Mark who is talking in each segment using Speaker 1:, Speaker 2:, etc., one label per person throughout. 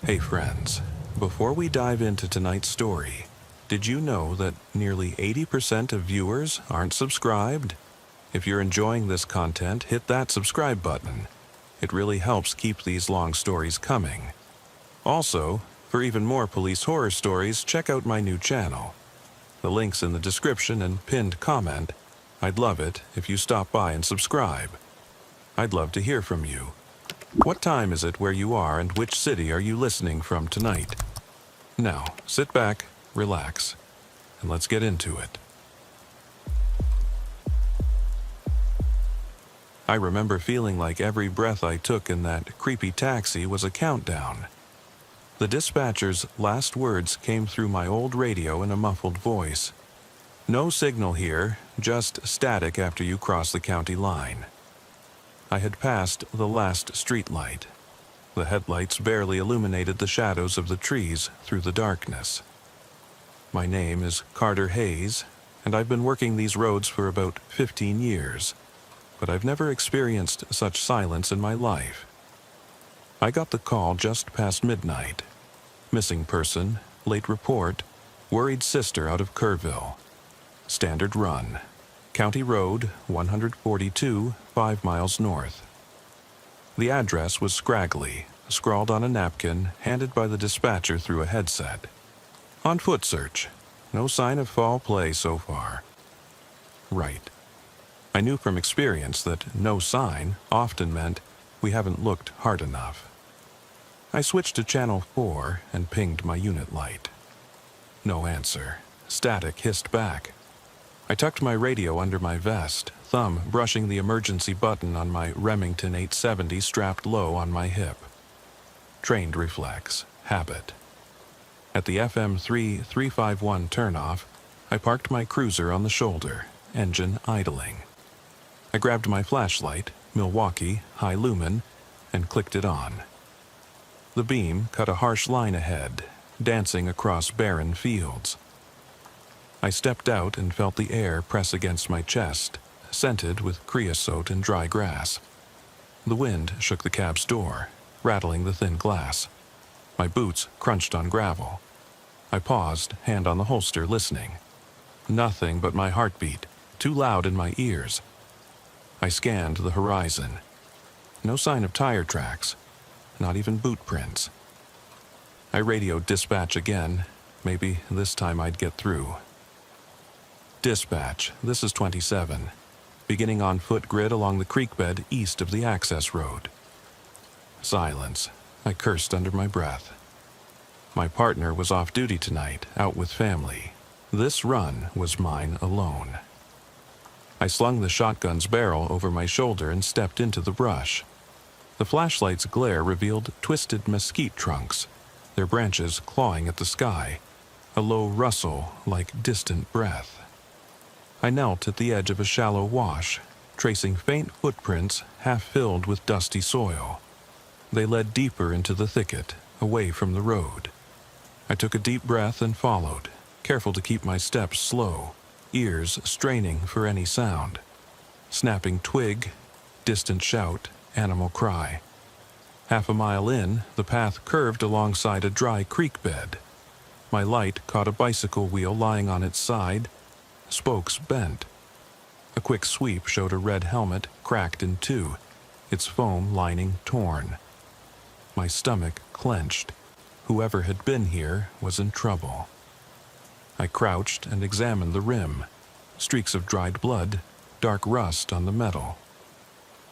Speaker 1: Hey friends, before we dive into tonight's story, did you know that nearly 80% of viewers aren't subscribed? If you're enjoying this content, hit that subscribe button. It really helps keep these long stories coming. Also, for even more police horror stories, check out my new channel. The link's in the description and pinned comment. I'd love it if you stop by and subscribe. I'd love to hear from you. What time is it where you are and which city are you listening from tonight? Now, sit back, relax, and let's get into it. I remember feeling like every breath I took in that creepy taxi was a countdown. The dispatcher's last words came through my old radio in a muffled voice. No signal here, just static after you cross the county line. I had passed the last streetlight. The headlights barely illuminated the shadows of the trees through the darkness. My name is Carter Hayes, and I've been working these roads for about 15 years, but I've never experienced such silence in my life. I got the call just past midnight. Missing person, late report, worried sister out of Kerrville. Standard run. County Road 142, 5 miles north. The address was scraggly, scrawled on a napkin, handed by the dispatcher through a headset. On foot search. No sign of foul play so far. Right. I knew from experience that no sign often meant we haven't looked hard enough. I switched to channel 4 and pinged my unit light. No answer. Static hissed back. I tucked my radio under my vest, thumb brushing the emergency button on my Remington 870 strapped low on my hip. Trained reflex, habit. At the FM 3351 turnoff, I parked my cruiser on the shoulder, engine idling. I grabbed my flashlight, Milwaukee, high lumen, and clicked it on. The beam cut a harsh line ahead, dancing across barren fields. I stepped out and felt the air press against my chest, scented with creosote and dry grass. The wind shook the cab's door, rattling the thin glass. My boots crunched on gravel. I paused, hand on the holster, listening. Nothing but my heartbeat, too loud in my ears. I scanned the horizon. No sign of tire tracks, not even boot prints. I radioed dispatch again. Maybe this time I'd get through. Dispatch, this is 27, beginning on foot grid along the creek bed east of the access road. Silence. I cursed under my breath. My partner was off duty tonight, out with family. This run was mine alone. I slung the shotgun's barrel over my shoulder and stepped into the brush. The flashlight's glare revealed twisted mesquite trunks, their branches clawing at the sky, a low rustle like distant breath. I knelt at the edge of a shallow wash, tracing faint footprints half filled with dusty soil. They led deeper into the thicket, away from the road. I took a deep breath and followed, careful to keep my steps slow, ears straining for any sound. Snapping twig, distant shout, animal cry. Half a mile in, the path curved alongside a dry creek bed. My light caught a bicycle wheel lying on its side, spokes bent. A quick sweep showed a red helmet cracked in two, its foam lining torn. My stomach clenched. Whoever had been here was in trouble. I crouched and examined the rim. Streaks of dried blood, dark rust on the metal.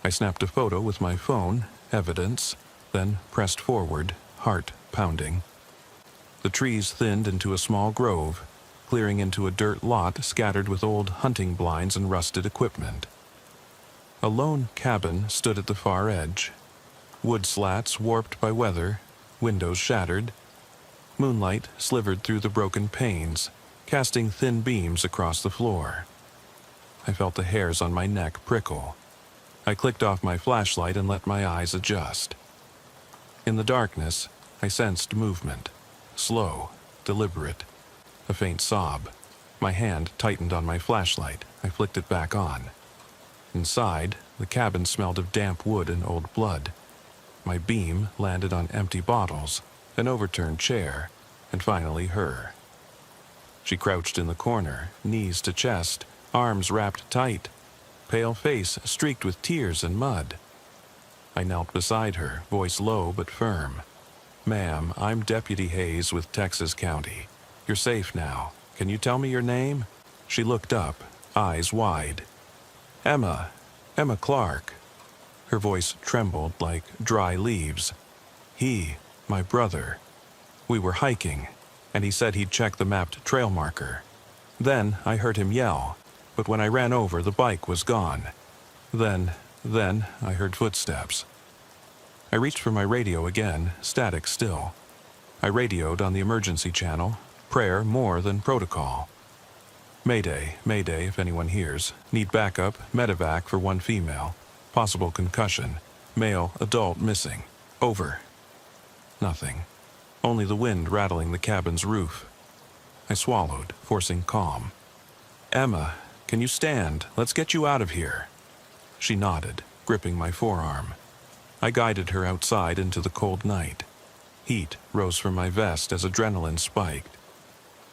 Speaker 1: I snapped a photo with my phone, evidence, then pressed forward, heart pounding. The trees thinned into a small grove, clearing into a dirt lot scattered with old hunting blinds and rusted equipment. A lone cabin stood at the far edge. Wood slats warped by weather, windows shattered. Moonlight slivered through the broken panes, casting thin beams across the floor. I felt the hairs on my neck prickle. I clicked off my flashlight and let my eyes adjust. In the darkness, I sensed movement, slow, deliberate. A faint sob. My hand tightened on my flashlight. I flicked it back on. Inside, the cabin smelled of damp wood and old blood. My beam landed on empty bottles, an overturned chair, and finally her. She crouched in the corner, knees to chest, arms wrapped tight, pale face streaked with tears and mud. I knelt beside her, voice low but firm. "Ma'am, I'm Deputy Hayes with Texas County. You're safe now. Can you tell me your name?" She looked up, eyes wide. Emma Clark." Her voice trembled like dry leaves. "He, my brother. We were hiking, and he said he'd check the mapped trail marker. Then I heard him yell, but when I ran over, the bike was gone. Then I heard footsteps." I reached for my radio again, static still. I radioed on the emergency channel, prayer more than protocol. "Mayday, mayday if anyone hears. Need backup, medevac for one female. Possible concussion. Male, adult missing. Over." Nothing. Only the wind rattling the cabin's roof. I swallowed, forcing calm. "Emma, can you stand? Let's get you out of here." She nodded, gripping my forearm. I guided her outside into the cold night. Heat rose from my vest as adrenaline spiked.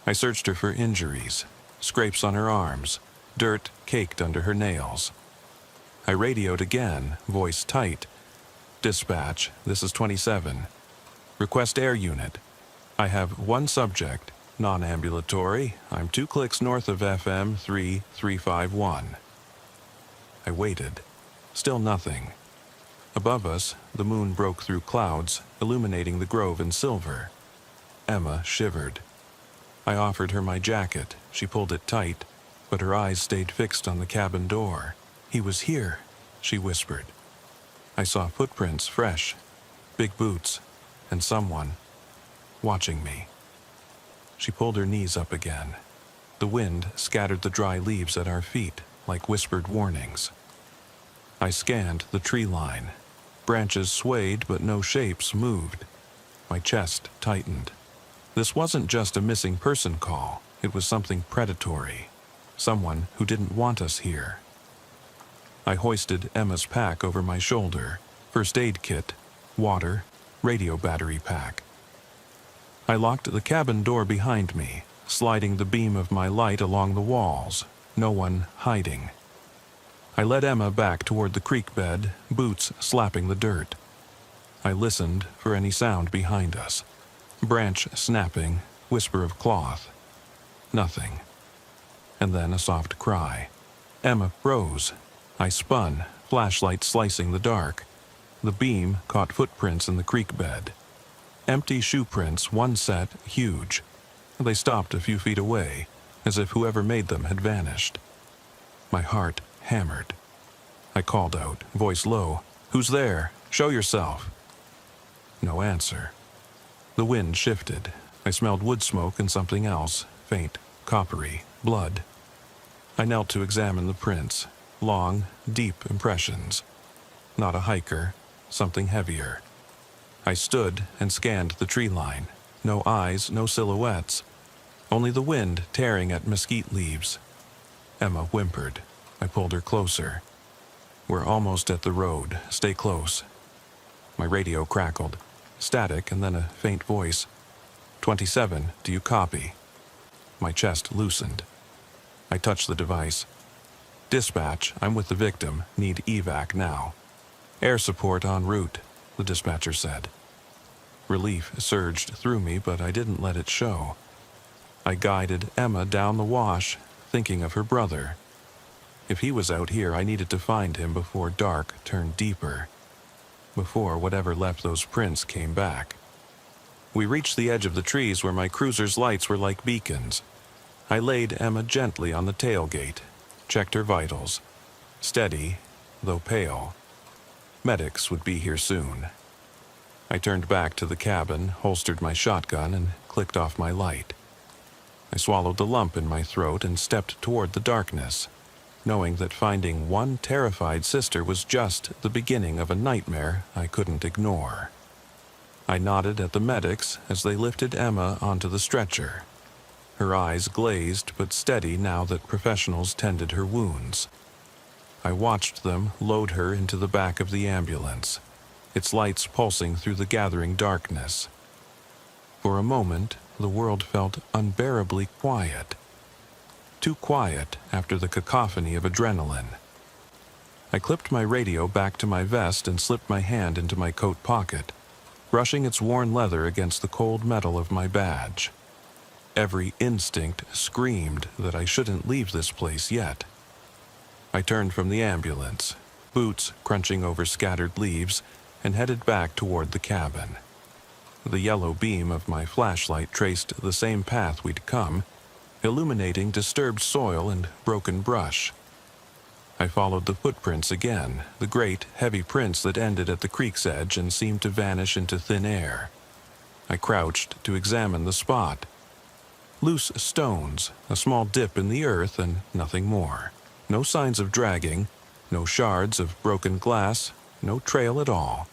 Speaker 1: I searched her for injuries, scrapes on her arms, dirt caked under her nails. I radioed again, voice tight. "Dispatch, this is 27. Request air unit. I have one subject, non-ambulatory. I'm 2 clicks north of FM 3351. I waited. Still nothing. Above us, the moon broke through clouds, illuminating the grove in silver. Emma shivered. I offered her my jacket. She pulled it tight, but her eyes stayed fixed on the cabin door. "He was here," she whispered. I saw footprints, fresh, big boots, and someone watching me. She pulled her knees up again. The wind scattered the dry leaves at our feet like whispered warnings. I scanned the tree line. Branches swayed, but no shapes moved. My chest tightened. This wasn't just a missing person call. It was something predatory. Someone who didn't want us here. I hoisted Emma's pack over my shoulder. First aid kit, water, radio battery pack. I locked the cabin door behind me, sliding the beam of my light along the walls. No one hiding. I led Emma back toward the creek bed, boots slapping the dirt. I listened for any sound behind us. Branch snapping, whisper of cloth. Nothing. And then a soft cry. Emma rose. I spun, flashlight slicing the dark. The beam caught footprints in the creek bed. Empty shoe prints, one set, huge. They stopped a few feet away, as if whoever made them had vanished. My heart hammered. I called out, voice low, "Who's there? Show yourself." No answer. The wind shifted. I smelled wood smoke and something else, faint, coppery, blood. I knelt to examine the prints. Long, deep impressions. Not a hiker, something heavier. I stood and scanned the tree line. No eyes, no silhouettes. Only the wind tearing at mesquite leaves. Emma whimpered. I pulled her closer. "We're almost at the road. Stay close." My radio crackled. Static and then a faint voice. 27, do you copy?" My chest loosened. I touched the device. "Dispatch, I'm with the victim. Need evac now." "Air support en route," the dispatcher said. Relief surged through me, but I didn't let it show. I guided Emma down the wash, thinking of her brother. If he was out here, I needed to find him before dark turned deeper. Before whatever left those prints came back. We reached the edge of the trees where my cruiser's lights were like beacons. I laid Emma gently on the tailgate, checked her vitals. Steady, though pale. Medics would be here soon. I turned back to the cabin, holstered my shotgun, and clicked off my light. I swallowed the lump in my throat and stepped toward the darkness, knowing that finding one terrified sister was just the beginning of a nightmare I couldn't ignore. I nodded at the medics as they lifted Emma onto the stretcher. Her eyes glazed but steady now that professionals tended her wounds. I watched them load her into the back of the ambulance, its lights pulsing through the gathering darkness. For a moment, the world felt unbearably quiet. Too quiet after the cacophony of adrenaline. I clipped my radio back to my vest and slipped my hand into my coat pocket, brushing its worn leather against the cold metal of my badge. Every instinct screamed that I shouldn't leave this place yet. I turned from the ambulance, boots crunching over scattered leaves, and headed back toward the cabin. The yellow beam of my flashlight traced the same path we'd come, illuminating disturbed soil and broken brush. I followed the footprints again, the great, heavy prints that ended at the creek's edge and seemed to vanish into thin air. I crouched to examine the spot. Loose stones, a small dip in the earth, and nothing more. No signs of dragging, no shards of broken glass, no trail at all.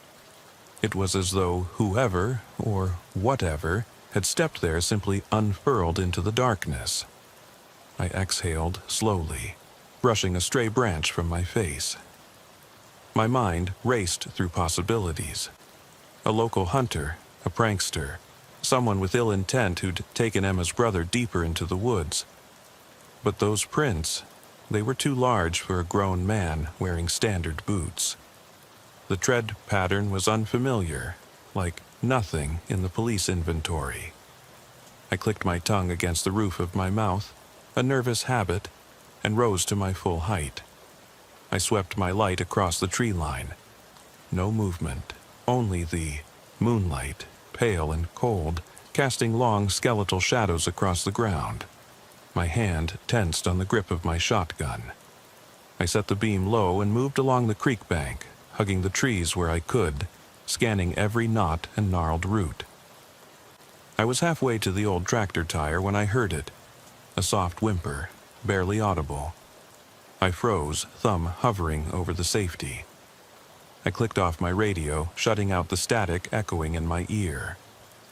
Speaker 1: It was as though whoever, or whatever, had stepped there simply unfurled into the darkness. I exhaled slowly, brushing a stray branch from my face. My mind raced through possibilities. A local hunter, a prankster, someone with ill intent who'd taken Emma's brother deeper into the woods. But those prints, they were too large for a grown man wearing standard boots. The tread pattern was unfamiliar, like nothing in the police inventory. I clicked my tongue against the roof of my mouth, a nervous habit, and rose to my full height. I swept my light across the tree line. No movement, only the moonlight, pale and cold, casting long skeletal shadows across the ground. My hand tensed on the grip of my shotgun. I set the beam low and moved along the creek bank, hugging the trees where I could, scanning every knot and gnarled root. I was halfway to the old tractor tire when I heard it, a soft whimper, barely audible. I froze, thumb hovering over the safety. I clicked off my radio, shutting out the static echoing in my ear.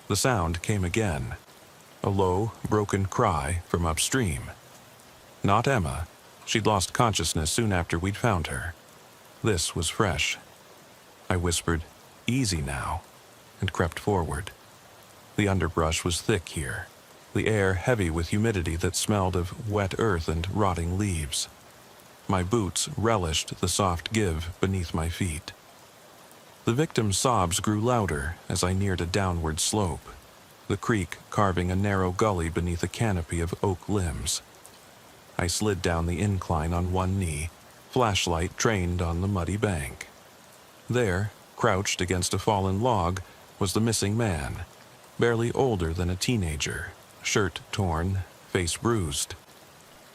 Speaker 1: The sound came again, a low, broken cry from upstream. Not Emma. She'd lost consciousness soon after we'd found her. This was fresh. I whispered, "Easy now," and crept forward. The underbrush was thick here, the air heavy with humidity that smelled of wet earth and rotting leaves. My boots relished the soft give beneath my feet. The victim's sobs grew louder as I neared a downward slope, the creek carving a narrow gully beneath a canopy of oak limbs. I slid down the incline on one knee, flashlight trained on the muddy bank. There, crouched against a fallen log, was the missing man, barely older than a teenager, shirt torn, face bruised.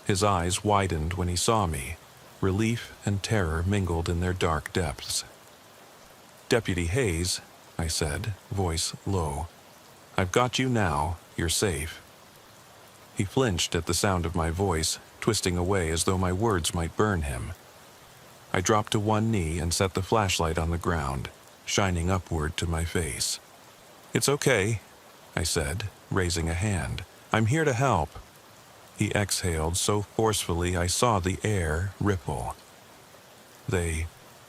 Speaker 1: His eyes widened when he saw me, relief and terror mingled in their dark depths. "Deputy Hayes," I said, voice low. "I've got you now, you're safe." He flinched at the sound of my voice, twisting away as though my words might burn him. I dropped to one knee and set the flashlight on the ground, shining upward to my face. "It's okay," I said, raising a hand. "I'm here to help." He exhaled so forcefully I saw the air ripple. They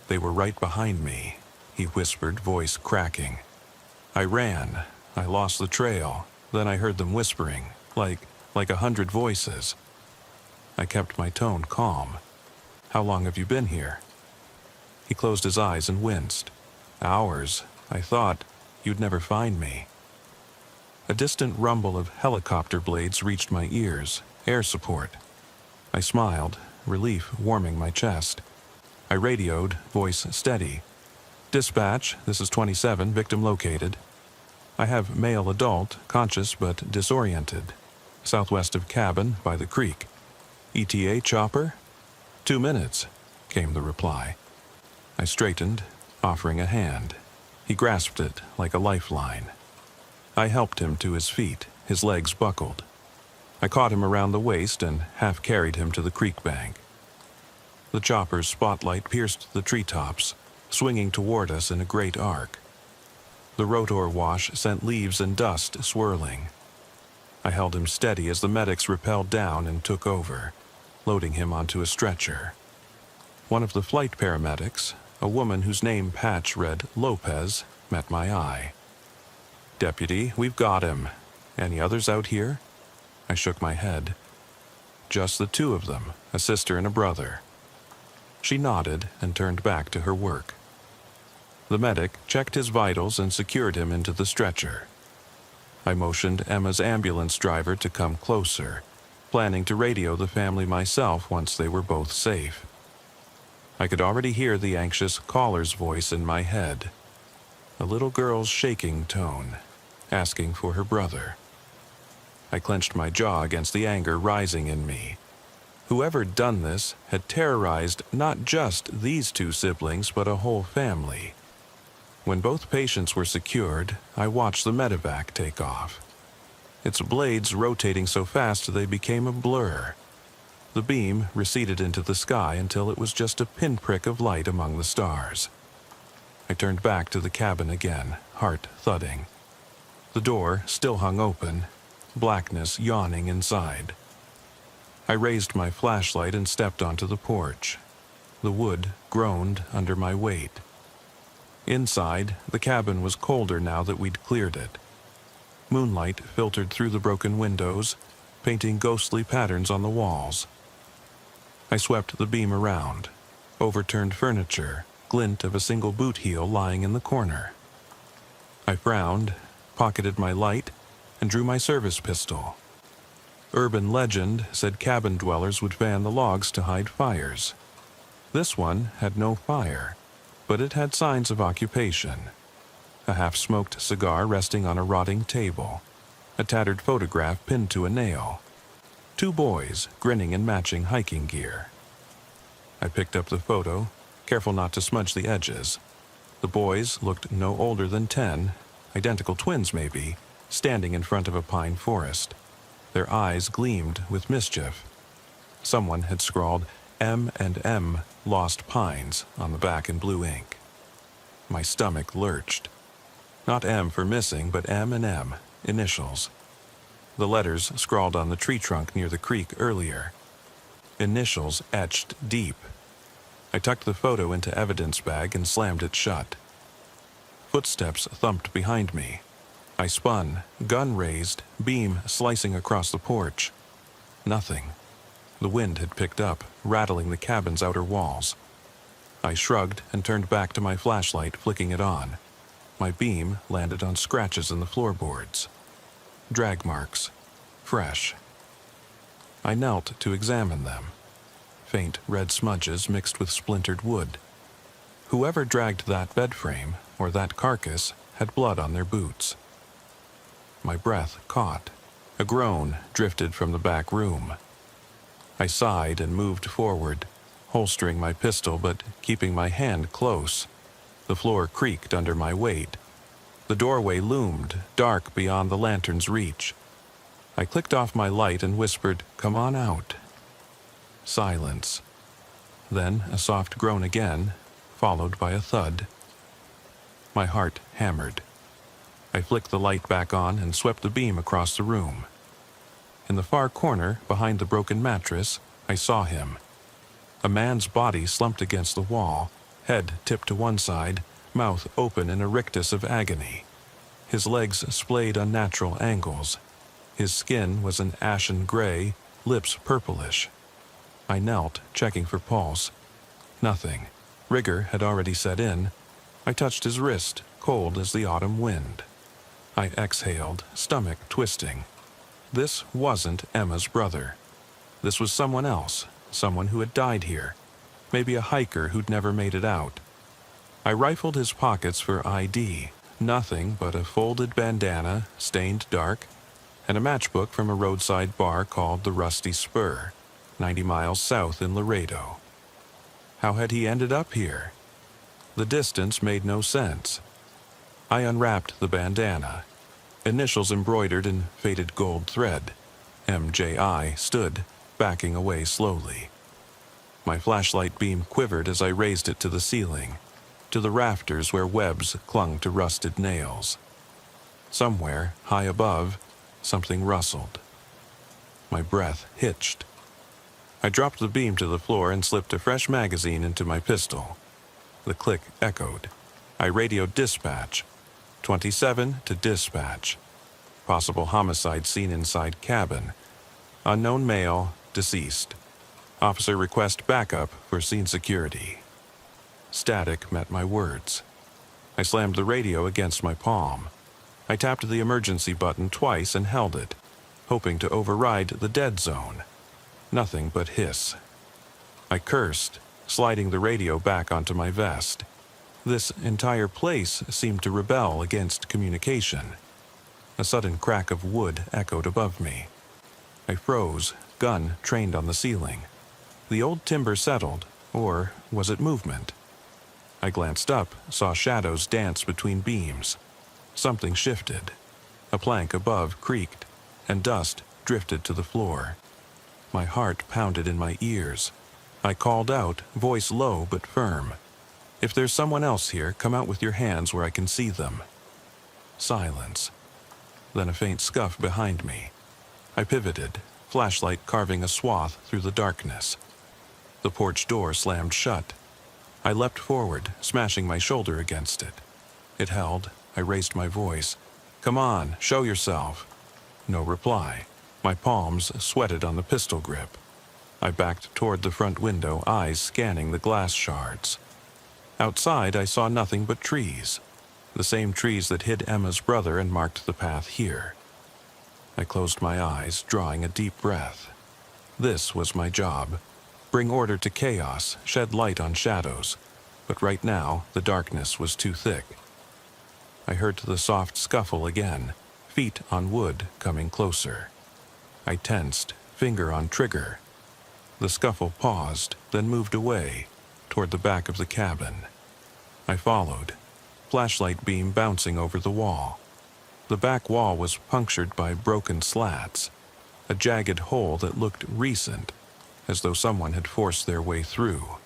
Speaker 1: were right behind me," he whispered, voice cracking. "I ran. I lost the trail. Then I heard them whispering, like 100 voices." I kept my tone calm. "How long have you been here?" He closed his eyes and winced. "Hours. I thought you'd never find me." A distant rumble of helicopter blades reached my ears, air support. I smiled, relief warming my chest. I radioed, voice steady. "Dispatch, this is 27, victim located. I have male adult, conscious but disoriented. Southwest of cabin, by the creek. ETA chopper?" 2 minutes, came the reply. I straightened, offering a hand. He grasped it like a lifeline. I helped him to his feet, his legs buckled. I caught him around the waist and half carried him to the creek bank. The chopper's spotlight pierced the treetops, swinging toward us in a great arc. The rotor wash sent leaves and dust swirling. I held him steady as the medics rappelled down and took over, loading him onto a stretcher. One of the flight paramedics, a woman whose name patch read Lopez, met my eye. "Deputy, we've got him. Any others out here?" I shook my head. "Just the two of them, a sister and a brother." She nodded and turned back to her work. The medic checked his vitals and secured him into the stretcher. I motioned Emma's ambulance driver to come closer, planning to radio the family myself once they were both safe. I could already hear the anxious caller's voice in my head, a little girl's shaking tone, asking for her brother. I clenched my jaw against the anger rising in me. Whoever'd done this had terrorized not just these two siblings, but a whole family. When both patients were secured, I watched the medevac take off, its blades rotating so fast they became a blur. The beam receded into the sky until it was just a pinprick of light among the stars. I turned back to the cabin again, heart thudding. The door still hung open, blackness yawning inside. I raised my flashlight and stepped onto the porch. The wood groaned under my weight. Inside, the cabin was colder now that we'd cleared it. Moonlight filtered through the broken windows, painting ghostly patterns on the walls. I swept the beam around, overturned furniture, glint of a single boot heel lying in the corner. I frowned, pocketed my light, and drew my service pistol. Urban legend said cabin dwellers would fan the logs to hide fires. This one had no fire, but it had signs of occupation. A half-smoked cigar resting on a rotting table, a tattered photograph pinned to a nail, two boys grinning in matching hiking gear. I picked up the photo, careful not to smudge the edges. The boys looked no older than 10, identical twins maybe, standing in front of a pine forest. Their eyes gleamed with mischief. Someone had scrawled M&M Lost Pines on the back in blue ink. My stomach lurched. Not M for missing, but M&M, initials. The letters scrawled on the tree trunk near the creek earlier. Initials etched deep. I tucked the photo into evidence bag and slammed it shut. Footsteps thumped behind me. I spun, gun raised, beam slicing across the porch. Nothing. The wind had picked up, rattling the cabin's outer walls. I shrugged and turned back to my flashlight, flicking it on. My beam landed on scratches in the floorboards. Drag marks. Fresh. I knelt to examine them. Faint red smudges mixed with splintered wood. Whoever dragged that bed frame, or that carcass, had blood on their boots. My breath caught. A groan drifted from the back room. I sighed and moved forward, holstering my pistol but keeping my hand close. The floor creaked under my weight. The doorway loomed, dark beyond the lantern's reach. I clicked off my light and whispered, "Come on out." Silence. Then a soft groan again, followed by a thud. My heart hammered. I flicked the light back on and swept the beam across the room. In the far corner, behind the broken mattress, I saw him. A man's body slumped against the wall, head tipped to one side, mouth open in a rictus of agony. His legs splayed unnatural angles. His skin was an ashen gray, lips purplish. I knelt, checking for pulse. Nothing. Rigor had already set in. I touched his wrist, cold as the autumn wind. I exhaled, stomach twisting. This wasn't Emma's brother. This was someone else, someone who had died here. Maybe a hiker who'd never made it out. I rifled his pockets for ID. Nothing but a folded bandana, stained dark, and a matchbook from a roadside bar called the Rusty Spur, 90 miles south in Laredo. How had he ended up here? The distance made no sense. I unwrapped the bandana. Initials embroidered in faded gold thread. MJI stood, backing away slowly. My flashlight beam quivered as I raised it to the ceiling, to the rafters where webs clung to rusted nails. Somewhere, high above, something rustled. My breath hitched. I dropped the beam to the floor and slipped a fresh magazine into my pistol. The click echoed. I radioed dispatch. 27 to dispatch. Possible homicide seen inside cabin. Unknown male, deceased. Officer request backup for scene security. Static met my words. I slammed the radio against my palm. I tapped the emergency button twice and held it, hoping to override the dead zone. Nothing but hiss. I cursed, sliding the radio back onto my vest. This entire place seemed to rebel against communication. A sudden crack of wood echoed above me. I froze, gun trained on the ceiling. The old timber settled, or was it movement? I glanced up, saw shadows dance between beams. Something shifted. A plank above creaked, and dust drifted to the floor. My heart pounded in my ears. I called out, voice low but firm. "If there's someone else here, come out with your hands where I can see them." Silence. Then a faint scuff behind me. I pivoted, flashlight carving a swath through the darkness. The porch door slammed shut. I leapt forward, smashing my shoulder against it. It held. I raised my voice. "Come on, show yourself." No reply. My palms sweated on the pistol grip. I backed toward the front window, eyes scanning the glass shards. Outside, I saw nothing but trees. The same trees that hid Emma's brother and marked the path here. I closed my eyes, drawing a deep breath. This was my job. Bring order to chaos, shed light on shadows. But right now, the darkness was too thick. I heard the soft scuffle again, feet on wood coming closer. I tensed, finger on trigger. The scuffle paused, then moved away, toward the back of the cabin. I followed, flashlight beam bouncing over the wall. The back wall was punctured by broken slats, a jagged hole that looked recent, as though someone had forced their way through.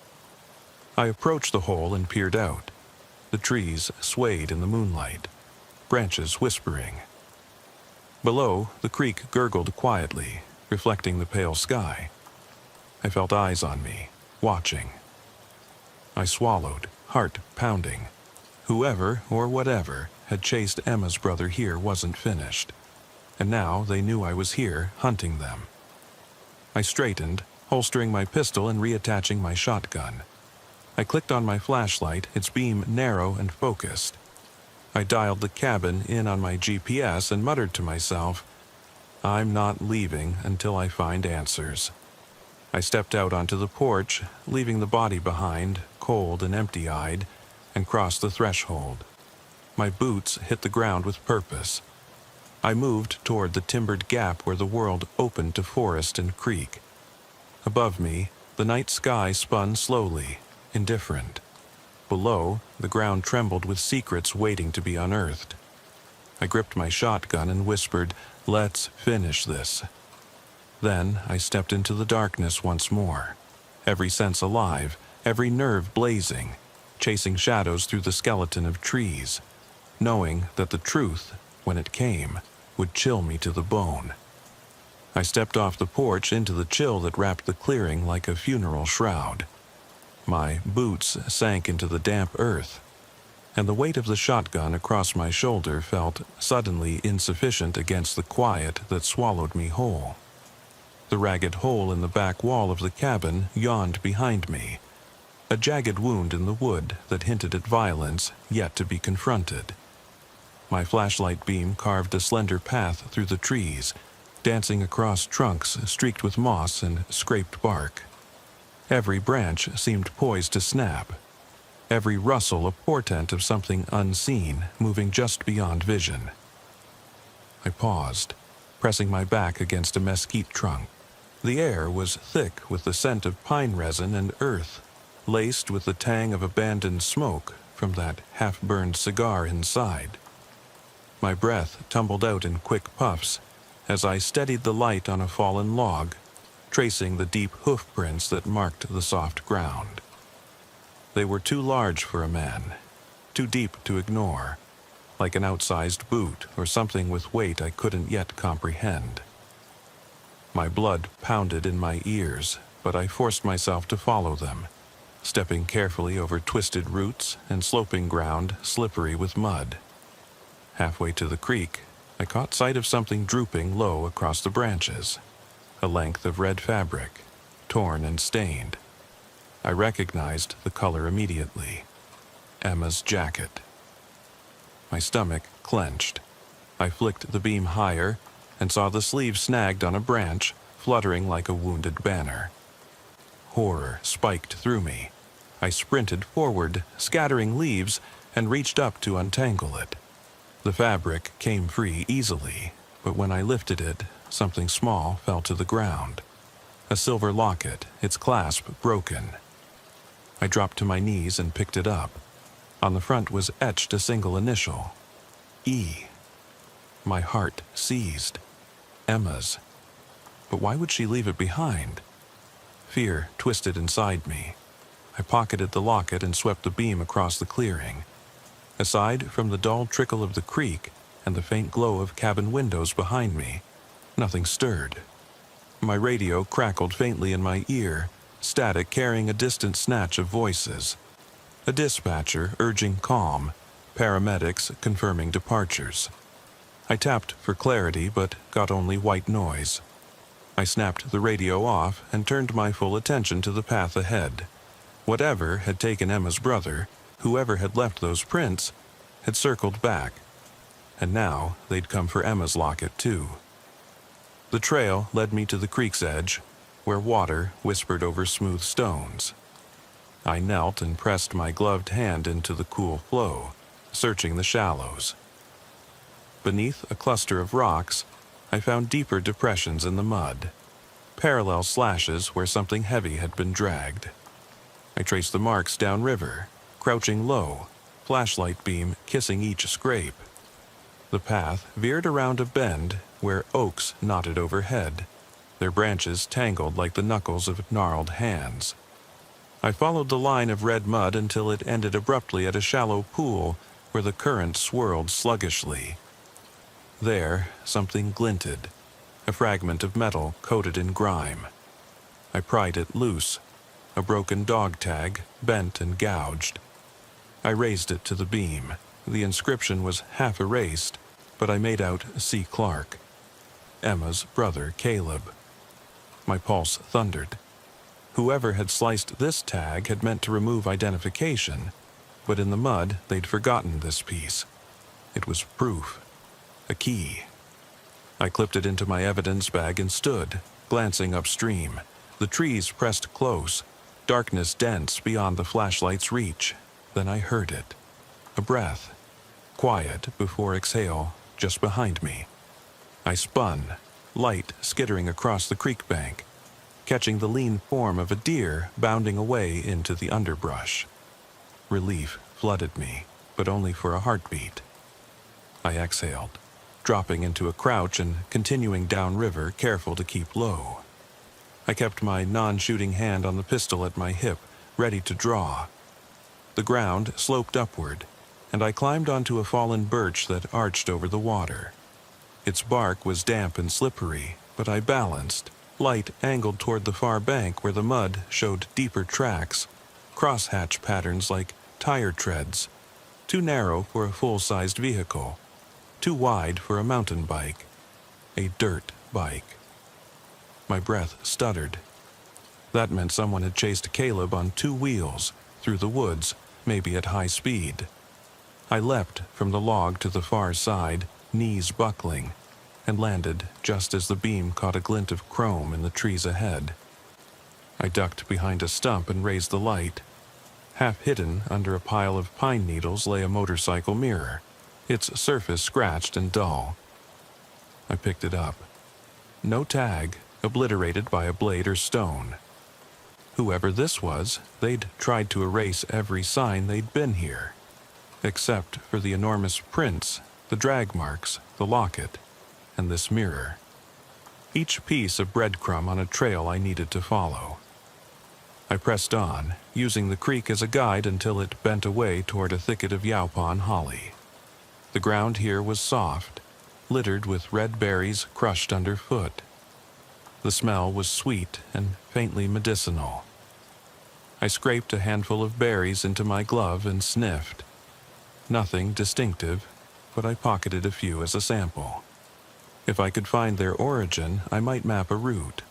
Speaker 1: I approached the hole and peered out. The trees swayed in the moonlight, branches whispering. Below, the creek gurgled quietly, reflecting the pale sky. I felt eyes on me, watching. I swallowed, heart pounding. Whoever or whatever had chased Emma's brother here wasn't finished, and now they knew I was here, hunting them. I straightened, holstering my pistol and reattaching my shotgun. I clicked on my flashlight, its beam narrow and focused. I dialed the cabin in on my GPS and muttered to myself, "I'm not leaving until I find answers." I stepped out onto the porch, leaving the body behind, cold and empty-eyed, and crossed the threshold. My boots hit the ground with purpose. I moved toward the timbered gap where the world opened to forest and creek. Above me, the night sky spun slowly, indifferent. Below, the ground trembled with secrets waiting to be unearthed. I gripped my shotgun and whispered, "Let's finish this." Then I stepped into the darkness once more, every sense alive, every nerve blazing, chasing shadows through the skeleton of trees, knowing that the truth, when it came, would chill me to the bone. I stepped off the porch into the chill that wrapped the clearing like a funeral shroud. My boots sank into the damp earth, and the weight of the shotgun across my shoulder felt suddenly insufficient against the quiet that swallowed me whole. The ragged hole in the back wall of the cabin yawned behind me, a jagged wound in the wood that hinted at violence yet to be confronted. My flashlight beam carved a slender path through the trees, dancing across trunks streaked with moss and scraped bark. Every branch seemed poised to snap, every rustle a portent of something unseen moving just beyond vision. I paused, pressing my back against a mesquite trunk. The air was thick with the scent of pine resin and earth, laced with the tang of abandoned smoke from that half-burned cigar inside. My breath tumbled out in quick puffs as I steadied the light on a fallen log, tracing the deep hoof prints that marked the soft ground. They were too large for a man, too deep to ignore, like an outsized boot or something with weight I couldn't yet comprehend. My blood pounded in my ears, but I forced myself to follow them, stepping carefully over twisted roots and sloping ground slippery with mud. Halfway to the creek, I caught sight of something drooping low across the branches, a length of red fabric, torn and stained. I recognized the color immediately. Emma's jacket. My stomach clenched. I flicked the beam higher and saw the sleeve snagged on a branch, fluttering like a wounded banner. Horror spiked through me. I sprinted forward, scattering leaves, and reached up to untangle it. The fabric came free easily, but when I lifted it, something small fell to the ground. A silver locket, its clasp broken. I dropped to my knees and picked it up. On the front was etched a single initial. E. My heart seized. Emma's. But why would she leave it behind? Fear twisted inside me. I pocketed the locket and swept the beam across the clearing. Aside from the dull trickle of the creek and the faint glow of cabin windows behind me, nothing stirred. My radio crackled faintly in my ear, static carrying a distant snatch of voices. A dispatcher urging calm, paramedics confirming departures. I tapped for clarity but got only white noise. I snapped the radio off and turned my full attention to the path ahead. Whatever had taken Emma's brother, whoever had left those prints, had circled back. And now they'd come for Emma's locket too. The trail led me to the creek's edge, where water whispered over smooth stones. I knelt and pressed my gloved hand into the cool flow, searching the shallows. Beneath a cluster of rocks, I found deeper depressions in the mud, parallel slashes where something heavy had been dragged. I traced the marks downriver, crouching low, flashlight beam kissing each scrape. The path veered around a bend where oaks knotted overhead, their branches tangled like the knuckles of gnarled hands. I followed the line of red mud until it ended abruptly at a shallow pool where the current swirled sluggishly. There, something glinted, a fragment of metal coated in grime. I pried it loose, a broken dog tag, bent and gouged. I raised it to the beam. The inscription was half erased, but I made out C. Clark, Emma's brother Caleb. My pulse thundered. Whoever had sliced this tag had meant to remove identification, but in the mud they'd forgotten this piece. It was proof. A key. I clipped it into my evidence bag and stood, glancing upstream. The trees pressed close, darkness dense beyond the flashlight's reach. Then I heard it. A breath. Quiet before exhale, just behind me. I spun, light skittering across the creek bank, catching the lean form of a deer bounding away into the underbrush. Relief flooded me, but only for a heartbeat. I exhaled, dropping into a crouch and continuing downriver, careful to keep low. I kept my non-shooting hand on the pistol at my hip, ready to draw. The ground sloped upward, and I climbed onto a fallen birch that arched over the water. Its bark was damp and slippery, but I balanced, light angled toward the far bank where the mud showed deeper tracks, crosshatch patterns like tire treads, too narrow for a full-sized vehicle, too wide for a mountain bike, a dirt bike. My breath stuttered. That meant someone had chased Caleb on 2 wheels, through the woods, maybe at high speed. I leapt from the log to the far side, knees buckling, and landed just as the beam caught a glint of chrome in the trees ahead. I ducked behind a stump and raised the light. Half hidden under a pile of pine needles lay a motorcycle mirror, its surface scratched and dull. I picked it up. No tag, obliterated by a blade or stone. Whoever this was, they'd tried to erase every sign they'd been here, except for the enormous prints, the drag marks, the locket, and this mirror. Each piece a breadcrumb on a trail I needed to follow. I pressed on, using the creek as a guide until it bent away toward a thicket of yaupon holly. The ground here was soft, littered with red berries crushed underfoot. The smell was sweet and faintly medicinal. I scraped a handful of berries into my glove and sniffed. Nothing distinctive, but I pocketed a few as a sample. If I could find their origin, I might map a route.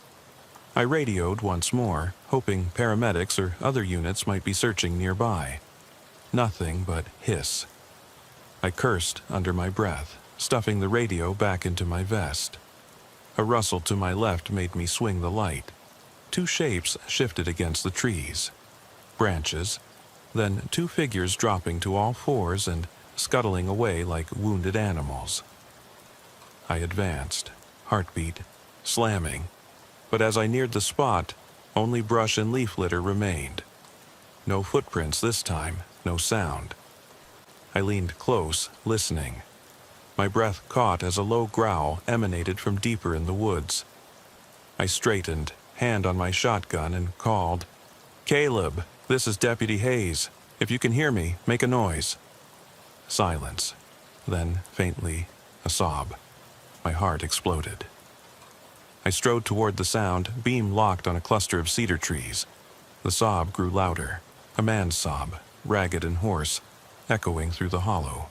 Speaker 1: I radioed once more, hoping paramedics or other units might be searching nearby. Nothing but hiss. I cursed under my breath, stuffing the radio back into my vest. A rustle to my left made me swing the light. Two shapes shifted against the trees. Branches, then two figures dropping to all fours and scuttling away like wounded animals. I advanced, heartbeat slamming, but as I neared the spot, only brush and leaf litter remained. No footprints this time, no sound. I leaned close, listening. My breath caught as a low growl emanated from deeper in the woods. I straightened, hand on my shotgun, and called, "Caleb, this is Deputy Hayes. If you can hear me, make a noise." Silence. Then, faintly, a sob. My heart exploded. I strode toward the sound, beam locked on a cluster of cedar trees. The sob grew louder, a man's sob, ragged and hoarse, echoing through the hollow.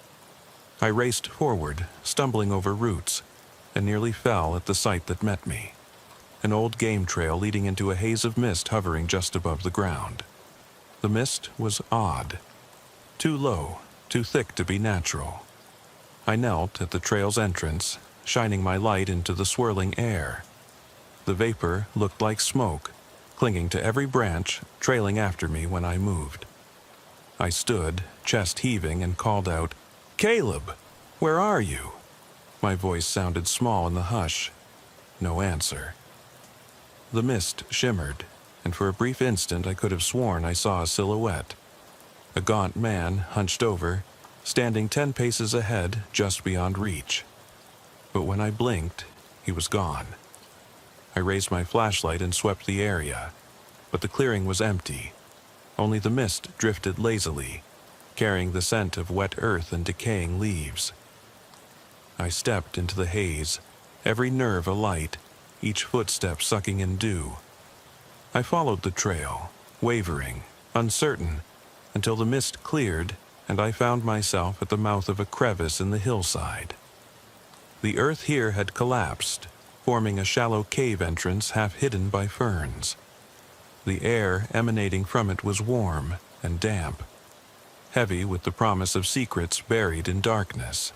Speaker 1: I raced forward, stumbling over roots, and nearly fell at the sight that met me. An old game trail leading into a haze of mist hovering just above the ground. The mist was odd. Too low, too thick to be natural. I knelt at the trail's entrance, shining my light into the swirling air. The vapor looked like smoke, clinging to every branch, trailing after me when I moved. I stood, chest heaving, and called out, "Caleb, where are you?" My voice sounded small in the hush. No answer. The mist shimmered, and for a brief instant I could have sworn I saw a silhouette. A gaunt man, hunched over, standing 10 paces ahead, just beyond reach. But when I blinked, he was gone. I raised my flashlight and swept the area, but the clearing was empty. Only the mist drifted lazily, carrying the scent of wet earth and decaying leaves. I stepped into the haze, every nerve alight, each footstep sucking in dew. I followed the trail, wavering, uncertain, until the mist cleared and I found myself at the mouth of a crevice in the hillside. The earth here had collapsed, forming a shallow cave entrance half hidden by ferns. The air emanating from it was warm and damp, heavy with the promise of secrets buried in darkness.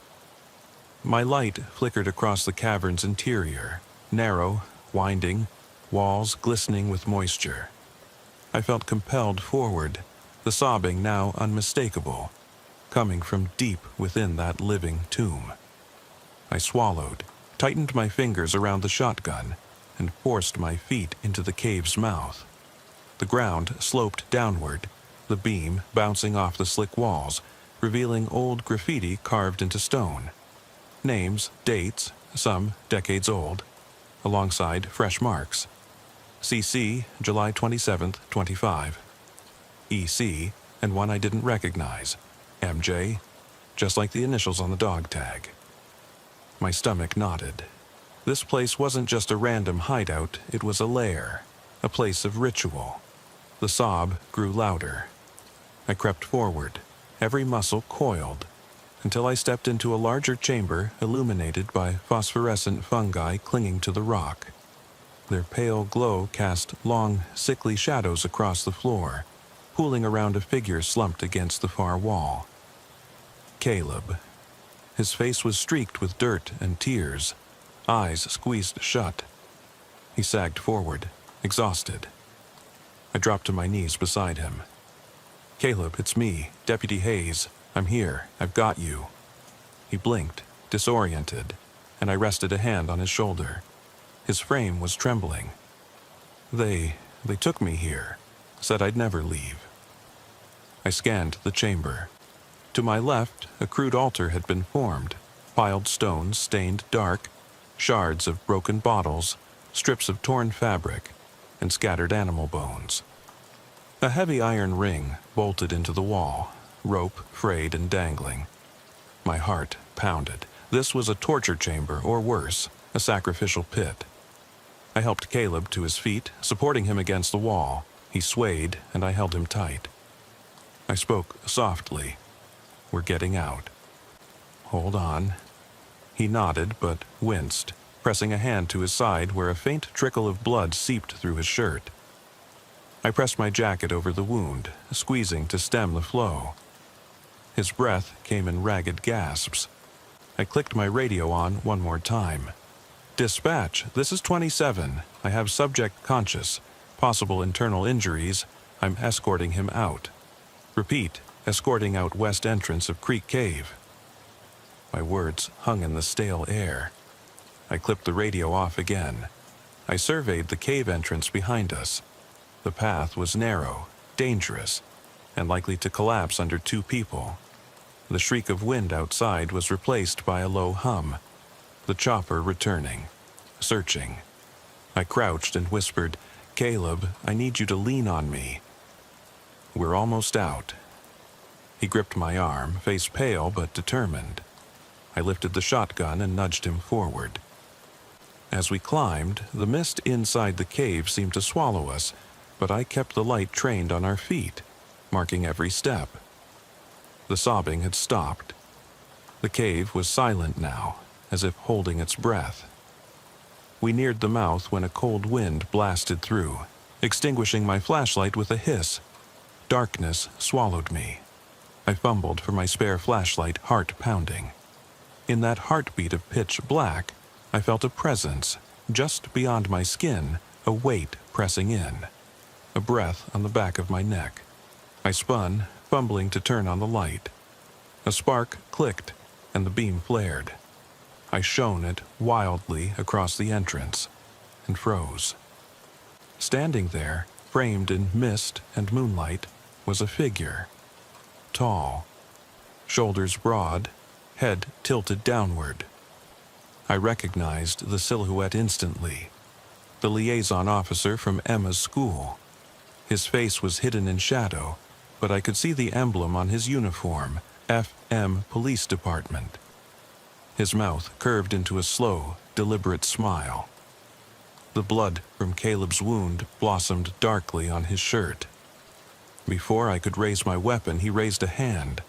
Speaker 1: My light flickered across the cavern's interior, narrow, winding, walls glistening with moisture. I felt compelled forward, the sobbing now unmistakable, coming from deep within that living tomb. I swallowed, tightened my fingers around the shotgun, and forced my feet into the cave's mouth. The ground sloped downward, the beam bouncing off the slick walls, revealing old graffiti carved into stone. Names, dates, some decades old, alongside fresh marks. CC, July 27th, 25. EC, and one I didn't recognize. MJ, just like the initials on the dog tag. My stomach knotted. This place wasn't just a random hideout, it was a lair, a place of ritual. The sob grew louder. I crept forward, every muscle coiled, until I stepped into a larger chamber illuminated by phosphorescent fungi clinging to the rock. Their pale glow cast long, sickly shadows across the floor, pooling around a figure slumped against the far wall. Caleb. His face was streaked with dirt and tears, eyes squeezed shut. He sagged forward, exhausted. I dropped to my knees beside him. "Caleb, it's me, Deputy Hayes. I'm here. I've got you." He blinked, disoriented, and I rested a hand on his shoulder. His frame was trembling. They took me here, said I'd never leave. I scanned the chamber. To my left, a crude altar had been formed, piled stones stained dark, shards of broken bottles, strips of torn fabric, and scattered animal bones. A heavy iron ring bolted into the wall, rope frayed and dangling. My heart pounded. This was a torture chamber, or worse, a sacrificial pit. I helped Caleb to his feet, supporting him against the wall. He swayed, and I held him tight. I spoke softly. "We're getting out." Hold on. He nodded but winced, pressing a hand to his side where a faint trickle of blood seeped through his shirt. I pressed my jacket over the wound, squeezing to stem the flow. His breath came in ragged gasps. I clicked my radio on one more time. "Dispatch, this is 27. I have subject conscious. Possible internal injuries. I'm escorting him out. Repeat, escorting out west entrance of Creek Cave." My words hung in the stale air. I clipped the radio off again. I surveyed the cave entrance behind us. The path was narrow, dangerous, and likely to collapse under two people. The shriek of wind outside was replaced by a low hum. The chopper returning, searching. I crouched and whispered, "Caleb, I need you to lean on me." "We're almost out." He gripped my arm, face pale but determined. I lifted the shotgun and nudged him forward. As we climbed, the mist inside the cave seemed to swallow us, but I kept the light trained on our feet, marking every step. The sobbing had stopped. The cave was silent now, as if holding its breath. We neared the mouth when a cold wind blasted through, extinguishing my flashlight with a hiss. Darkness swallowed me. I fumbled for my spare flashlight, heart pounding. In that heartbeat of pitch black, I felt a presence, just beyond my skin, a weight pressing in. A breath on the back of my neck. I spun, fumbling to turn on the light. A spark clicked, and the beam flared. I shone it wildly across the entrance, and froze. Standing there, framed in mist and moonlight, was a figure. Tall, shoulders broad, head tilted downward. I recognized the silhouette instantly. The liaison officer from Emma's school. His face was hidden in shadow, but I could see the emblem on his uniform, FM Police Department. His mouth curved into a slow, deliberate smile. The blood from Caleb's wound blossomed darkly on his shirt. Before I could raise my weapon, he raised a hand,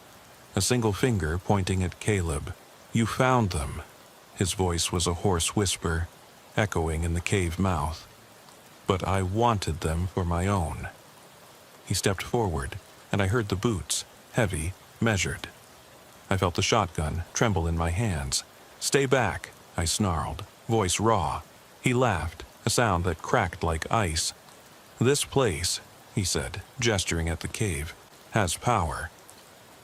Speaker 1: a single finger pointing at Caleb. "You found them." His voice was a hoarse whisper, echoing in the cave mouth. "But I wanted them for my own." He stepped forward, and I heard the boots, heavy, measured. I felt the shotgun tremble in my hands. "Stay back," I snarled, voice raw. He laughed, a sound that cracked like ice. "This place," he said, gesturing at the cave, "has power.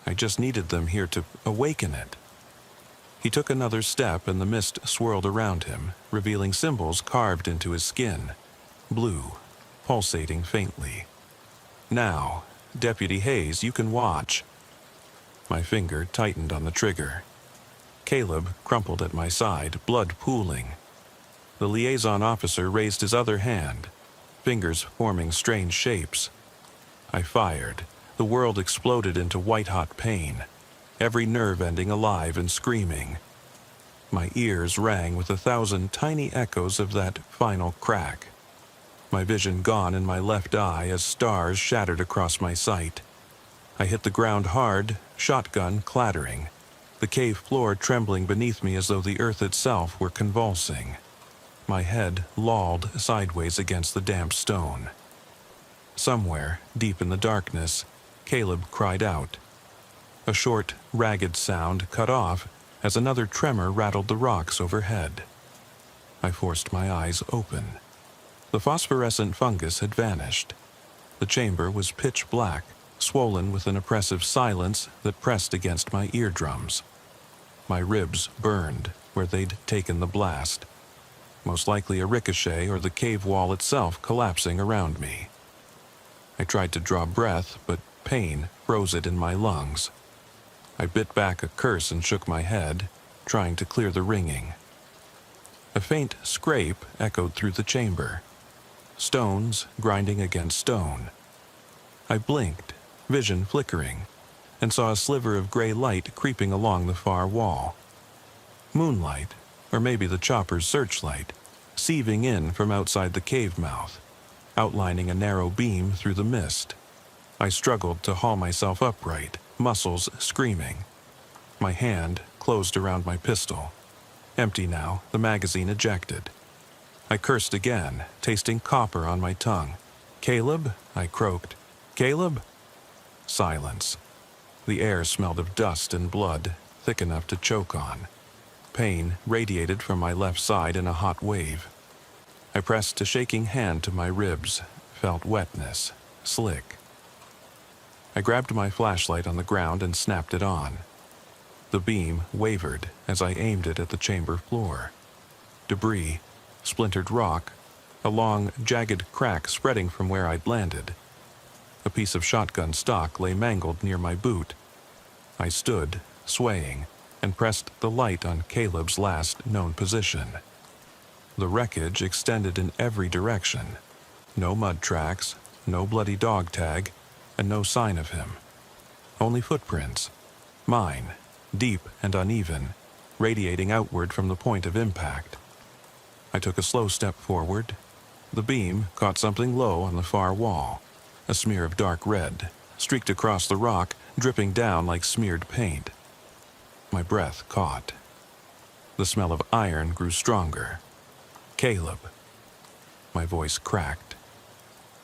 Speaker 1: I just needed them here to awaken it." He took another step and the mist swirled around him, revealing symbols carved into his skin. Blue, pulsating faintly. "Now, Deputy Hayes, you can watch." My finger tightened on the trigger. Caleb crumpled at my side, blood pooling. The liaison officer raised his other hand, fingers forming strange shapes. I fired. The world exploded into white-hot pain, every nerve ending alive and screaming. My ears rang with 1,000 tiny echoes of that final crack. My vision gone in my left eye as stars shattered across my sight. I hit the ground hard, shotgun clattering, the cave floor trembling beneath me as though the earth itself were convulsing. My head lolled sideways against the damp stone. Somewhere, deep in the darkness, Caleb cried out. A short, ragged sound cut off as another tremor rattled the rocks overhead. I forced my eyes open. The phosphorescent fungus had vanished. The chamber was pitch black, swollen with an oppressive silence that pressed against my eardrums. My ribs burned where they'd taken the blast, most likely a ricochet or the cave wall itself collapsing around me. I tried to draw breath, but pain froze it in my lungs. I bit back a curse and shook my head, trying to clear the ringing. A faint scrape echoed through the chamber. Stones grinding against stone. I blinked, vision flickering, and saw a sliver of gray light creeping along the far wall. Moonlight, or maybe the chopper's searchlight, sieving in from outside the cave mouth, outlining a narrow beam through the mist. I struggled to haul myself upright, muscles screaming. My hand closed around my pistol. Empty now, the magazine ejected. I cursed again, tasting copper on my tongue. "Caleb?" I croaked. "Caleb?" Silence. The air smelled of dust and blood, thick enough to choke on. Pain radiated from my left side in a hot wave. I pressed a shaking hand to my ribs, felt wetness, slick. I grabbed my flashlight on the ground and snapped it on. The beam wavered as I aimed it at the chamber floor. Debris, splintered rock, a long, jagged crack spreading from where I'd landed. A piece of shotgun stock lay mangled near my boot. I stood, swaying, and pressed the light on Caleb's last known position. The wreckage extended in every direction. No mud tracks, no bloody dog tag, and no sign of him. Only footprints. Mine, deep and uneven, radiating outward from the point of impact. I took a slow step forward. The beam caught something low on the far wall. A smear of dark red, streaked across the rock, dripping down like smeared paint. My breath caught. The smell of iron grew stronger. "Caleb." My voice cracked.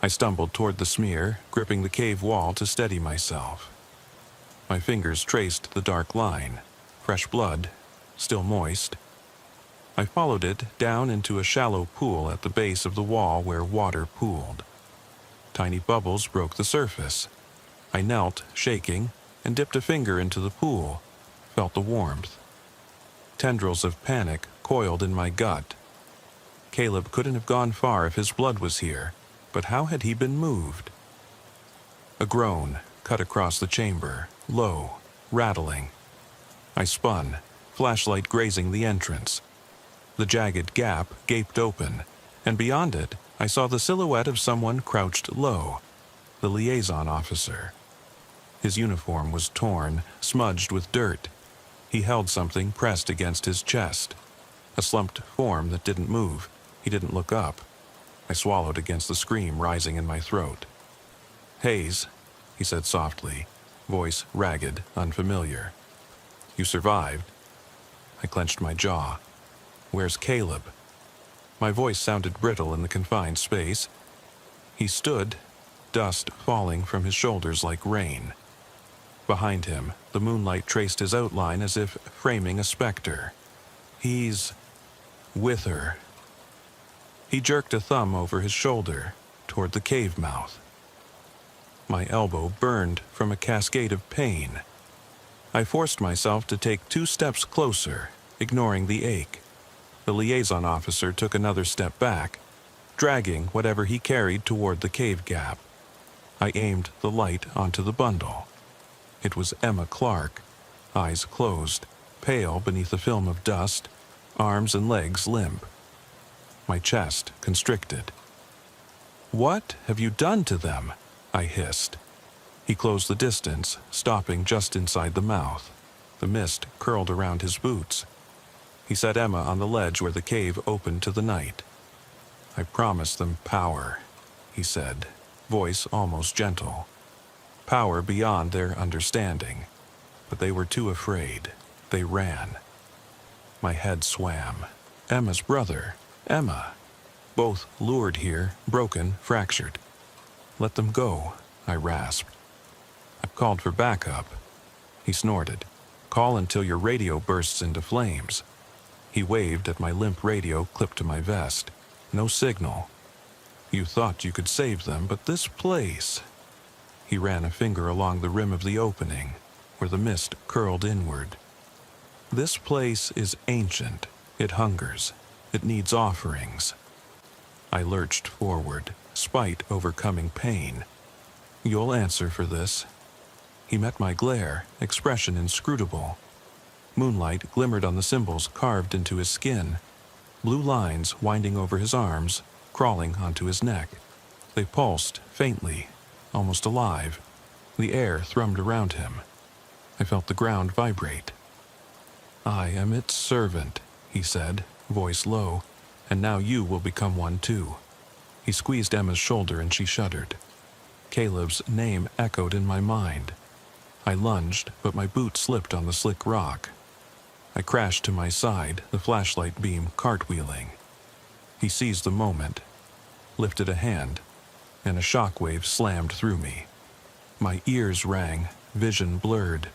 Speaker 1: I stumbled toward the smear, gripping the cave wall to steady myself. My fingers traced the dark line. Fresh blood, still moist. I followed it down into a shallow pool at the base of the wall where water pooled. Tiny bubbles broke the surface. I knelt, shaking, and dipped a finger into the pool, felt the warmth. Tendrils of panic coiled in my gut. Caleb couldn't have gone far if his blood was here, but how had he been moved? A groan cut across the chamber, low, rattling. I spun, flashlight grazing the entrance. The jagged gap gaped open, and beyond it, I saw the silhouette of someone crouched low, the liaison officer. His uniform was torn, smudged with dirt. He held something pressed against his chest, a slumped form that didn't move. He didn't look up. I swallowed against the scream rising in my throat. "Hayes," he said softly, voice ragged, unfamiliar. "You survived." I clenched my jaw. "Where's Caleb?" My voice sounded brittle in the confined space. He stood, dust falling from his shoulders like rain. Behind him, the moonlight traced his outline as if framing a specter. "He's with her." He jerked a thumb over his shoulder, toward the cave mouth. My elbow burned from a cascade of pain. I forced myself to take 2 steps closer, ignoring the ache. The liaison officer took another step back, dragging whatever he carried toward the cave gap. I aimed the light onto the bundle. It was Emma Clark, eyes closed, pale beneath a film of dust, arms and legs limp. My chest constricted. "What have you done to them?" I hissed. He closed the distance, stopping just inside the mouth. The mist curled around his boots. He set Emma on the ledge where the cave opened to the night. "I promised them power," he said, voice almost gentle. Power beyond their understanding. But they were too afraid. They ran. My head swam. Emma's brother. Emma. Both lured here, broken, fractured. "Let them go," I rasped. "I've called for backup." He snorted. "Call until your radio bursts into flames." He waved at my limp radio clipped to my vest. "No signal. You thought you could save them, but this place..." He ran a finger along the rim of the opening, where the mist curled inward. "This place is ancient. It hungers. It needs offerings." I lurched forward, spite overcoming pain. "You'll answer for this." He met my glare, expression inscrutable. Moonlight glimmered on the symbols carved into his skin, blue lines winding over his arms, crawling onto his neck. They pulsed faintly, almost alive. The air thrummed around him. I felt the ground vibrate. "I am its servant," he said, voice low, "and now you will become one too." He squeezed Emma's shoulder and she shuddered. Caleb's name echoed in my mind. I lunged, but my boot slipped on the slick rock. I crashed to my side, the flashlight beam cartwheeling. He seized the moment, lifted a hand, and a shockwave slammed through me. My ears rang, vision blurred.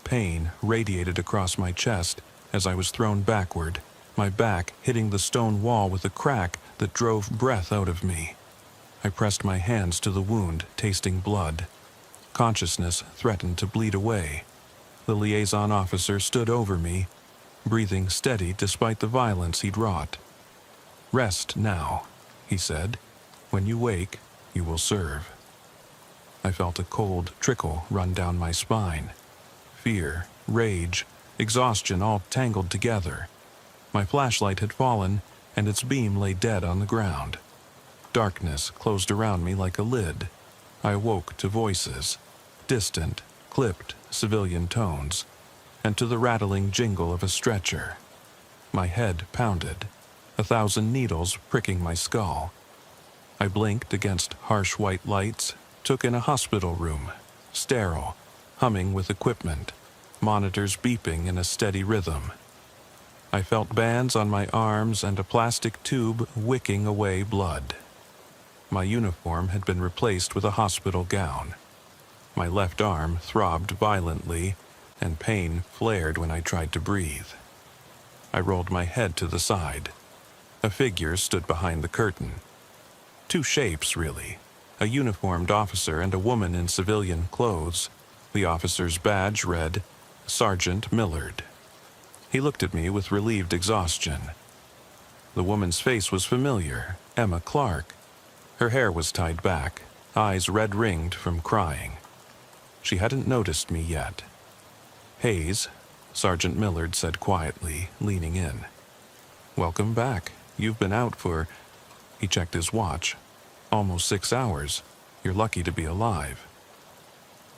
Speaker 1: Pain radiated across my chest as I was thrown backward, my back hitting the stone wall with a crack that drove breath out of me. I pressed my hands to the wound, tasting blood. Consciousness threatened to bleed away. The liaison officer stood over me, breathing steady despite the violence he'd wrought. "Rest now," he said. "When you wake, you will serve." I felt a cold trickle run down my spine. Fear, rage, exhaustion all tangled together. My flashlight had fallen, and its beam lay dead on the ground. Darkness closed around me like a lid. I awoke to voices, distant, clipped civilian tones, and to the rattling jingle of a stretcher. My head pounded, 1,000 needles pricking my skull. I blinked against harsh white lights, took in a hospital room, sterile, humming with equipment, monitors beeping in a steady rhythm. I felt bands on my arms and a plastic tube wicking away blood. My uniform had been replaced with a hospital gown. My left arm throbbed violently, and pain flared when I tried to breathe. I rolled my head to the side. A figure stood behind the curtain. Two shapes, really. A uniformed officer and a woman in civilian clothes. The officer's badge read, Sergeant Millard. He looked at me with relieved exhaustion. The woman's face was familiar, Emma Clark. Her hair was tied back, eyes red-ringed from crying. She hadn't noticed me yet. "Hayes," Sergeant Millard said quietly, leaning in. "Welcome back. You've been out for—" He checked his watch. "Almost 6 hours. You're lucky to be alive."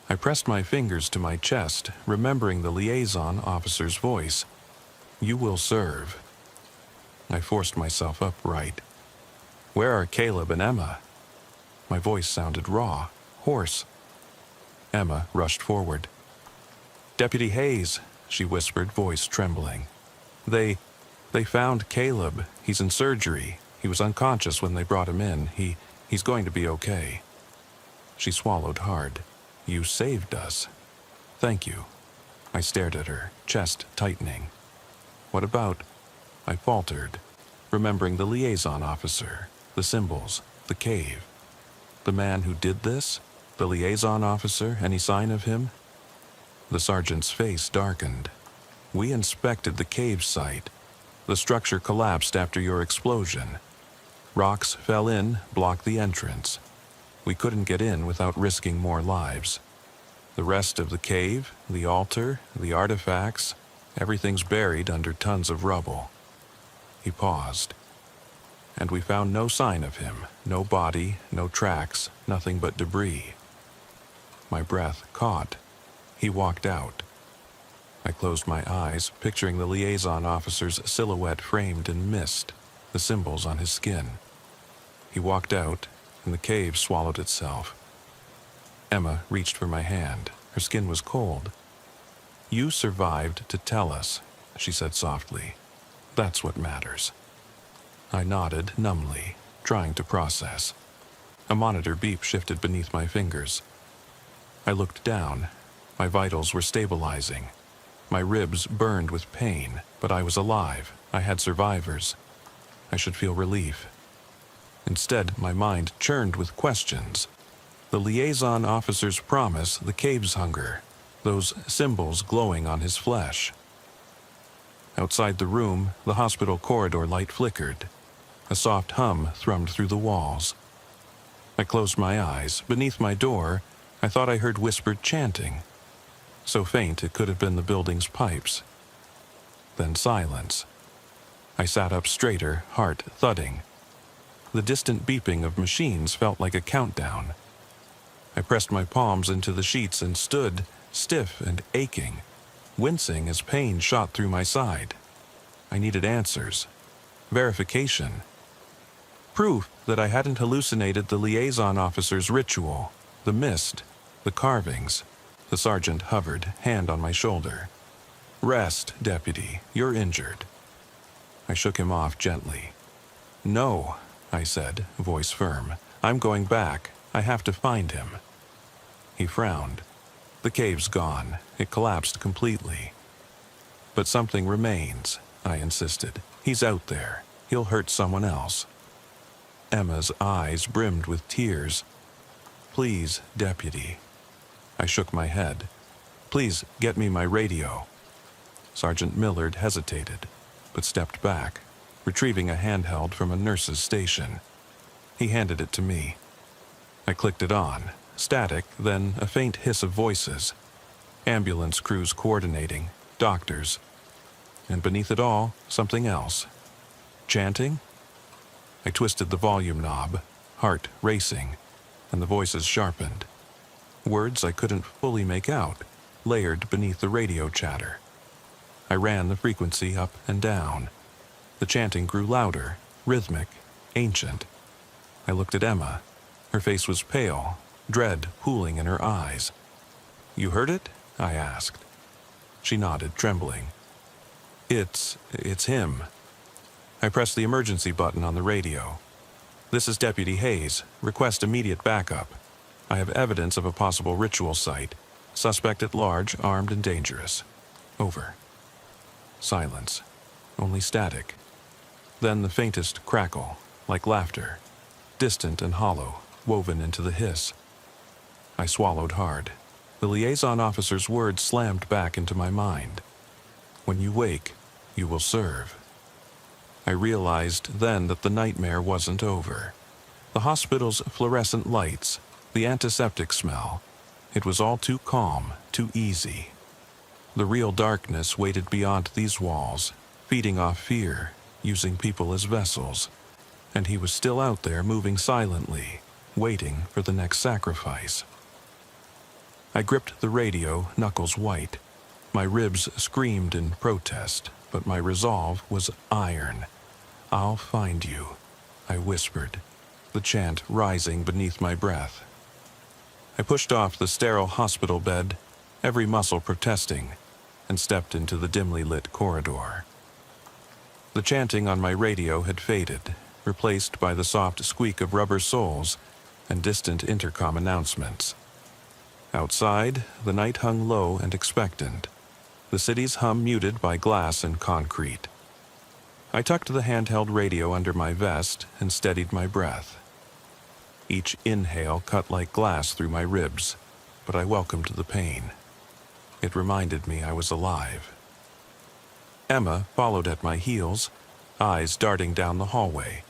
Speaker 1: I pressed my fingers to my chest, remembering the liaison officer's voice. "You will serve." I forced myself upright. "Where are Caleb and Emma?" My voice sounded raw, hoarse. Emma rushed forward. "Deputy Hayes," she whispered, voice trembling. They found Caleb. He's in surgery. He was unconscious when they brought him in. He's going to be okay." She swallowed hard. "You saved us." "Thank you." I stared at her, chest tightening. "What about—" I faltered, remembering the liaison officer, the symbols, the cave. The man who did this? The liaison officer? Any sign of him? The sergeant's face darkened. "We inspected the cave site. The structure collapsed after your explosion. Rocks fell in, blocked the entrance. We couldn't get in without risking more lives. The rest of the cave, the altar, the artifacts, everything's buried under tons of rubble." He paused. "And we found no sign of him, no body, no tracks, nothing but debris." My breath caught. He walked out. I closed my eyes, picturing the liaison officer's silhouette framed in mist, the symbols on his skin. He walked out, and the cave swallowed itself. Emma reached for my hand. Her skin was cold. "You survived to tell us," she said softly. "That's what matters." I nodded numbly, trying to process. A monitor beep shifted beneath my fingers. I looked down. My vitals were stabilizing. My ribs burned with pain, but I was alive. I had survivors. I should feel relief. Instead, my mind churned with questions. The liaison officer's promise, the cave's hunger, those symbols glowing on his flesh. Outside the room, the hospital corridor light flickered. A soft hum thrummed through the walls. I closed my eyes. Beneath my door, I thought I heard whispered chanting. So faint it could have been the building's pipes. Then silence. I sat up straighter, heart thudding. The distant beeping of machines felt like a countdown. I pressed my palms into the sheets and stood, stiff and aching, wincing as pain shot through my side. I needed answers. Verification. Proof that I hadn't hallucinated the liaison officer's ritual, the mist, the carvings. The sergeant hovered, hand on my shoulder. Rest, deputy. You're injured. I shook him off gently. No, I said, voice firm. I'm going back. I have to find him. He frowned. The cave's gone. It collapsed completely. But something remains, I insisted. He's out there. He'll hurt someone else. Emma's eyes brimmed with tears. Please, deputy. I shook my head. Please get me my radio. Sergeant Millard hesitated, but stepped back, retrieving a handheld from a nurse's station. He handed it to me. I clicked it on. Static, then a faint hiss of voices. Ambulance crews coordinating, doctors. And beneath it all, something else. Chanting? I twisted the volume knob, heart racing, and the voices sharpened. Words I couldn't fully make out, layered beneath the radio chatter. I ran the frequency up and down. The chanting grew louder, rhythmic, ancient. I looked at Emma. Her face was pale, dread pooling in her eyes. You heard it? I asked. She nodded, trembling. It's him. I pressed the emergency button on the radio. This is Deputy Hayes. Request immediate backup. I have evidence of a possible ritual site. Suspect at large, armed and dangerous. Over. Silence. Only static. Then the faintest crackle, like laughter. Distant and hollow, woven into the hiss. I swallowed hard. The liaison officer's words slammed back into my mind. When you wake, you will serve. I realized then that the nightmare wasn't over. The hospital's fluorescent lights, the antiseptic smell, it was all too calm, too easy. The real darkness waited beyond these walls, feeding off fear, using people as vessels. And he was still out there moving silently, waiting for the next sacrifice. I gripped the radio, knuckles white. My ribs screamed in protest, but my resolve was iron. I'll find you, I whispered, the chant rising beneath my breath. I pushed off the sterile hospital bed, every muscle protesting, and stepped into the dimly lit corridor. The chanting on my radio had faded, replaced by the soft squeak of rubber soles and distant intercom announcements. Outside, the night hung low and expectant, the city's hum muted by glass and concrete. I tucked the handheld radio under my vest and steadied my breath. Each inhale cut like glass through my ribs, but I welcomed the pain. It reminded me I was alive. Emma followed at my heels, eyes darting down the hallway.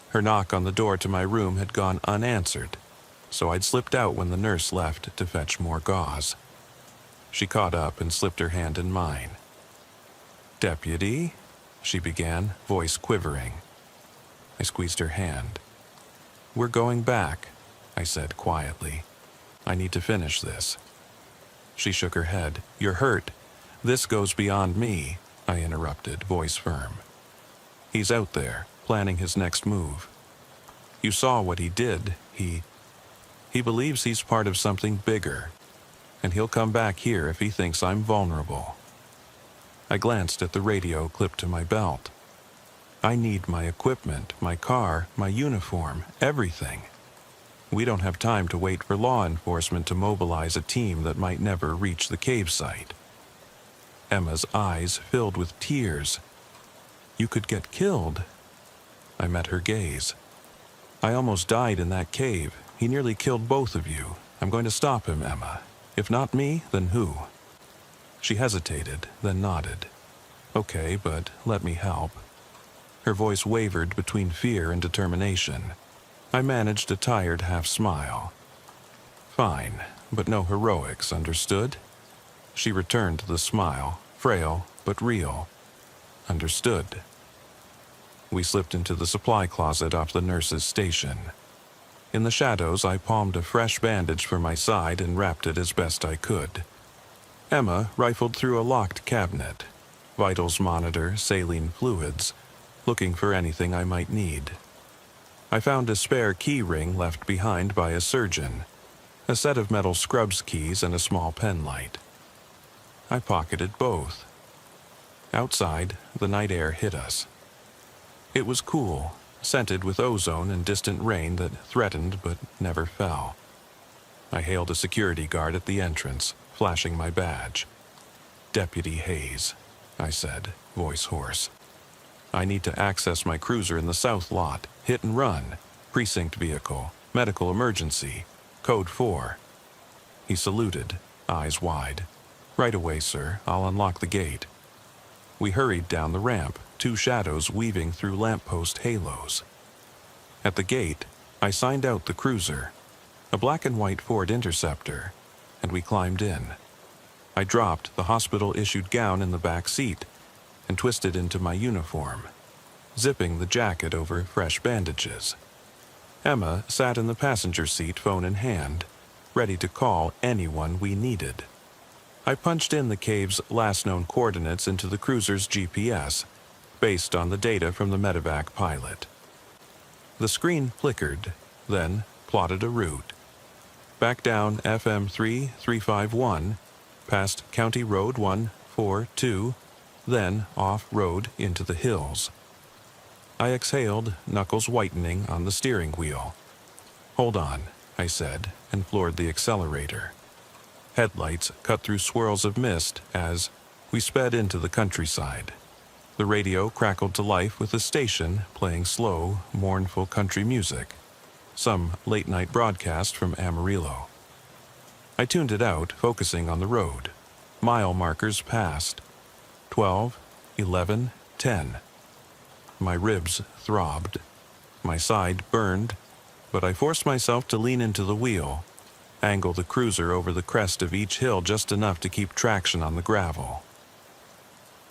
Speaker 1: Her knock on the door to my room had gone unanswered, so I'd slipped out when the nurse left to fetch more gauze. She caught up and slipped her hand in mine. "Deputy?" she began, voice quivering. I squeezed her hand. "We're going back," I said quietly. "I need to finish this." She shook her head. "You're hurt. This goes beyond me," I interrupted, voice firm. "He's out there, planning his next move. You saw what he did. He believes he's part of something bigger, and he'll come back here if he thinks I'm vulnerable." I glanced at the radio clipped to my belt. I need my equipment, my car, my uniform, everything. We don't have time to wait for law enforcement to mobilize a team that might never reach the cave site. Emma's eyes filled with tears. "You could get killed." I met her gaze. "I almost died in that cave. He nearly killed both of you. I'm going to stop him, Emma. If not me, then who?" She hesitated, then nodded. "Okay, but let me help." Her voice wavered between fear and determination. I managed a tired half-smile. "Fine, but no heroics, understood?" She returned the smile, frail but real. "Understood." We slipped into the supply closet off the nurse's station. In the shadows, I palmed a fresh bandage for my side and wrapped it as best I could. Emma rifled through a locked cabinet, vitals monitor, saline fluids, looking for anything I might need. I found a spare key ring left behind by a surgeon, a set of metal scrubs keys and a small pen light. I pocketed both. Outside, the night air hit us. It was cool, scented with ozone and distant rain that threatened but never fell. I hailed a security guard at the entrance, flashing my badge. "Deputy Hayes," I said, voice hoarse. "I need to access my cruiser in the south lot. Hit and run. Precinct vehicle. Medical emergency. Code 4. He saluted, eyes wide. "Right away, sir. I'll unlock the gate." We hurried down the ramp, two shadows weaving through lamppost halos. At the gate, I signed out the cruiser, a black and white Ford Interceptor, and we climbed in. I dropped the hospital-issued gown in the back seat and twisted into my uniform, zipping the jacket over fresh bandages. Emma sat in the passenger seat, phone in hand, ready to call anyone we needed. I punched in the cave's last known coordinates into the cruiser's GPS, based on the data from the medevac pilot. The screen flickered, then plotted a route. Back down FM 3351, past County Road 142, then off-road into the hills. I exhaled, knuckles whitening on the steering wheel. "Hold on," I said, and floored the accelerator. Headlights cut through swirls of mist as we sped into the countryside. The radio crackled to life with the station playing slow, mournful country music, some late-night broadcast from Amarillo. I tuned it out, focusing on the road. Mile markers passed. 12, 11, 10. My ribs throbbed. My side burned, but I forced myself to lean into the wheel, angle the cruiser over the crest of each hill just enough to keep traction on the gravel.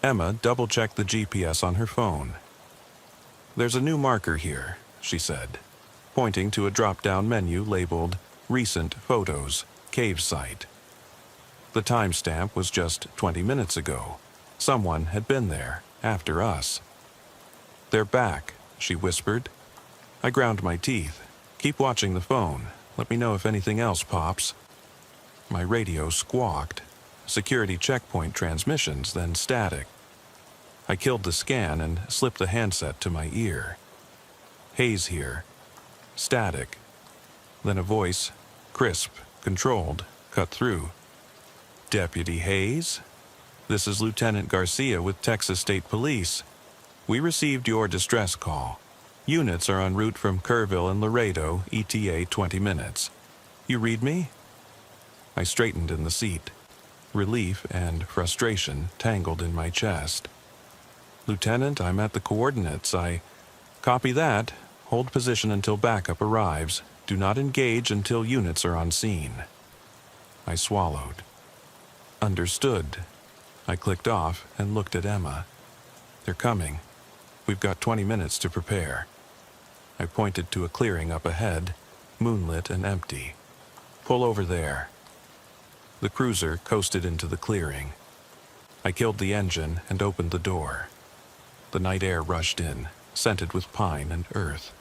Speaker 1: Emma double-checked the GPS on her phone. "There's a new marker here," she said, pointing to a drop-down menu labeled Recent Photos, Cave Site. The timestamp was just 20 minutes ago. Someone had been there, after us. "They're back," she whispered. I ground my teeth. "Keep watching the phone. Let me know if anything else pops." My radio squawked. Security checkpoint transmissions, then static. I killed the scan and slipped the handset to my ear. "Hayes here." Static. Then a voice, crisp, controlled, cut through. "Deputy Hayes? This is Lieutenant Garcia with Texas State Police. We received your distress call. Units are en route from Kerrville and Laredo, ETA 20 minutes. You read me?" I straightened in the seat. Relief and frustration tangled in my chest. "Lieutenant, I'm at the coordinates. Copy that. Hold position until backup arrives. Do not engage until units are on scene." I swallowed. "Understood." I clicked off and looked at Emma. "They're coming. We've got 20 minutes to prepare." I pointed to a clearing up ahead, moonlit and empty. "Pull over there." The cruiser coasted into the clearing. I killed the engine and opened the door. The night air rushed in, scented with pine and earth.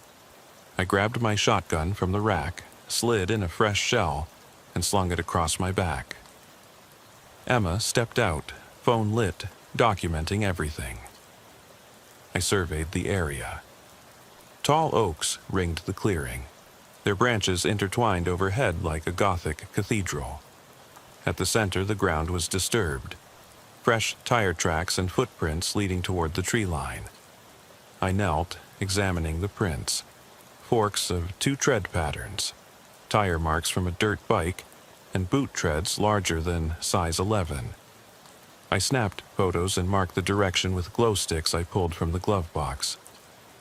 Speaker 1: I grabbed my shotgun from the rack, slid in a fresh shell, and slung it across my back. Emma stepped out, phone lit, documenting everything. I surveyed the area. Tall oaks ringed the clearing, their branches intertwined overhead like a Gothic cathedral. At the center, the ground was disturbed, fresh tire tracks and footprints leading toward the tree line. I knelt, examining the prints. Forks of 2 tread patterns, tire marks from a dirt bike, and boot treads larger than size 11. I snapped photos and marked the direction with glow sticks I pulled from the glove box.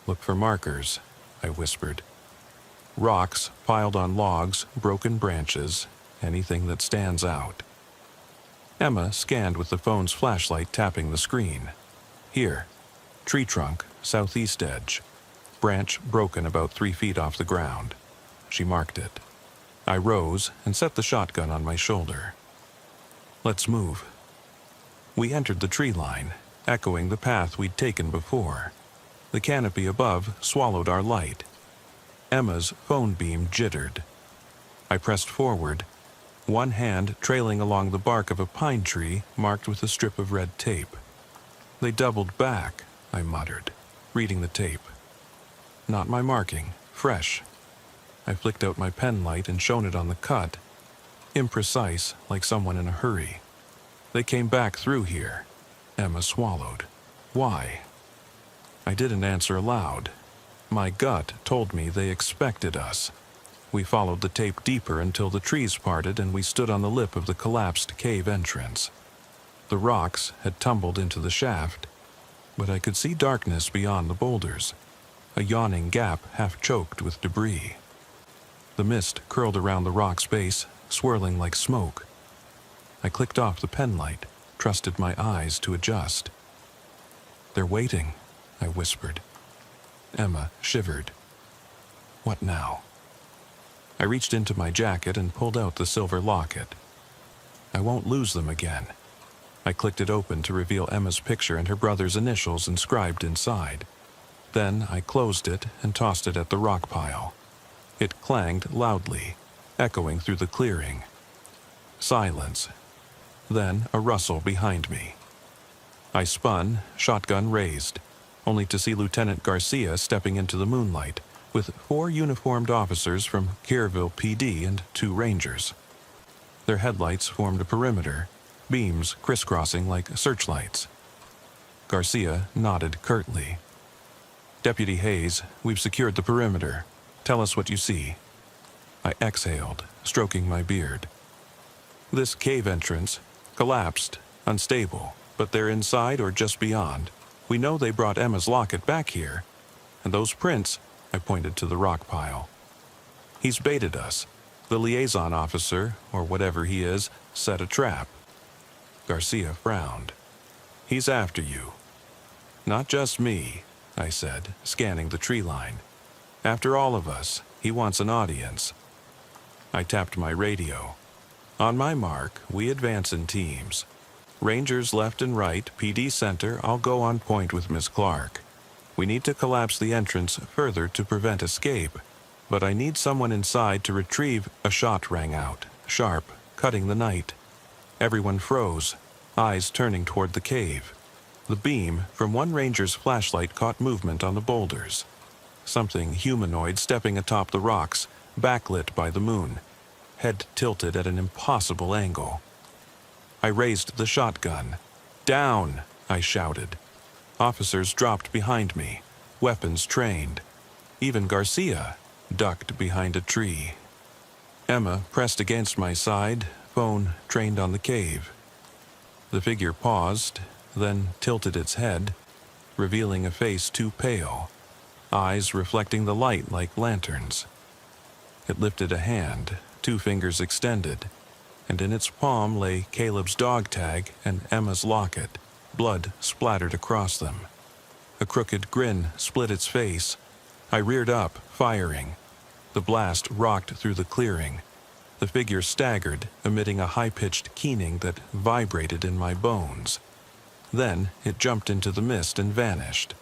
Speaker 1: "Look for markers," I whispered. "Rocks piled on logs, broken branches, anything that stands out." Emma scanned with the phone's flashlight tapping the screen. "Here, tree trunk, southeast edge. Branch broken about 3 feet off the ground." She marked it. I rose and set the shotgun on my shoulder. "Let's move." We entered the tree line, echoing the path we'd taken before. The canopy above swallowed our light. Emma's phone beam jittered. I pressed forward, one hand trailing along the bark of a pine tree marked with a strip of red tape. They doubled back, I muttered, reading the tape. Not my marking, fresh. I flicked out my pen light and shone it on the cut. Imprecise, like someone in a hurry. They came back through here. Emma swallowed. Why? I didn't answer aloud. My gut told me they expected us. We followed the tape deeper until the trees parted and we stood on the lip of the collapsed cave entrance. The rocks had tumbled into the shaft, but I could see darkness beyond the boulders, a yawning gap half choked with debris. The mist curled around the rock's base, swirling like smoke. I clicked off the pen light, trusted my eyes to adjust. They're waiting, I whispered. Emma shivered. What now? I reached into my jacket and pulled out the silver locket. I won't lose them again. I clicked it open to reveal Emma's picture and her brother's initials inscribed inside. Then I closed it and tossed it at the rock pile. It clanged loudly, echoing through the clearing. Silence. Then a rustle behind me. I spun, shotgun raised, only to see Lieutenant Garcia stepping into the moonlight, with 4 uniformed officers from Kerrville PD and 2 rangers. Their headlights formed a perimeter, beams crisscrossing like searchlights. Garcia nodded curtly. Deputy Hayes, we've secured the perimeter. Tell us what you see. I exhaled, stroking my beard. This cave entrance, collapsed, unstable, but they're inside or just beyond. We know they brought Emma's locket back here. And those prints, I pointed to the rock pile. He's baited us. The liaison officer, or whatever he is, set a trap. Garcia frowned. He's after you. Not just me, I said, scanning the tree line. After all of us, he wants an audience. I tapped my radio. On my mark, we advance in teams. Rangers left and right, PD center, I'll go on point with Miss Clark. We need to collapse the entrance further to prevent escape, but I need someone inside to retrieve. A shot rang out, sharp, cutting the night. Everyone froze, eyes turning toward the cave. The beam from one ranger's flashlight caught movement on the boulders. Something humanoid stepping atop the rocks, backlit by the moon, head tilted at an impossible angle. I raised the shotgun. Down, I shouted. Officers dropped behind me, weapons trained. Even Garcia ducked behind a tree. Emma pressed against my side, phone trained on the cave. The figure paused, then tilted its head, revealing a face too pale, eyes reflecting the light like lanterns. It lifted a hand, 2 fingers extended, and in its palm lay Caleb's dog tag and Emma's locket. Blood splattered across them. A crooked grin split its face. I reared up, firing. The blast rocked through the clearing. The figure staggered, emitting a high-pitched keening that vibrated in my bones. Then it jumped into the mist and vanished.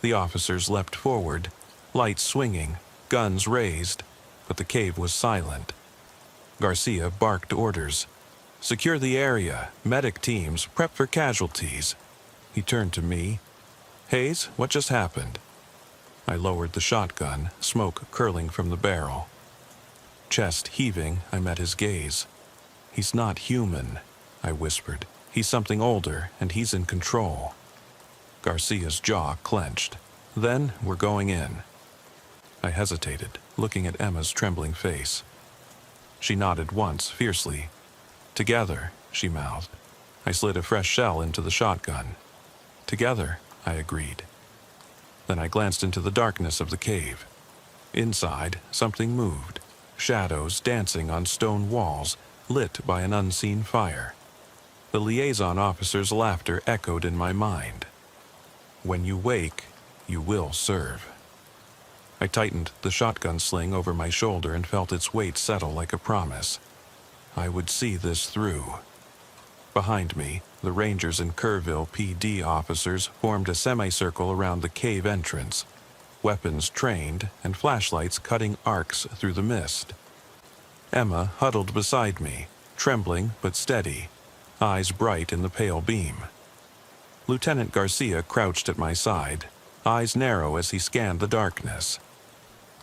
Speaker 1: The officers leapt forward, lights swinging, guns raised, but the cave was silent. Garcia barked orders. Secure the area, medic teams, prep for casualties. He turned to me. Hayes, what just happened? I lowered the shotgun, smoke curling from the barrel. Chest heaving, I met his gaze. He's not human, I whispered. He's something older, and he's in control. Garcia's jaw clenched. Then we're going in. I hesitated, looking at Emma's trembling face. She nodded once, fiercely. Together, she mouthed. I slid a fresh shell into the shotgun. Together, I agreed. Then I glanced into the darkness of the cave. Inside, something moved, shadows dancing on stone walls, lit by an unseen fire. The liaison officer's laughter echoed in my mind. When you wake, you will serve. I tightened the shotgun sling over my shoulder and felt its weight settle like a promise. I would see this through. Behind me, the Rangers and Kerrville PD officers formed a semicircle around the cave entrance, weapons trained and flashlights cutting arcs through the mist. Emma huddled beside me, trembling but steady, eyes bright in the pale beam. Lieutenant Garcia crouched at my side, eyes narrow as he scanned the darkness.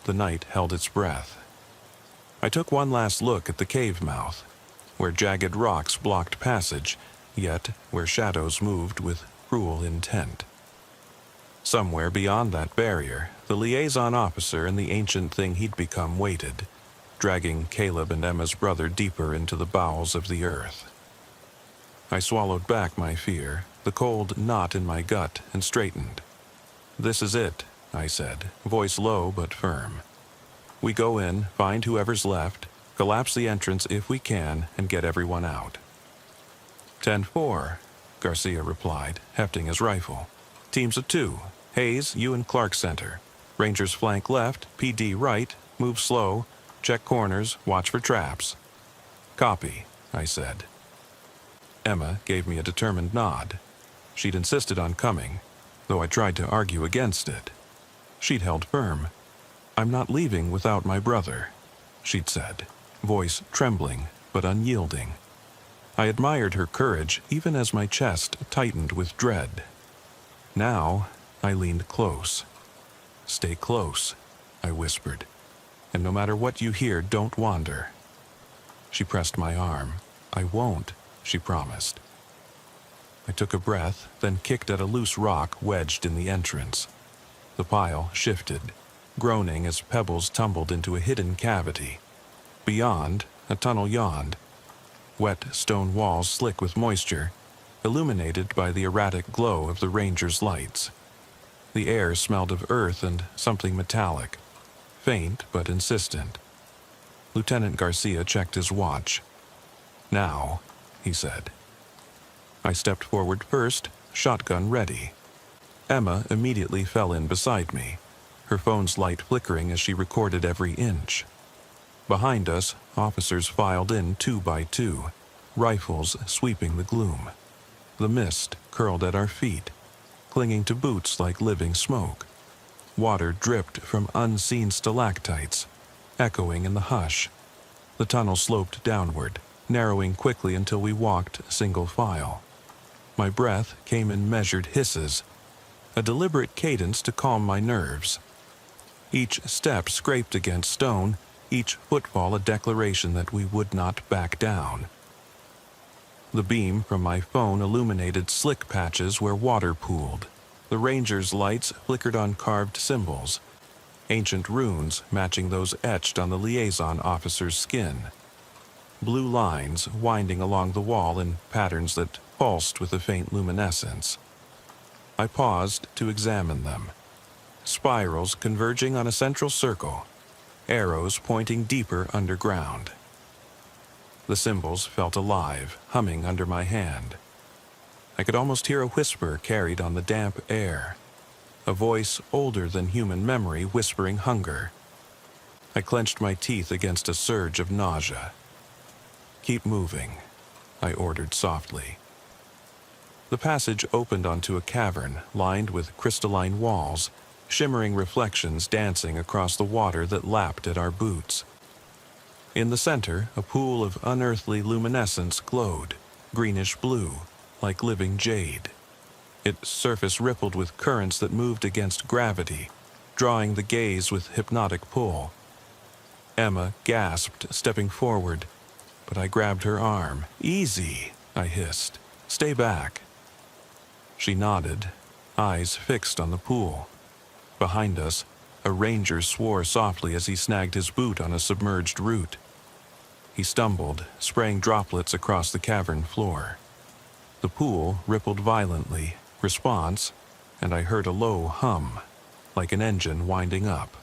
Speaker 1: The night held its breath. I took one last look at the cave mouth, where jagged rocks blocked passage, yet where shadows moved with cruel intent. Somewhere beyond that barrier, the liaison officer and the ancient thing he'd become waited, dragging Caleb and Emma's brother deeper into the bowels of the earth. I swallowed back my fear, the cold knot in my gut, and straightened. "This is it," I said, voice low but firm. "We go in, find whoever's left, collapse the entrance if we can, and get everyone out." 10-4, Garcia replied, hefting his rifle. "Teams of 2. Hayes, you and Clark center. Rangers flank left, PD right, move slow, check corners, watch for traps." "Copy," I said. Emma gave me a determined nod. She'd insisted on coming, though I tried to argue against it. She'd held firm. "I'm not leaving without my brother," she'd said, voice trembling but unyielding. I admired her courage even as my chest tightened with dread. Now I leaned close. "Stay close," I whispered, "and no matter what you hear, don't wander." She pressed my arm. "I won't," she promised. I took a breath, then kicked at a loose rock wedged in the entrance. The pile shifted, groaning as pebbles tumbled into a hidden cavity. Beyond, a tunnel yawned, wet stone walls slick with moisture, illuminated by the erratic glow of the Rangers' lights. The air smelled of earth and something metallic, faint but insistent. Lieutenant Garcia checked his watch. "Now," he said. I stepped forward first, shotgun ready. Emma immediately fell in beside me, her phone's light flickering as she recorded every inch. Behind us, officers filed in 2 by 2, rifles sweeping the gloom. The mist curled at our feet, clinging to boots like living smoke. Water dripped from unseen stalactites, echoing in the hush. The tunnel sloped downward, narrowing quickly until we walked single file. My breath came in measured hisses, a deliberate cadence to calm my nerves. Each step scraped against stone, each footfall a declaration that we would not back down. The beam from my phone illuminated slick patches where water pooled. The Rangers' lights flickered on carved symbols, ancient runes matching those etched on the liaison officer's skin. Blue lines winding along the wall in patterns that pulsed with a faint luminescence. I paused to examine them. Spirals converging on a central circle, arrows pointing deeper underground. The symbols felt alive, humming under my hand. I could almost hear a whisper carried on the damp air, a voice older than human memory whispering hunger. I clenched my teeth against a surge of nausea. "Keep moving," I ordered softly. The passage opened onto a cavern lined with crystalline walls, shimmering reflections dancing across the water that lapped at our boots. In the center, a pool of unearthly luminescence glowed, greenish blue, like living jade. Its surface rippled with currents that moved against gravity, drawing the gaze with hypnotic pull. Emma gasped, stepping forward, but I grabbed her arm. "Easy," I hissed. "Stay back." She nodded, eyes fixed on the pool. Behind us, a ranger swore softly as he snagged his boot on a submerged root. He stumbled, spraying droplets across the cavern floor. The pool rippled violently, response, and I heard a low hum, like an engine winding up.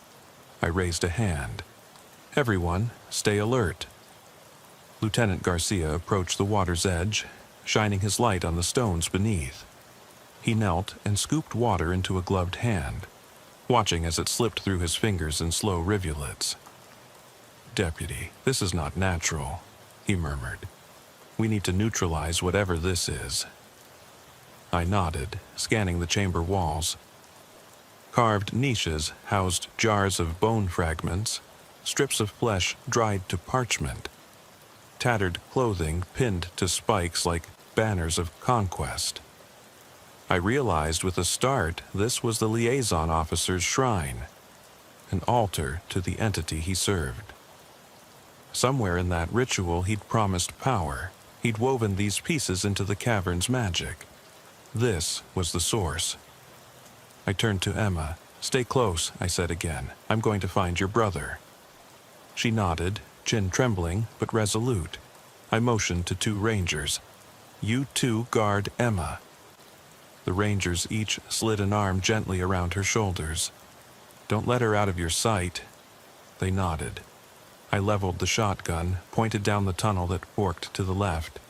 Speaker 1: I raised a hand. "Everyone, stay alert." Lieutenant Garcia approached the water's edge, shining his light on the stones beneath. He knelt and scooped water into a gloved hand, watching as it slipped through his fingers in slow rivulets. "Deputy, this is not natural," he murmured. "We need to neutralize whatever this is." I nodded, scanning the chamber walls. Carved niches housed jars of bone fragments, strips of flesh dried to parchment, tattered clothing pinned to spikes like banners of conquest. I realized with a start this was the liaison officer's shrine, an altar to the entity he served. Somewhere in that ritual he'd promised power. He'd woven these pieces into the cavern's magic. This was the source. I turned to Emma. "Stay close," I said again. "I'm going to find your brother." She nodded, chin trembling but resolute. I motioned to 2 rangers. "You 2 guard Emma." The rangers each slid an arm gently around her shoulders. "Don't let her out of your sight." They nodded. I leveled the shotgun, pointed down the tunnel that forked to the left.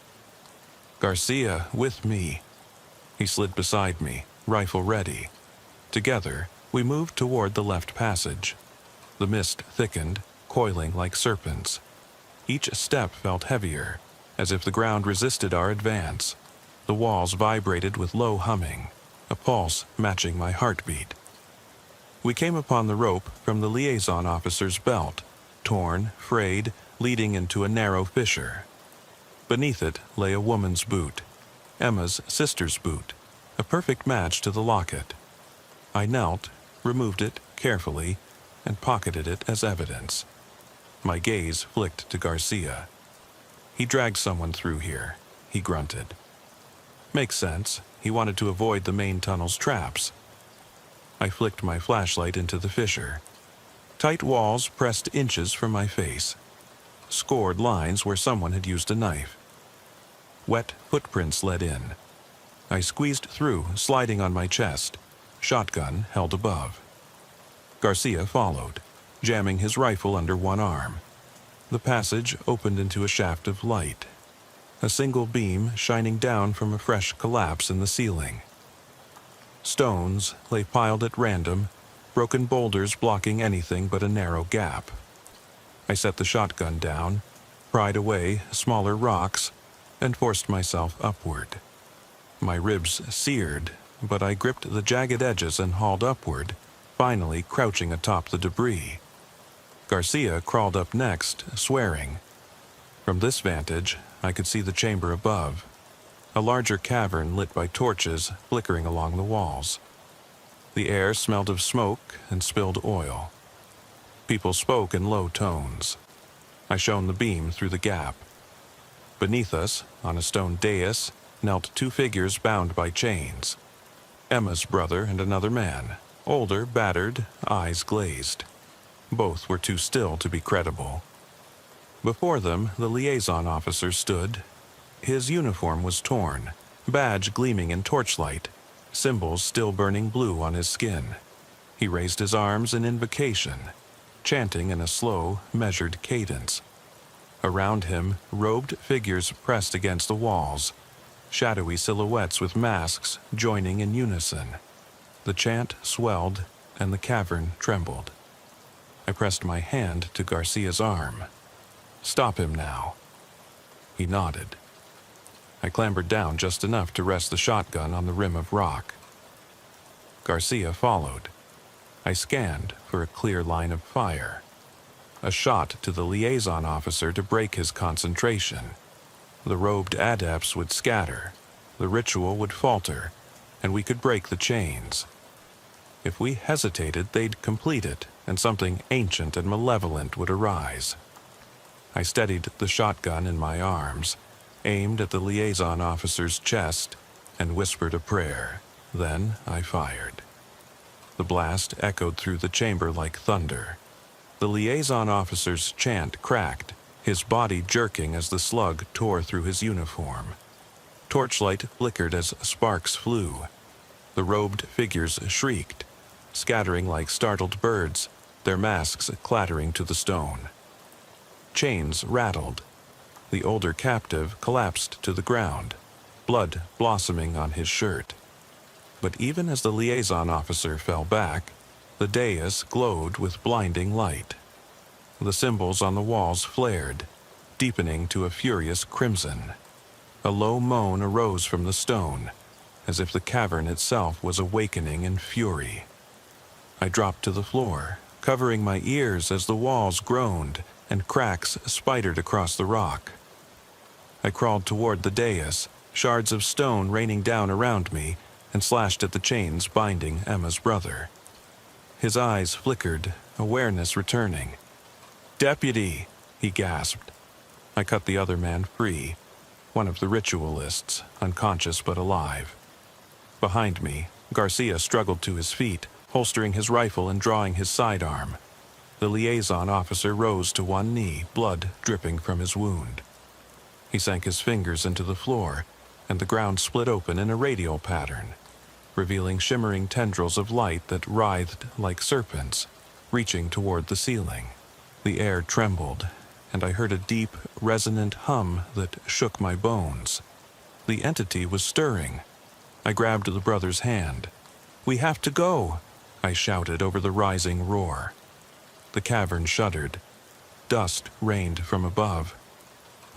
Speaker 1: "Garcia, with me." He slid beside me, rifle ready. Together, we moved toward the left passage. The mist thickened, coiling like serpents. Each step felt heavier, as if the ground resisted our advance. The walls vibrated with low humming, a pulse matching my heartbeat. We came upon the rope from the liaison officer's belt, torn, frayed, leading into a narrow fissure. Beneath it lay a woman's boot, Emma's sister's boot, a perfect match to the locket. I knelt, removed it carefully, and pocketed it as evidence. My gaze flicked to Garcia. "He dragged someone through here," he grunted. "Makes sense. He wanted to avoid the main tunnel's traps." I flicked my flashlight into the fissure. Tight walls pressed inches from my face. Scored lines where someone had used a knife. Wet footprints led in. I squeezed through, sliding on my chest, shotgun held above. Garcia followed, jamming his rifle under one arm. The passage opened into a shaft of light, a single beam shining down from a fresh collapse in the ceiling. Stones lay piled at random, broken boulders blocking anything but a narrow gap. I set the shotgun down, pried away smaller rocks, and forced myself upward. My ribs seared, but I gripped the jagged edges and hauled upward, finally crouching atop the debris. Garcia crawled up next, swearing. From this vantage, I could see the chamber above, a larger cavern lit by torches flickering along the walls. The air smelled of smoke and spilled oil. People spoke in low tones. I shone the beam through the gap. Beneath us, on a stone dais, knelt 2 figures bound by chains. Emma's brother and another man, older, battered, eyes glazed. Both were too still to be credible. Before them, the liaison officer stood. His uniform was torn, badge gleaming in torchlight, symbols still burning blue on his skin. He raised his arms in invocation, chanting in a slow, measured cadence. Around him, robed figures pressed against the walls, shadowy silhouettes with masks joining in unison. The chant swelled, and the cavern trembled. I pressed my hand to Garcia's arm. "Stop him now." He nodded. I clambered down just enough to rest the shotgun on the rim of rock. Garcia followed. I scanned for a clear line of fire. A shot to the liaison officer to break his concentration. The robed adepts would scatter, the ritual would falter, and we could break the chains. If we hesitated, they'd complete it, and something ancient and malevolent would arise. I steadied the shotgun in my arms, aimed at the liaison officer's chest, and whispered a prayer. Then I fired. The blast echoed through the chamber like thunder. The liaison officer's chant cracked, his body jerking as the slug tore through his uniform. Torchlight flickered as sparks flew. The robed figures shrieked, scattering like startled birds, their masks clattering to the stone. Chains rattled. The older captive collapsed to the ground, blood blossoming on his shirt. But even as the liaison officer fell back, the dais glowed with blinding light. The symbols on the walls flared, deepening to a furious crimson. A low moan arose from the stone, as if the cavern itself was awakening in fury. I dropped to the floor, covering my ears as the walls groaned and cracks spidered across the rock. I crawled toward the dais, shards of stone raining down around me, and slashed at the chains binding Emma's brother. His eyes flickered, awareness returning. "Deputy!" he gasped. I cut the other man free, one of the ritualists, unconscious but alive. Behind me, Garcia struggled to his feet, holstering his rifle and drawing his sidearm. The liaison officer rose to one knee, blood dripping from his wound. He sank his fingers into the floor, and the ground split open in a radial pattern, revealing shimmering tendrils of light that writhed like serpents, reaching toward the ceiling. The air trembled, and I heard a deep, resonant hum that shook my bones. The entity was stirring. I grabbed the brother's hand. "We have to go," I shouted over the rising roar. The cavern shuddered. Dust rained from above.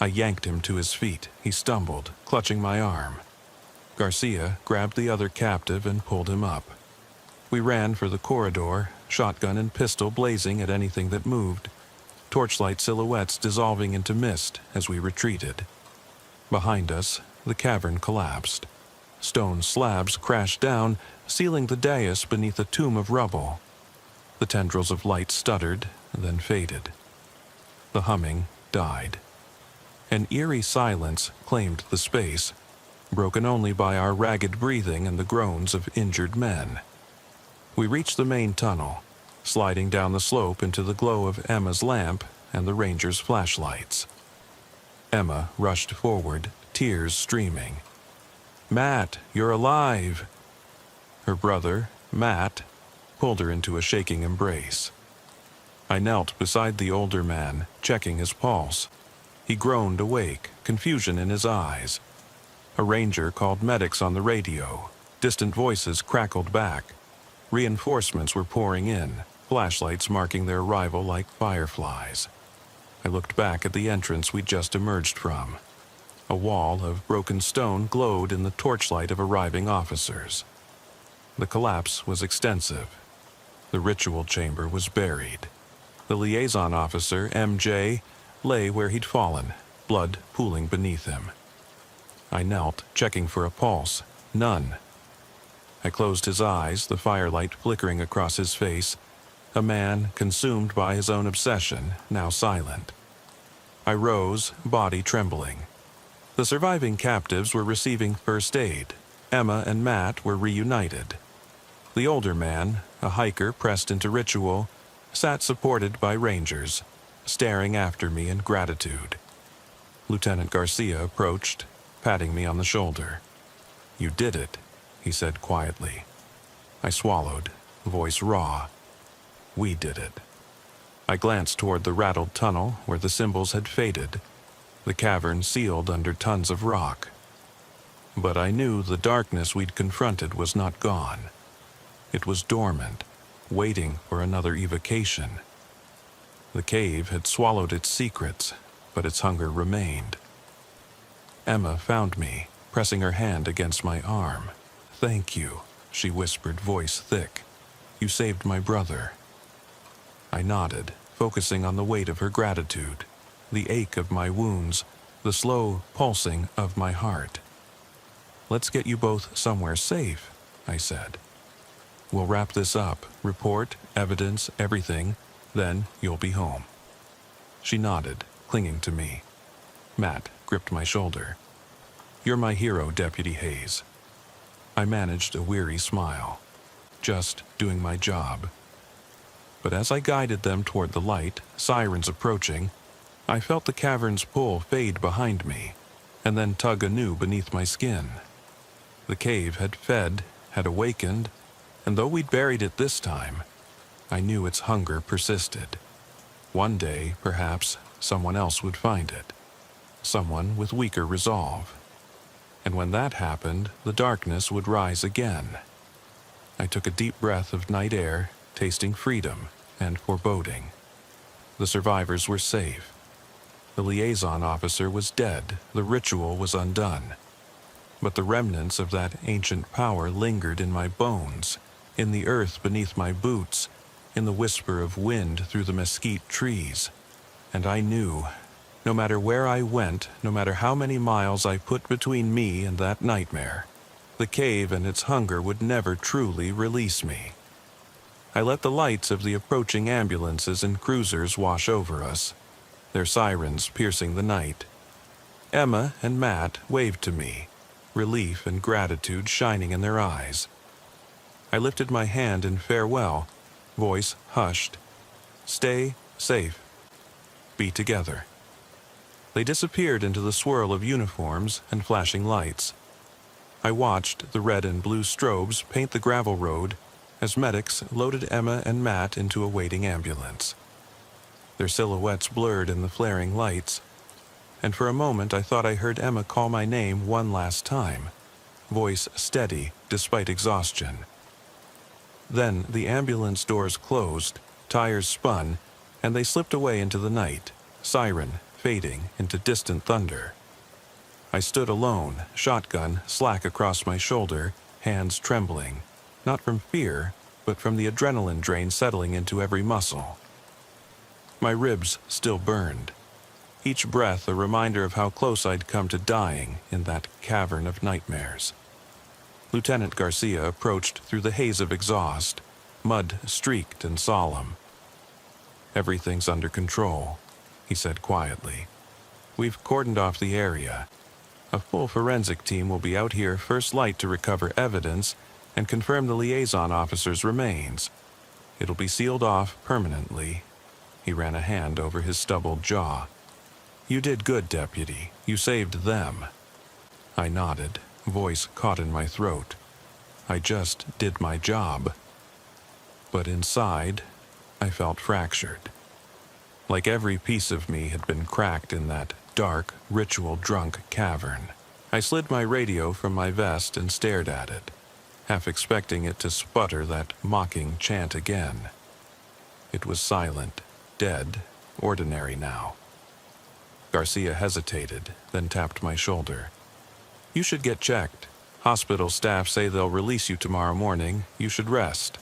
Speaker 1: I yanked him to his feet. He stumbled, clutching my arm. Garcia grabbed the other captive and pulled him up. We ran for the corridor, shotgun and pistol blazing at anything that moved, torchlight silhouettes dissolving into mist as we retreated. Behind us, the cavern collapsed. Stone slabs crashed down, sealing the dais beneath a tomb of rubble. The tendrils of light stuttered, then faded. The humming died. An eerie silence claimed the space, broken only by our ragged breathing and the groans of injured men. We reached the main tunnel, sliding down the slope into the glow of Emma's lamp and the ranger's flashlights. Emma rushed forward, tears streaming. "Matt, you're alive!" Her brother, Matt, pulled her into a shaking embrace. I knelt beside the older man, checking his pulse. He groaned awake, confusion in his eyes. A ranger called medics on the radio. Distant voices crackled back. Reinforcements were pouring in, flashlights marking their arrival like fireflies. I looked back at the entrance we'd just emerged from. A wall of broken stone glowed in the torchlight of arriving officers. The collapse was extensive. The ritual chamber was buried. The liaison officer, MJ, lay where he'd fallen, blood pooling beneath him. I knelt, checking for a pulse. None. I closed his eyes, the firelight flickering across his face, a man consumed by his own obsession, now silent. I rose, body trembling. The surviving captives were receiving first aid. Emma and Matt were reunited. The older man, a hiker pressed into ritual, sat supported by rangers, staring after me in gratitude. Lieutenant Garcia approached, patting me on the shoulder. "You did it," he said quietly. I swallowed, voice raw. "We did it." I glanced toward the rattled tunnel where the symbols had faded, the cavern sealed under tons of rock. But I knew the darkness we'd confronted was not gone. It was dormant, waiting for another evocation. The cave had swallowed its secrets, but its hunger remained. Emma found me, pressing her hand against my arm. "Thank you," she whispered, voice thick. "You saved my brother." I nodded, focusing on the weight of her gratitude, the ache of my wounds, the slow pulsing of my heart. "Let's get you both somewhere safe," I said. "We'll wrap this up, report, evidence, everything, then you'll be home." She nodded, clinging to me. Matt gripped my shoulder. "You're my hero, Deputy Hayes." I managed a weary smile. Just doing my job. But as I guided them toward the light, sirens approaching, I felt the cavern's pull fade behind me, and then tug anew beneath my skin. The cave had fed, had awakened, and though we'd buried it this time, I knew its hunger persisted. One day, perhaps, someone else would find it. Someone with weaker resolve. And when that happened, the darkness would rise again. I took a deep breath of night air, tasting freedom and foreboding. The survivors were safe. The liaison officer was dead, the ritual was undone. But the remnants of that ancient power lingered in my bones, in the earth beneath my boots, in the whisper of wind through the mesquite trees. And I knew, no matter where I went, no matter how many miles I put between me and that nightmare, The cave and its hunger would never truly release me. I let the lights of the approaching ambulances and cruisers wash over us, their sirens piercing the night. Emma and Matt waved to me, relief and gratitude shining in their eyes. I lifted my hand in farewell, voice hushed. Stay safe. Be together. They disappeared into the swirl of uniforms and flashing lights. I watched the red and blue strobes paint the gravel road as medics loaded Emma and Matt into a waiting ambulance. Their silhouettes blurred in the flaring lights, and for a moment I thought I heard Emma call my name one last time, voice steady despite exhaustion. Then the ambulance doors closed, tires spun, and they slipped away into the night, siren fading into distant thunder. I stood alone, shotgun slack across my shoulder, hands trembling, not from fear, but from the adrenaline drain settling into every muscle. My ribs still burned, each breath a reminder of how close I'd come to dying in that cavern of nightmares. Lieutenant Garcia approached through the haze of exhaust, mud-streaked and solemn. "Everything's under control," he said quietly. "We've cordoned off the area. A full forensic team will be out here first light to recover evidence and confirm the liaison officer's remains. It'll be sealed off permanently." He ran a hand over his stubbled jaw. "You did good, Deputy. You saved them." I nodded, voice caught in my throat. I just did my job. But inside, I felt fractured. Like every piece of me had been cracked in that dark, ritual-drunk cavern. I slid my radio from my vest and stared at it, half expecting it to sputter that mocking chant again. It was silent, dead, ordinary now. Garcia hesitated, then tapped my shoulder. "You should get checked. Hospital staff say they'll release you tomorrow morning. You should rest."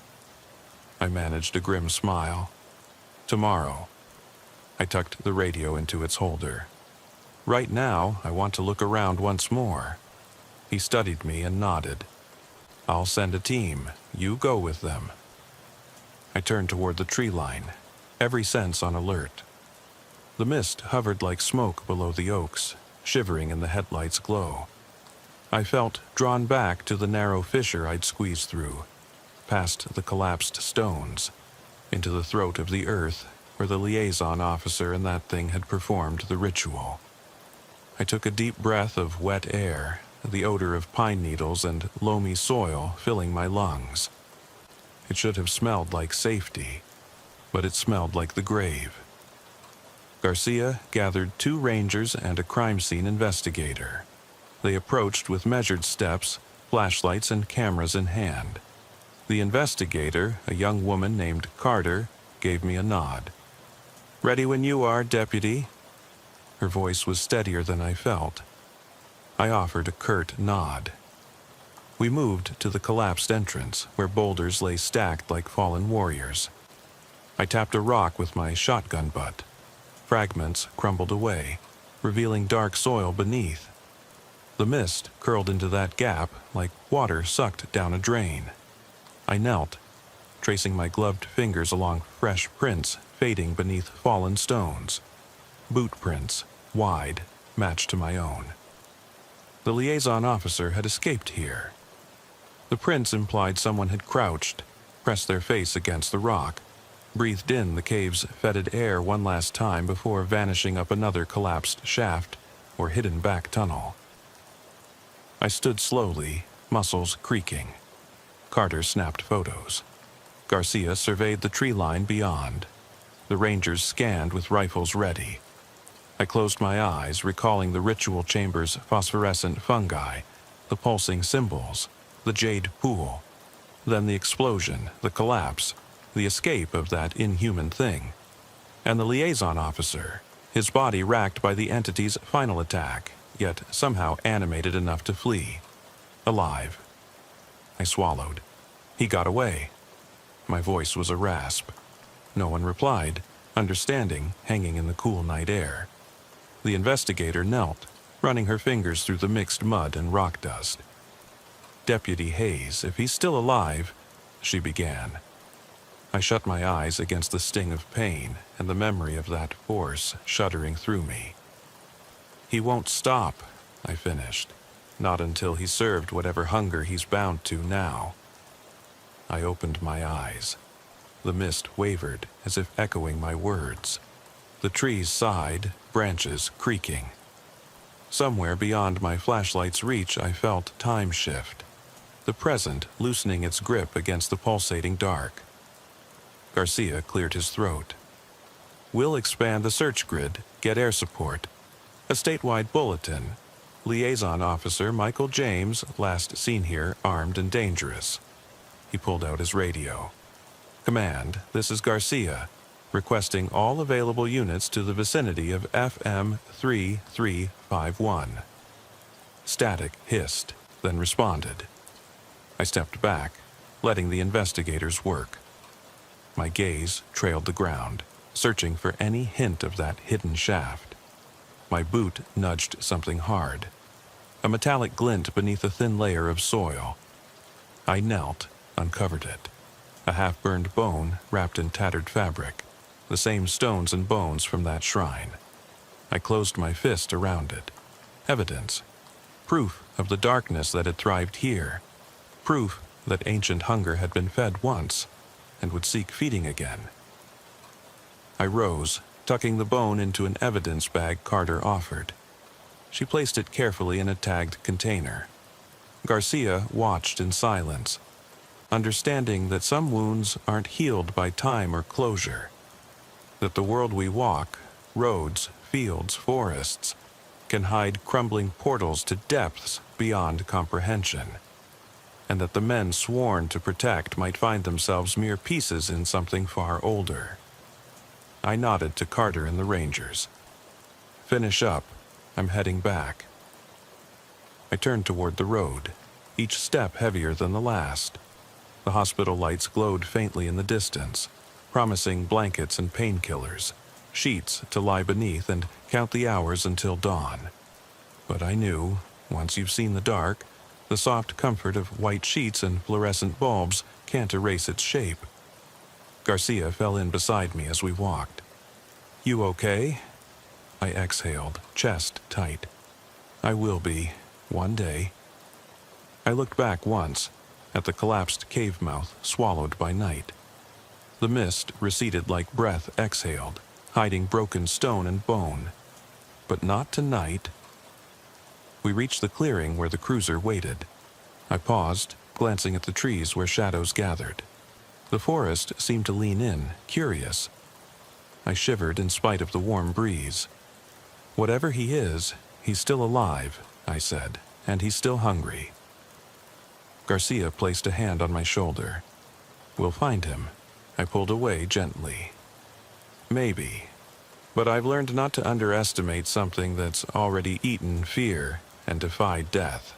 Speaker 1: I managed a grim smile. "Tomorrow." I tucked the radio into its holder. "Right now, I want to look around once more." He studied me and nodded. "I'll send a team. You go with them." I turned toward the tree line, every sense on alert. The mist hovered like smoke below the oaks, shivering in the headlights' glow. I felt drawn back to the narrow fissure I'd squeezed through, past the collapsed stones, into the throat of the earth where the liaison officer and that thing had performed the ritual. I took a deep breath of wet air, the odor of pine needles and loamy soil filling my lungs. It should have smelled like safety, but it smelled like the grave. Garcia gathered 2 rangers and a crime scene investigator. They approached with measured steps, flashlights and cameras in hand. The investigator, a young woman named Carter, gave me a nod. "Ready when you are, Deputy." Her voice was steadier than I felt. I offered a curt nod. We moved to the collapsed entrance, where boulders lay stacked like fallen warriors. I tapped a rock with my shotgun butt. Fragments crumbled away, revealing dark soil beneath. The mist curled into that gap like water sucked down a drain. I knelt, tracing my gloved fingers along fresh prints fading beneath fallen stones. Boot prints, wide, matched to my own. The liaison officer had escaped here. The prints implied someone had crouched, pressed their face against the rock, breathed in the cave's fetid air one last time before vanishing up another collapsed shaft or hidden back tunnel. I stood slowly, muscles creaking. Carter snapped photos. Garcia surveyed the tree line beyond. The rangers scanned with rifles ready. I closed my eyes, recalling the ritual chamber's phosphorescent fungi, the pulsing symbols, the jade pool. Then the explosion, the collapse, the escape of that inhuman thing. And the liaison officer, his body racked by the entity's final attack, yet somehow animated enough to flee. Alive. I swallowed. He got away. My voice was a rasp. No one replied, understanding hanging in the cool night air. The investigator knelt, running her fingers through the mixed mud and rock dust. Deputy Hayes, if he's still alive," she began. I shut my eyes against the sting of pain and the memory of that force shuddering through me. "He won't stop," I finished. "Not until he's served whatever hunger he's bound to now." I opened my eyes. The mist wavered as if echoing my words. The trees sighed, branches creaking. Somewhere beyond my flashlight's reach, I felt time shift, the present loosening its grip against the pulsating dark. Garcia cleared his throat. "We'll expand the search grid, get air support. A statewide bulletin. Liaison Officer Michael James, last seen here, armed and dangerous." He pulled out his radio. "Command, this is Garcia, requesting all available units to the vicinity of FM 3351. Static hissed, then responded. I stepped back, letting the investigators work. My gaze trailed the ground, searching for any hint of that hidden shaft. My boot nudged something hard, a metallic glint beneath a thin layer of soil. I knelt, uncovered it. A half-burned bone wrapped in tattered fabric, the same stones and bones from that shrine. I closed my fist around it. Evidence. Proof of the darkness that had thrived here. Proof that ancient hunger had been fed once and would seek feeding again. I rose, tucking the bone into an evidence bag Carter offered. She placed it carefully in a tagged container. Garcia watched in silence, understanding that some wounds aren't healed by time or closure, that the world we walk, roads, fields, forests, can hide crumbling portals to depths beyond comprehension, and that the men sworn to protect might find themselves mere pieces in something far older. I nodded to Carter and the Rangers. "Finish up. I'm heading back." I turned toward the road, each step heavier than the last. The hospital lights glowed faintly in the distance, promising blankets and painkillers, sheets to lie beneath and count the hours until dawn. But I knew, once you've seen the dark, the soft comfort of white sheets and fluorescent bulbs can't erase its shape. Garcia fell in beside me as we walked. "You okay?" I exhaled, chest tight. "I will be, one day." I looked back once, at the collapsed cave mouth swallowed by night. The mist receded like breath exhaled, hiding broken stone and bone. But not tonight. We reached the clearing where the cruiser waited. I paused, glancing at the trees where shadows gathered. The forest seemed to lean in, curious. I shivered in spite of the warm breeze. "Whatever he is, he's still alive," I said, "and he's still hungry." Garcia placed a hand on my shoulder. "We'll find him." I pulled away gently. "Maybe. But I've learned not to underestimate something that's already eaten fear and defied death."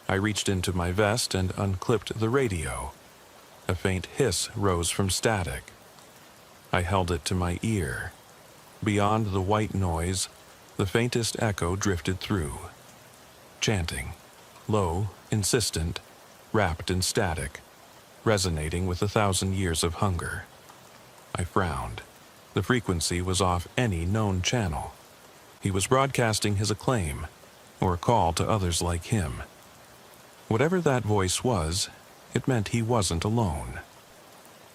Speaker 1: I reached into my vest and unclipped the radio. A faint hiss rose from static. I held it to my ear. Beyond the white noise, the faintest echo drifted through. Chanting, low, insistent, wrapped in static, resonating with 1,000 years of hunger. I frowned. The frequency was off any known channel. He was broadcasting his acclaim, or a call to others like him. Whatever that voice was, it meant he wasn't alone.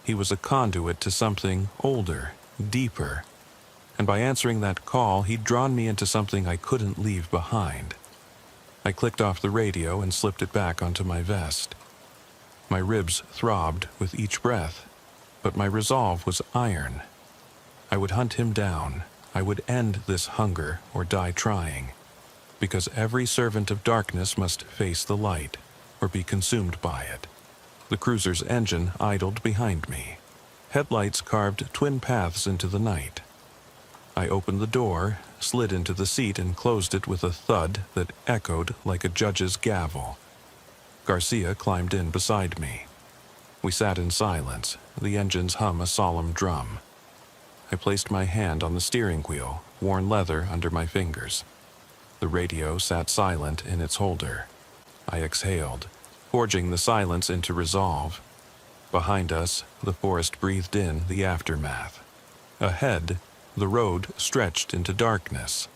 Speaker 1: He was a conduit to something older, deeper, and by answering that call, he'd drawn me into something I couldn't leave behind. I clicked off the radio and slipped it back onto my vest. My ribs throbbed with each breath, but my resolve was iron. I would hunt him down. I would end this hunger or die trying, because every servant of darkness must face the light or be consumed by it. The cruiser's engine idled behind me. Headlights carved twin paths into the night. I opened the door, slid into the seat, and closed it with a thud that echoed like a judge's gavel. Garcia climbed in beside me. We sat in silence, the engine's hum a solemn drum. I placed my hand on the steering wheel, worn leather under my fingers. The radio sat silent in its holder. I exhaled, forging the silence into resolve. Behind us, the forest breathed in the aftermath. Ahead, the road stretched into darkness.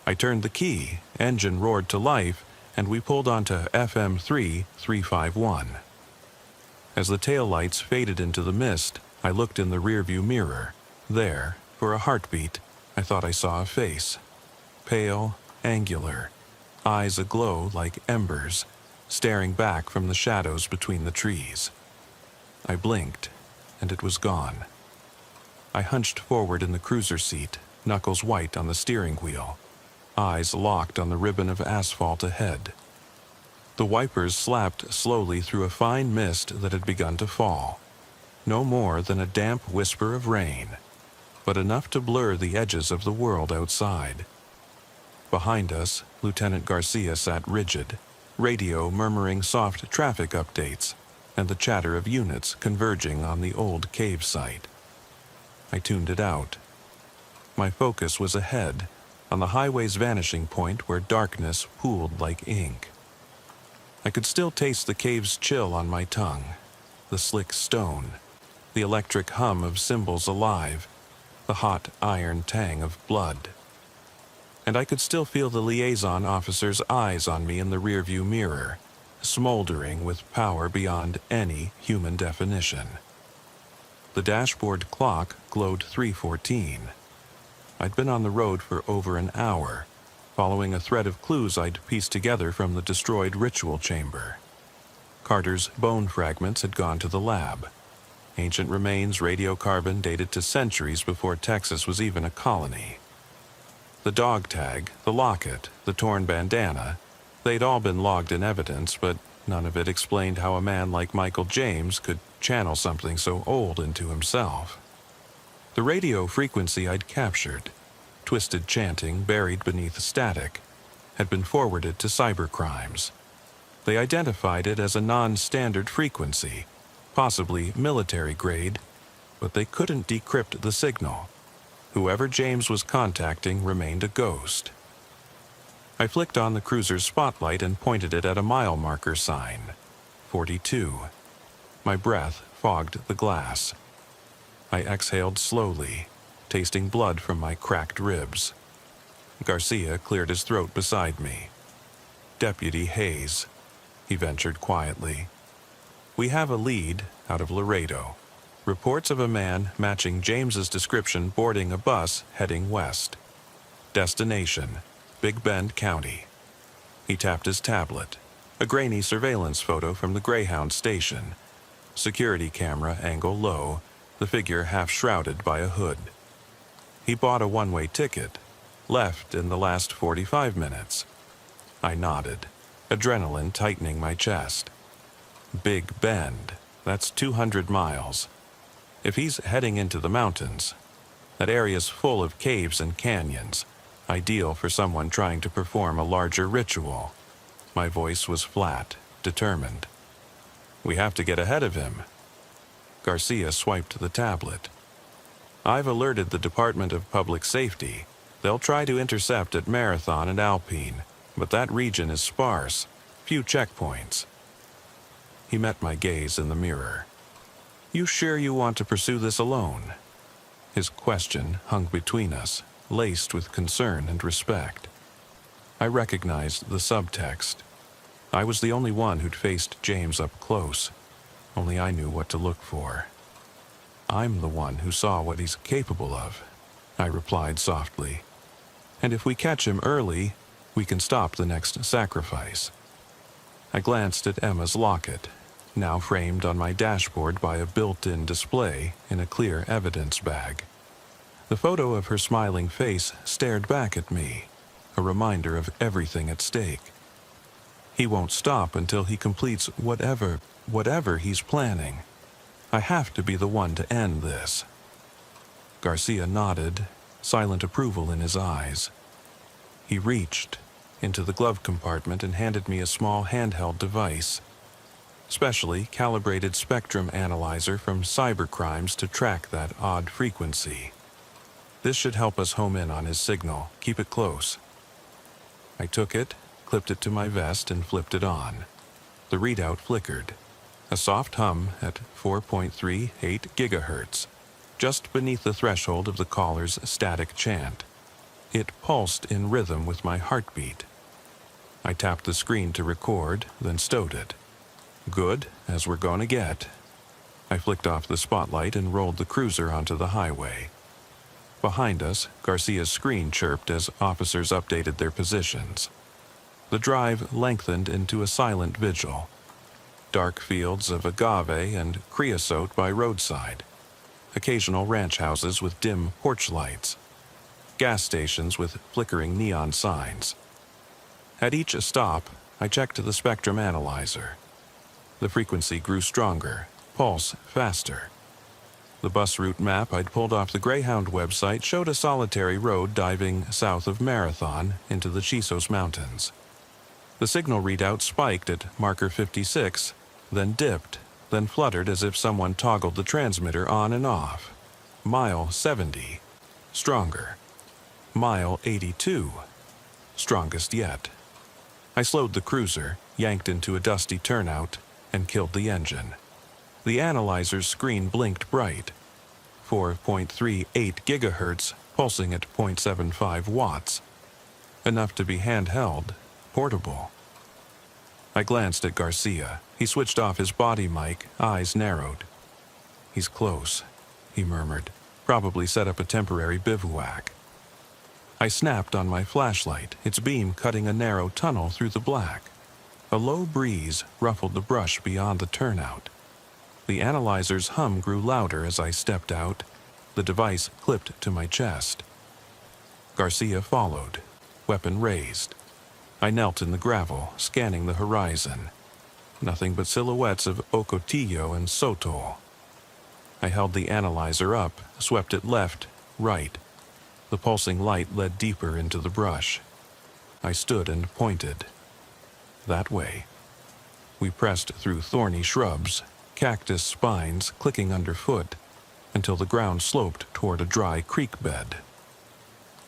Speaker 1: I turned the key, engine roared to life, and we pulled onto FM 351. As the taillights faded into the mist, I looked in the rearview mirror. There, for a heartbeat, I thought I saw a face. Pale, angular, eyes aglow like embers, staring back from the shadows between the trees. I blinked, and it was gone. I hunched forward in the cruiser seat, knuckles white on the steering wheel, eyes locked on the ribbon of asphalt ahead. The wipers slapped slowly through a fine mist that had begun to fall. No more than a damp whisper of rain, but enough to blur the edges of the world outside. Behind us, Lieutenant Garcia sat rigid, radio murmuring soft traffic updates and the chatter of units converging on the old cave site. I tuned it out. My focus was ahead, on the highway's vanishing point where darkness pooled like ink. I could still taste the cave's chill on my tongue, the slick stone, the electric hum of cymbals alive, the hot iron tang of blood. And I could still feel the liaison officer's eyes on me in the rearview mirror, smoldering with power beyond any human definition. The dashboard clock glowed 3:14. I'd been on the road for over an hour, following a thread of clues I'd pieced together from the destroyed ritual chamber. Carter's bone fragments had gone to the lab. Ancient remains radiocarbon dated to centuries before Texas was even a colony. The dog tag, the locket, the torn bandana, they'd all been logged in evidence, but none of it explained how a man like Michael James could channel something so old into himself. The radio frequency I'd captured, twisted chanting buried beneath static, had been forwarded to cybercrimes. They identified it as a non-standard frequency, possibly military grade, but they couldn't decrypt the signal. Whoever James was contacting remained a ghost. I flicked on the cruiser's spotlight and pointed it at a mile marker sign. 42. My breath fogged the glass. I exhaled slowly, tasting blood from my cracked ribs. Garcia cleared his throat beside me. Deputy Hayes, he ventured quietly. We have a lead out of Laredo. Reports of a man matching James's description boarding a bus heading west. Destination, Big Bend County. He tapped his tablet. A grainy surveillance photo from the Greyhound station. Security camera angle low, the figure half shrouded by a hood. He bought a one-way ticket, left in the last 45 minutes. I nodded, adrenaline tightening my chest. Big Bend, that's 200 miles. If he's heading into the mountains, that area's full of caves and canyons, ideal for someone trying to perform a larger ritual. My voice was flat, determined. We have to get ahead of him. Garcia swiped the tablet. I've alerted the Department of Public Safety. They'll try to intercept at Marathon and Alpine, but that region is sparse, few checkpoints. He met my gaze in the mirror. You sure you want to pursue this alone? His question hung between us, laced with concern and respect. I recognized the subtext. I was the only one who'd faced James up close. Only I knew what to look for. I'm the one who saw what he's capable of, I replied softly. And if we catch him early, we can stop the next sacrifice. I glanced at Emma's locket, now framed on my dashboard by a built-in display in a clear evidence bag. The photo of her smiling face stared back at me, a reminder of everything at stake. He won't stop until he completes whatever he's planning. I have to be the one to end this. Garcia nodded, silent approval in his eyes. He reached into the glove compartment and handed me a small handheld device. Specially calibrated spectrum analyzer from cybercrimes to track that odd frequency. This should help us home in on his signal. Keep it close. I took it, clipped it to my vest, and flipped it on. The readout flickered. A soft hum at 4.38 gigahertz, just beneath the threshold of the caller's static chant. It pulsed in rhythm with my heartbeat. I tapped the screen to record, then stowed it. Good, as we're gonna get. I flicked off the spotlight and rolled the cruiser onto the highway. Behind us, Garcia's screen chirped as officers updated their positions. The drive lengthened into a silent vigil. Dark fields of agave and creosote by roadside. Occasional ranch houses with dim porch lights. Gas stations with flickering neon signs. At each stop, I checked the spectrum analyzer. The frequency grew stronger, pulse faster. The bus route map I'd pulled off the Greyhound website showed a solitary road diving south of Marathon into the Chisos Mountains. The signal readout spiked at marker 56, then dipped, then fluttered as if someone toggled the transmitter on and off. Mile 70. Stronger. Mile 82. Strongest yet. I slowed the cruiser, yanked into a dusty turnout, and killed the engine. The analyzer's screen blinked bright. 4.38 gigahertz, pulsing at 0.75 watts. Enough to be handheld, portable. I glanced at Garcia. He switched off his body mic, eyes narrowed. "He's close," he murmured. "Probably set up a temporary bivouac." I snapped on my flashlight, its beam cutting a narrow tunnel through the black. A low breeze ruffled the brush beyond the turnout. The analyzer's hum grew louder as I stepped out. The device clipped to my chest. Garcia followed, weapon raised. I knelt in the gravel, scanning the horizon. Nothing but silhouettes of Ocotillo and Sotol. I held the analyzer up, swept it left, right. The pulsing light led deeper into the brush. I stood and pointed. That way. We pressed through thorny shrubs, cactus spines clicking underfoot, until the ground sloped toward a dry creek bed.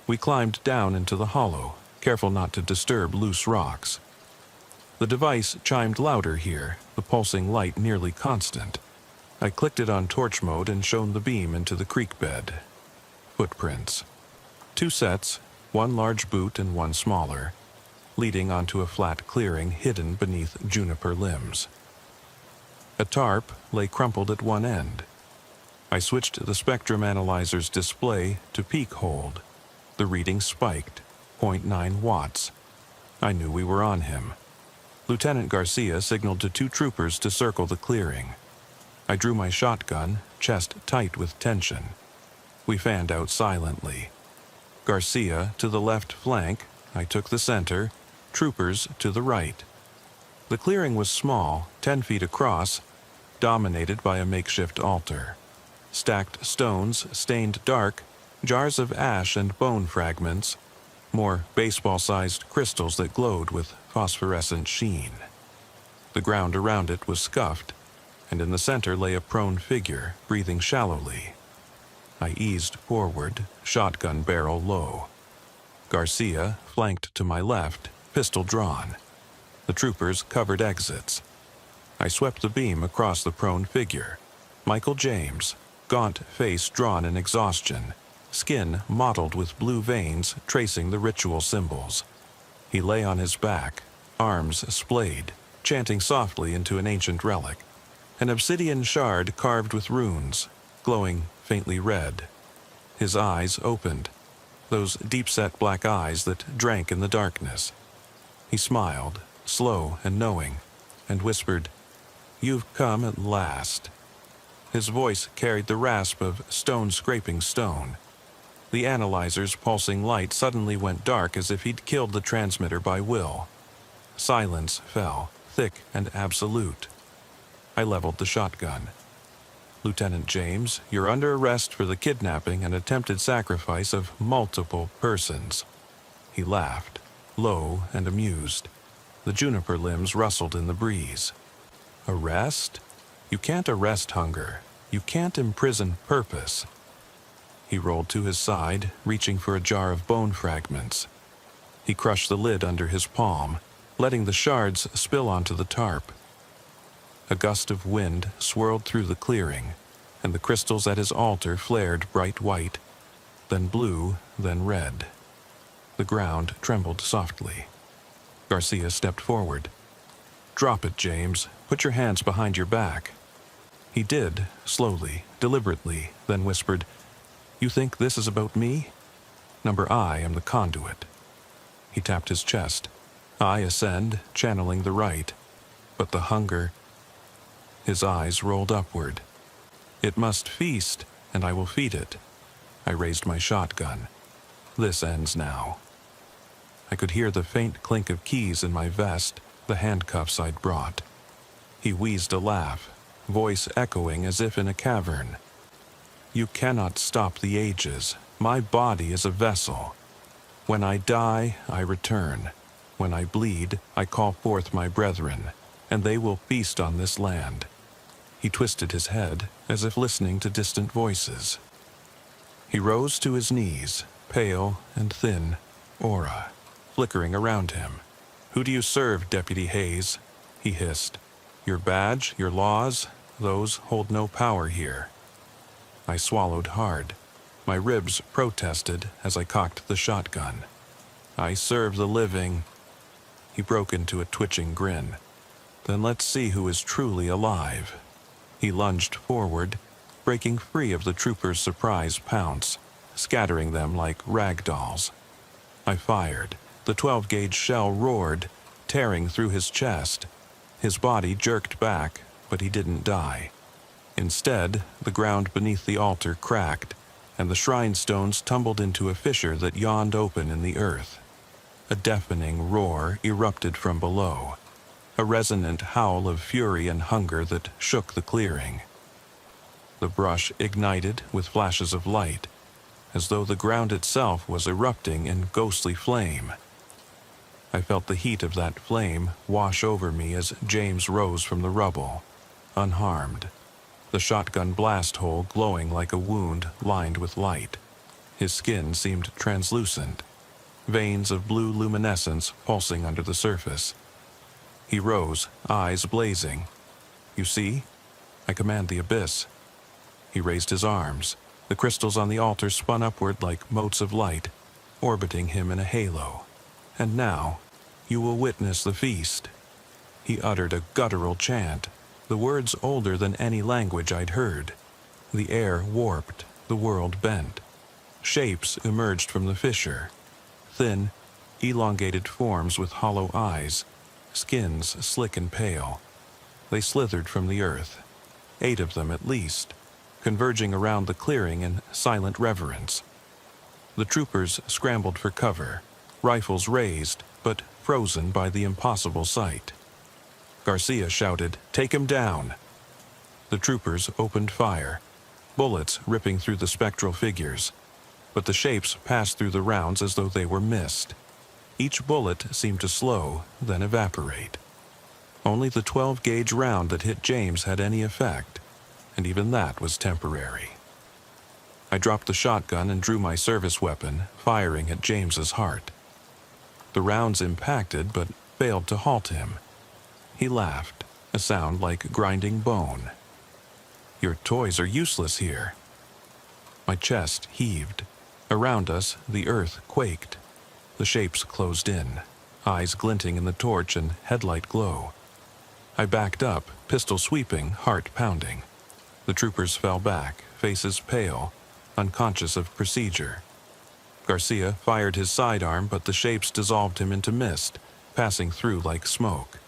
Speaker 1: We climbed down into the hollow, careful not to disturb loose rocks. The device chimed louder here, the pulsing light nearly constant. I clicked it on torch mode and shone the beam into the creek bed. Footprints. 2 sets, one large boot and one smaller, leading onto a flat clearing hidden beneath juniper limbs. A tarp lay crumpled at one end. I switched the spectrum analyzer's display to peak hold. The reading spiked, 0.9 watts. I knew we were on him. Lieutenant Garcia signaled to 2 troopers to circle the clearing. I drew my shotgun, chest tight with tension. We fanned out silently. Garcia to the left flank, I took the center, troopers to the right. The clearing was small, 10 feet across, dominated by a makeshift altar. Stacked stones stained dark, jars of ash and bone fragments, more baseball-sized crystals that glowed with phosphorescent sheen. The ground around it was scuffed, and in the center lay a prone figure, breathing shallowly. I eased forward, shotgun barrel low. Garcia flanked to my left, pistol drawn. The troopers covered exits. I swept the beam across the prone figure. Michael James, gaunt face drawn in exhaustion, skin mottled with blue veins tracing the ritual symbols. He lay on his back, arms splayed, chanting softly into an ancient relic. An obsidian shard carved with runes, glowing faintly red. His eyes opened, those deep-set black eyes that drank in the darkness. He smiled, slow and knowing, and whispered, "You've come at last." His voice carried the rasp of stone scraping stone. The analyzer's pulsing light suddenly went dark as if he'd killed the transmitter by will. Silence fell, thick and absolute. I leveled the shotgun. "Lieutenant James, you're under arrest for the kidnapping and attempted sacrifice of multiple persons." He laughed, low and amused. The juniper limbs rustled in the breeze. "Arrest? You can't arrest hunger. You can't imprison purpose." He rolled to his side, reaching for a jar of bone fragments. He crushed the lid under his palm, letting the shards spill onto the tarp. A gust of wind swirled through the clearing, and the crystals at his altar flared bright white, then blue, then red. The ground trembled softly. Garcia stepped forward. "Drop it, James. Put your hands behind your back." He did, slowly, deliberately, then whispered, "You think this is about me? Number I am the conduit." He tapped his chest. I ascend, channeling the right. But the hunger... His eyes rolled upward. "It must feast, and I will feed it." I raised my shotgun. "This ends now." I could hear the faint clink of keys in my vest, the handcuffs I'd brought. He wheezed a laugh, voice echoing as if in a cavern. "You cannot stop the ages. My body is a vessel. When I die, I return. When I bleed, I call forth my brethren, and they will feast on this land." He twisted his head, as if listening to distant voices. He rose to his knees, pale and thin, aura flickering around him. "Who do you serve, Deputy Hayes?" he hissed. "Your badge, your laws, those hold no power here." I swallowed hard. My ribs protested as I cocked the shotgun. "I serve the living." He broke into a twitching grin. "Then let's see who is truly alive." He lunged forward, breaking free of the trooper's surprise pounce, scattering them like rag dolls. I fired. The 12-gauge shell roared, tearing through his chest. His body jerked back, but he didn't die. Instead, the ground beneath the altar cracked, and the shrine stones tumbled into a fissure that yawned open in the earth. A deafening roar erupted from below, a resonant howl of fury and hunger that shook the clearing. The brush ignited with flashes of light, as though the ground itself was erupting in ghostly flame. I felt the heat of that flame wash over me as James rose from the rubble, unharmed, the shotgun blast hole glowing like a wound lined with light. His skin seemed translucent, veins of blue luminescence pulsing under the surface. He rose, eyes blazing. "You see? I command the abyss." He raised his arms. The crystals on the altar spun upward like motes of light, orbiting him in a halo. "And now, you will witness the feast." He uttered a guttural chant, the words older than any language I'd heard. The air warped, the world bent. Shapes emerged from the fissure. Thin, elongated forms with hollow eyes, skins slick and pale. They slithered from the earth, 8 of them at least, converging around the clearing in silent reverence. The troopers scrambled for cover, rifles raised, but frozen by the impossible sight. Garcia shouted, "Take him down!" The troopers opened fire, bullets ripping through the spectral figures, but the shapes passed through the rounds as though they were mist. Each bullet seemed to slow, then evaporate. Only the 12-gauge round that hit James had any effect, and even that was temporary. I dropped the shotgun and drew my service weapon, firing at James's heart. The rounds impacted, but failed to halt him. He laughed, a sound like grinding bone. "Your toys are useless here." My chest heaved. Around us, the earth quaked. The shapes closed in, eyes glinting in the torch and headlight glow. I backed up, pistol sweeping, heart pounding. The troopers fell back, faces pale, unconscious of procedure. Garcia fired his sidearm, but the shapes dissolved him into mist, passing through like smoke.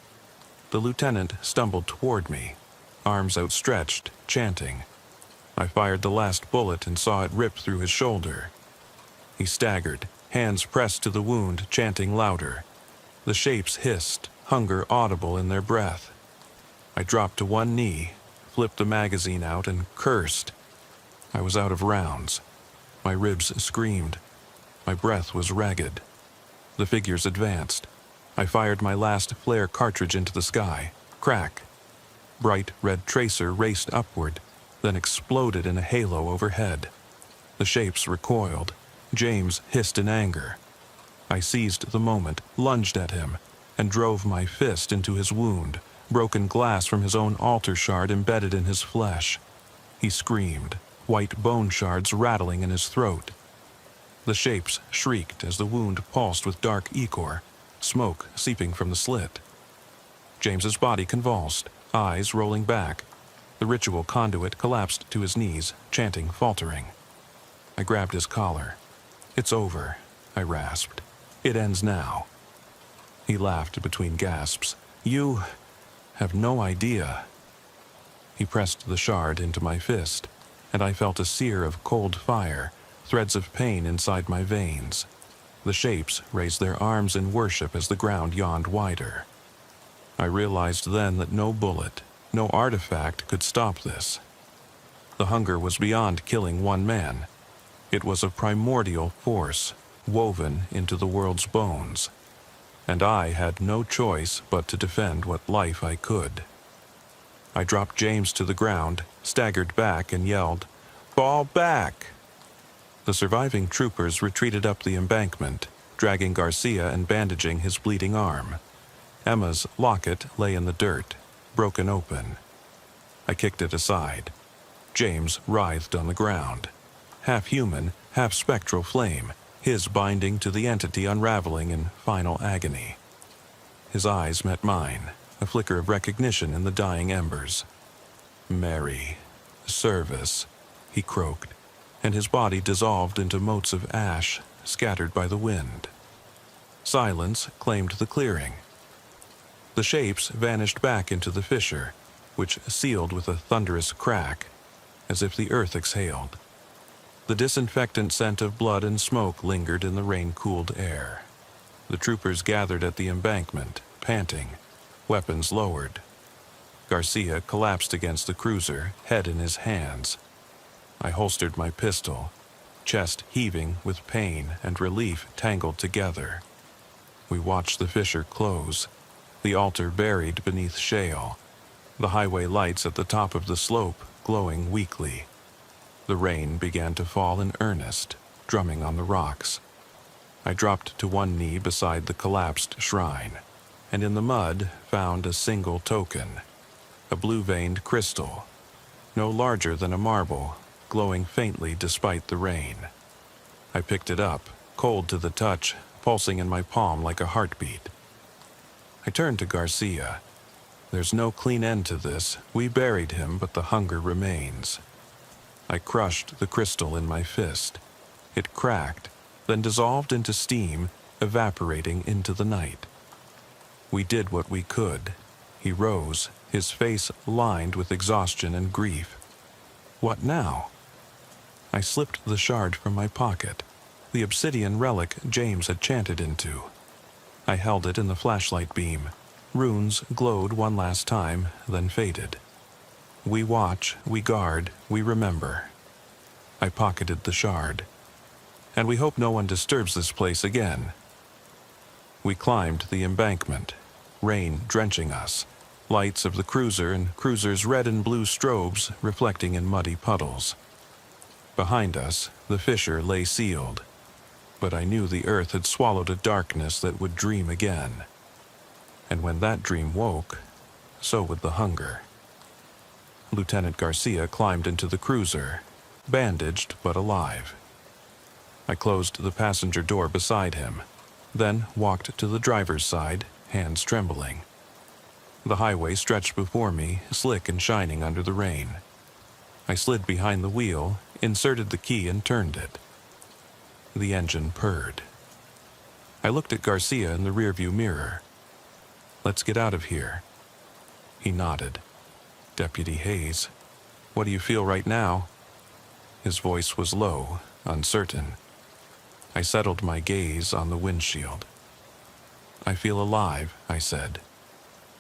Speaker 1: The lieutenant stumbled toward me, arms outstretched, chanting. I fired the last bullet and saw it rip through his shoulder. He staggered, hands pressed to the wound, chanting louder. The shapes hissed, hunger audible in their breath. I dropped to one knee, flipped the magazine out, and cursed. I was out of rounds. My ribs screamed. My breath was ragged. The figures advanced. I fired my last flare cartridge into the sky. Crack. Bright red tracer raced upward, then exploded in a halo overhead. The shapes recoiled. James hissed in anger. I seized the moment, lunged at him, and drove my fist into his wound, broken glass from his own altar shard embedded in his flesh. He screamed, white bone shards rattling in his throat. The shapes shrieked as the wound pulsed with dark ichor, smoke seeping from the slit. James's body convulsed, eyes rolling back. The ritual conduit collapsed to his knees, chanting, faltering. I grabbed his collar. "It's over," I rasped. "It ends now." He laughed between gasps. "You have no idea." He pressed the shard into my fist, and I felt a sear of cold fire, threads of pain inside my veins. The shapes raised their arms in worship as the ground yawned wider. I realized then that no bullet, no artifact could stop this. The hunger was beyond killing one man. It was a primordial force, woven into the world's bones. And I had no choice but to defend what life I could. I dropped James to the ground, staggered back, and yelled, "Fall back!" The surviving troopers retreated up the embankment, dragging Garcia and bandaging his bleeding arm. Emma's locket lay in the dirt, broken open. I kicked it aside. James writhed on the ground. Half human, half spectral flame, his binding to the entity unraveling in final agony. His eyes met mine, a flicker of recognition in the dying embers. "Mary, service," he croaked, and his body dissolved into motes of ash scattered by the wind. Silence claimed the clearing. The shapes vanished back into the fissure, which sealed with a thunderous crack, as if the earth exhaled. The disinfectant scent of blood and smoke lingered in the rain-cooled air. The troopers gathered at the embankment, panting, weapons lowered. Garcia collapsed against the cruiser, head in his hands. I holstered my pistol, chest heaving with pain and relief tangled together. We watched the fissure close, the altar buried beneath shale, the highway lights at the top of the slope glowing weakly. The rain began to fall in earnest, drumming on the rocks. I dropped to one knee beside the collapsed shrine, and in the mud found a single token, a blue-veined crystal, no larger than a marble, glowing faintly despite the rain. I picked it up, cold to the touch, pulsing in my palm like a heartbeat. I turned to Garcia. "There's no clean end to this. We buried him, but the hunger remains." I crushed the crystal in my fist. It cracked, then dissolved into steam, evaporating into the night. We did what we could. He rose, his face lined with exhaustion and grief. What now? I slipped the shard from my pocket, the obsidian relic James had chanted into. I held it in the flashlight beam. Runes glowed one last time, then faded. We watch, we guard, we remember. I pocketed the shard. And we hope no one disturbs this place again. We climbed the embankment, rain drenching us, lights of the cruiser and cruiser's red and blue strobes reflecting in muddy puddles. Behind us, the fissure lay sealed, but I knew the earth had swallowed a darkness that would dream again. And when that dream woke, so would the hunger. Lieutenant Garcia climbed into the cruiser, bandaged but alive. I closed the passenger door beside him, then walked to the driver's side, hands trembling. The highway stretched before me, slick and shining under the rain. I slid behind the wheel, inserted the key and turned it. The engine purred. I looked at Garcia in the rearview mirror. "Let's get out of here." He nodded. "Deputy Hayes, what do you feel right now?" His voice was low, uncertain. I settled my gaze on the windshield. "I feel alive," I said.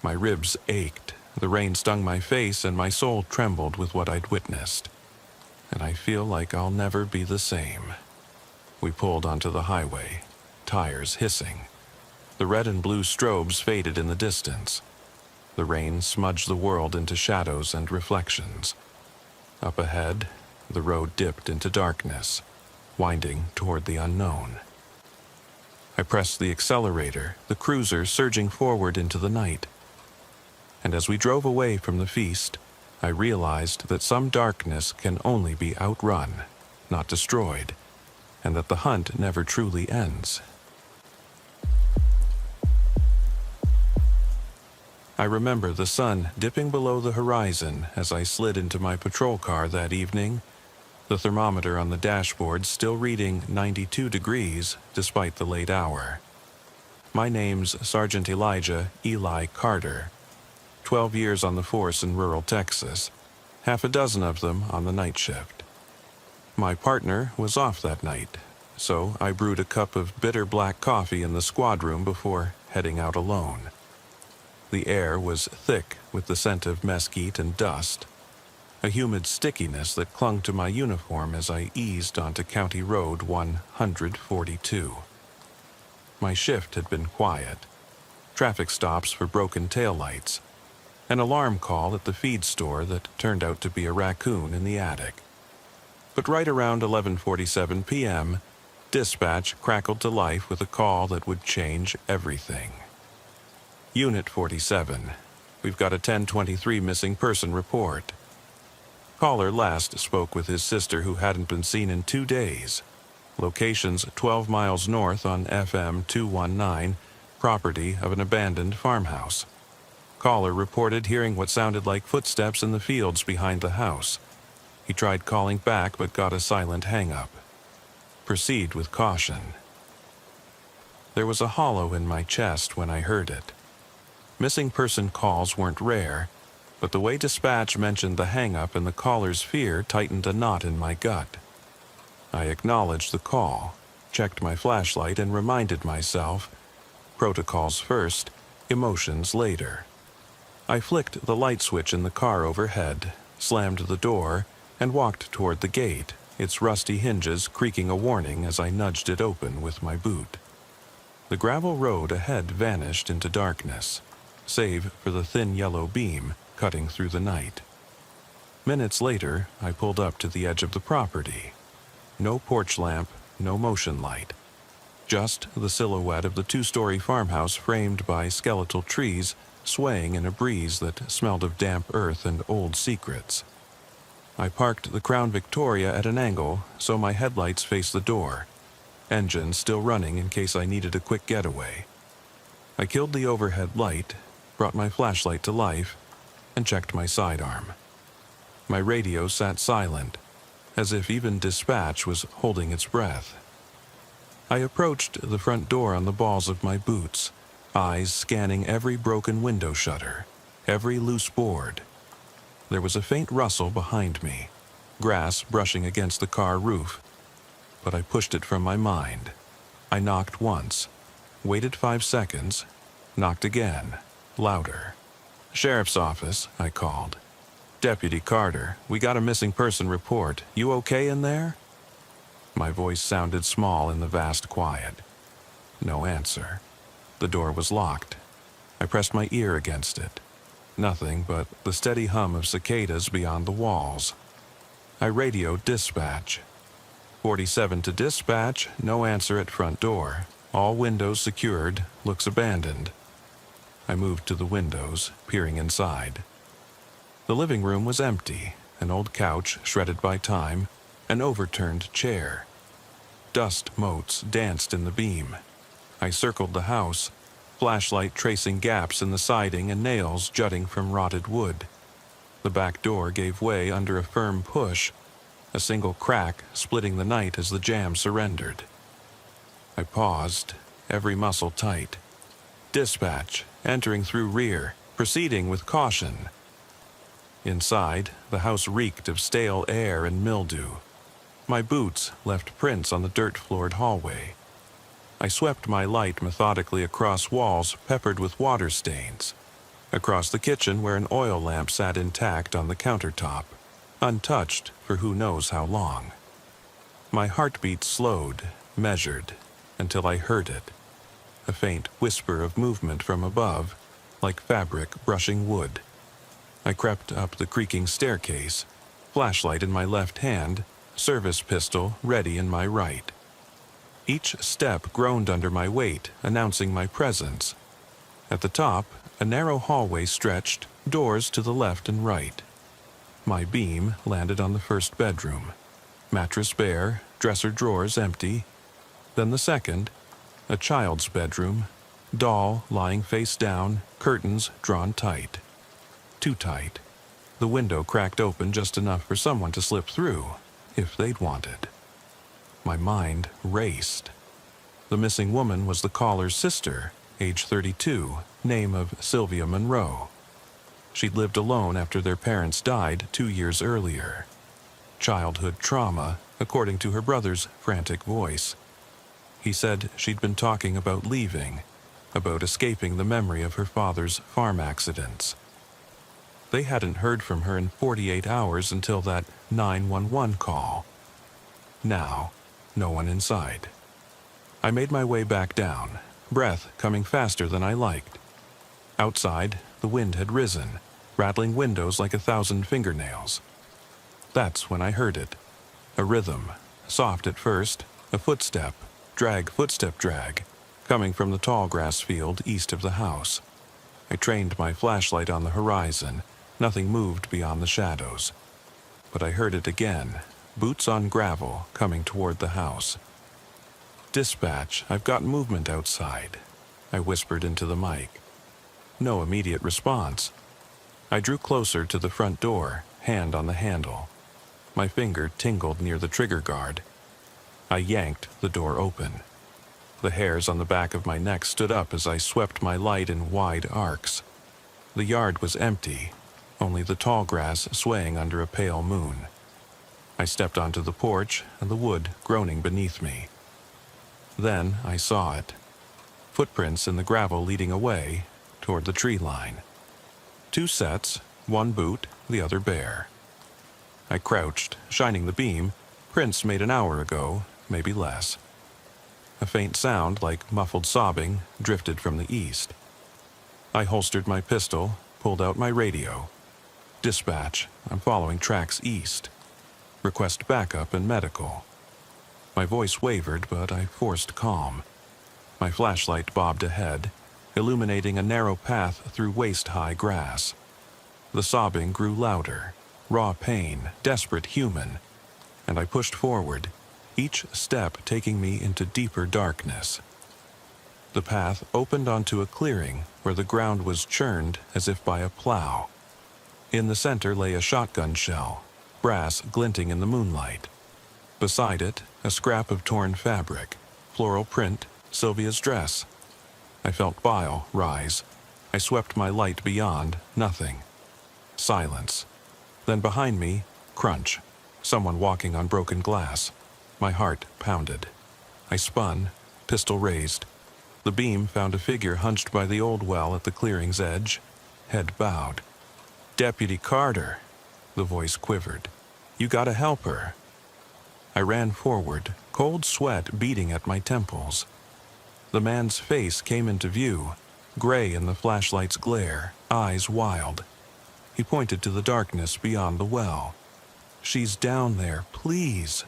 Speaker 1: My ribs ached, the rain stung my face, and my soul trembled with what I'd witnessed. And I feel like I'll never be the same. We pulled onto the highway, tires hissing. The red and blue strobes faded in the distance. The rain smudged the world into shadows and reflections. Up ahead, the road dipped into darkness, winding toward the unknown. I pressed the accelerator, the cruiser surging forward into the night. And as we drove away from the feast, I realized that some darkness can only be outrun, not destroyed, and that the hunt never truly ends. I remember the sun dipping below the horizon as I slid into my patrol car that evening, the thermometer on the dashboard still reading 92 degrees despite the late hour. My name's Sergeant Elijah Eli Carter, 12 years on the force in rural Texas, half a dozen of them on the night shift. My partner was off that night, so I brewed a cup of bitter black coffee in the squad room before heading out alone. The air was thick with the scent of mesquite and dust, a humid stickiness that clung to my uniform as I eased onto County Road 142. My shift had been quiet. Traffic stops for broken taillights, an alarm call at the feed store that turned out to be a raccoon in the attic. But right around 11:47 p.m., dispatch crackled to life with a call that would change everything. Unit 47, we've got a 1023 missing person report. Caller last spoke with his sister who hadn't been seen in 2 days. Locations 12 miles north on FM 219, property of an abandoned farmhouse. Caller reported hearing what sounded like footsteps in the fields behind the house. He tried calling back but got a silent hang-up. Proceed with caution. There was a hollow in my chest when I heard it. Missing person calls weren't rare, but the way dispatch mentioned the hang-up and the caller's fear tightened a knot in my gut. I acknowledged the call, checked my flashlight, and reminded myself, protocols first, emotions later. I flicked the light switch in the car overhead, slammed the door, and walked toward the gate, its rusty hinges creaking a warning as I nudged it open with my boot. The gravel road ahead vanished into darkness, save for the thin yellow beam cutting through the night. Minutes later, I pulled up to the edge of the property. No porch lamp, no motion light. Just the silhouette of the 2-story farmhouse framed by skeletal trees swaying in a breeze that smelled of damp earth and old secrets. I parked the Crown Victoria at an angle so my headlights faced the door, engine still running in case I needed a quick getaway. I killed the overhead light, brought my flashlight to life, and checked my sidearm. My radio sat silent, as if even dispatch was holding its breath. I approached the front door on the balls of my boots, eyes scanning every broken window shutter, every loose board. There was a faint rustle behind me, grass brushing against the car roof, but I pushed it from my mind. I knocked once, waited 5 seconds, knocked again, louder. "Sheriff's office," I called. "Deputy Carter, we got a missing person report. You okay in there?" My voice sounded small in the vast quiet. No answer. The door was locked. I pressed my ear against it. Nothing but the steady hum of cicadas beyond the walls. I radioed dispatch. 47 to dispatch, no answer at front door. All windows secured, looks abandoned. I moved to the windows, peering inside. The living room was empty, an old couch shredded by time, an overturned chair. Dust motes danced in the beam. I circled the house, flashlight tracing gaps in the siding and nails jutting from rotted wood. The back door gave way under a firm push, a single crack splitting the night as the jamb surrendered. I paused, every muscle tight. Dispatch, entering through rear, proceeding with caution. Inside, the house reeked of stale air and mildew. My boots left prints on the dirt-floored hallway. I swept my light methodically across walls peppered with water stains, across the kitchen where an oil lamp sat intact on the countertop, untouched for who knows how long. My heartbeat slowed, measured, until I heard it. A faint whisper of movement from above, like fabric brushing wood. I crept up the creaking staircase, flashlight in my left hand, service pistol ready in my right. Each step groaned under my weight, announcing my presence. At the top, a narrow hallway stretched, doors to the left and right. My beam landed on the first bedroom. Mattress bare, dresser drawers empty. Then the second, a child's bedroom, doll lying face down, curtains drawn tight. Too tight. The window cracked open just enough for someone to slip through, if they'd wanted. My mind raced. The missing woman was the caller's sister, age 32, name of Sylvia Monroe. She'd lived alone after their parents died 2 years earlier. Childhood trauma, according to her brother's frantic voice. He said she'd been talking about leaving, about escaping the memory of her father's farm accidents. They hadn't heard from her in 48 hours until that 911 call. Now, no one inside. I made my way back down, breath coming faster than I liked. Outside, the wind had risen, rattling windows like 1,000 fingernails. That's when I heard it. A rhythm, soft at first, a footstep, footstep drag, coming from the tall grass field east of the house. I trained my flashlight on the horizon. Nothing moved beyond the shadows. But I heard it again, boots on gravel coming toward the house. "Dispatch, I've got movement outside," I whispered into the mic. No immediate response. I drew closer to the front door, hand on the handle. My finger tingled near the trigger guard. I yanked the door open. The hairs on the back of my neck stood up as I swept my light in wide arcs. The yard was empty, only the tall grass swaying under a pale moon. I stepped onto the porch and the wood groaning beneath me. Then I saw it. Footprints in the gravel leading away toward the tree line. 2 sets, one boot, the other bare. I crouched, shining the beam, prints made an hour ago, maybe less. A faint sound, like muffled sobbing, drifted from the east. I holstered my pistol, pulled out my radio. "Dispatch, I'm following tracks east. Request backup and medical." My voice wavered, but I forced calm. My flashlight bobbed ahead, illuminating a narrow path through waist-high grass. The sobbing grew louder, raw pain, desperate human, and I pushed forward, each step taking me into deeper darkness. The path opened onto a clearing where the ground was churned as if by a plow. In the center lay a shotgun shell, brass glinting in the moonlight. Beside it, a scrap of torn fabric, floral print, Sylvia's dress. I felt bile rise. I swept my light beyond, nothing. Silence. Then behind me, crunch. Someone walking on broken glass. My heart pounded. I spun, pistol raised. The beam found a figure hunched by the old well at the clearing's edge, head bowed. "Deputy Carter," the voice quivered. "You gotta help her." I ran forward, cold sweat beating at my temples. The man's face came into view, gray in the flashlight's glare, eyes wild. He pointed to the darkness beyond the well. "She's down there, please."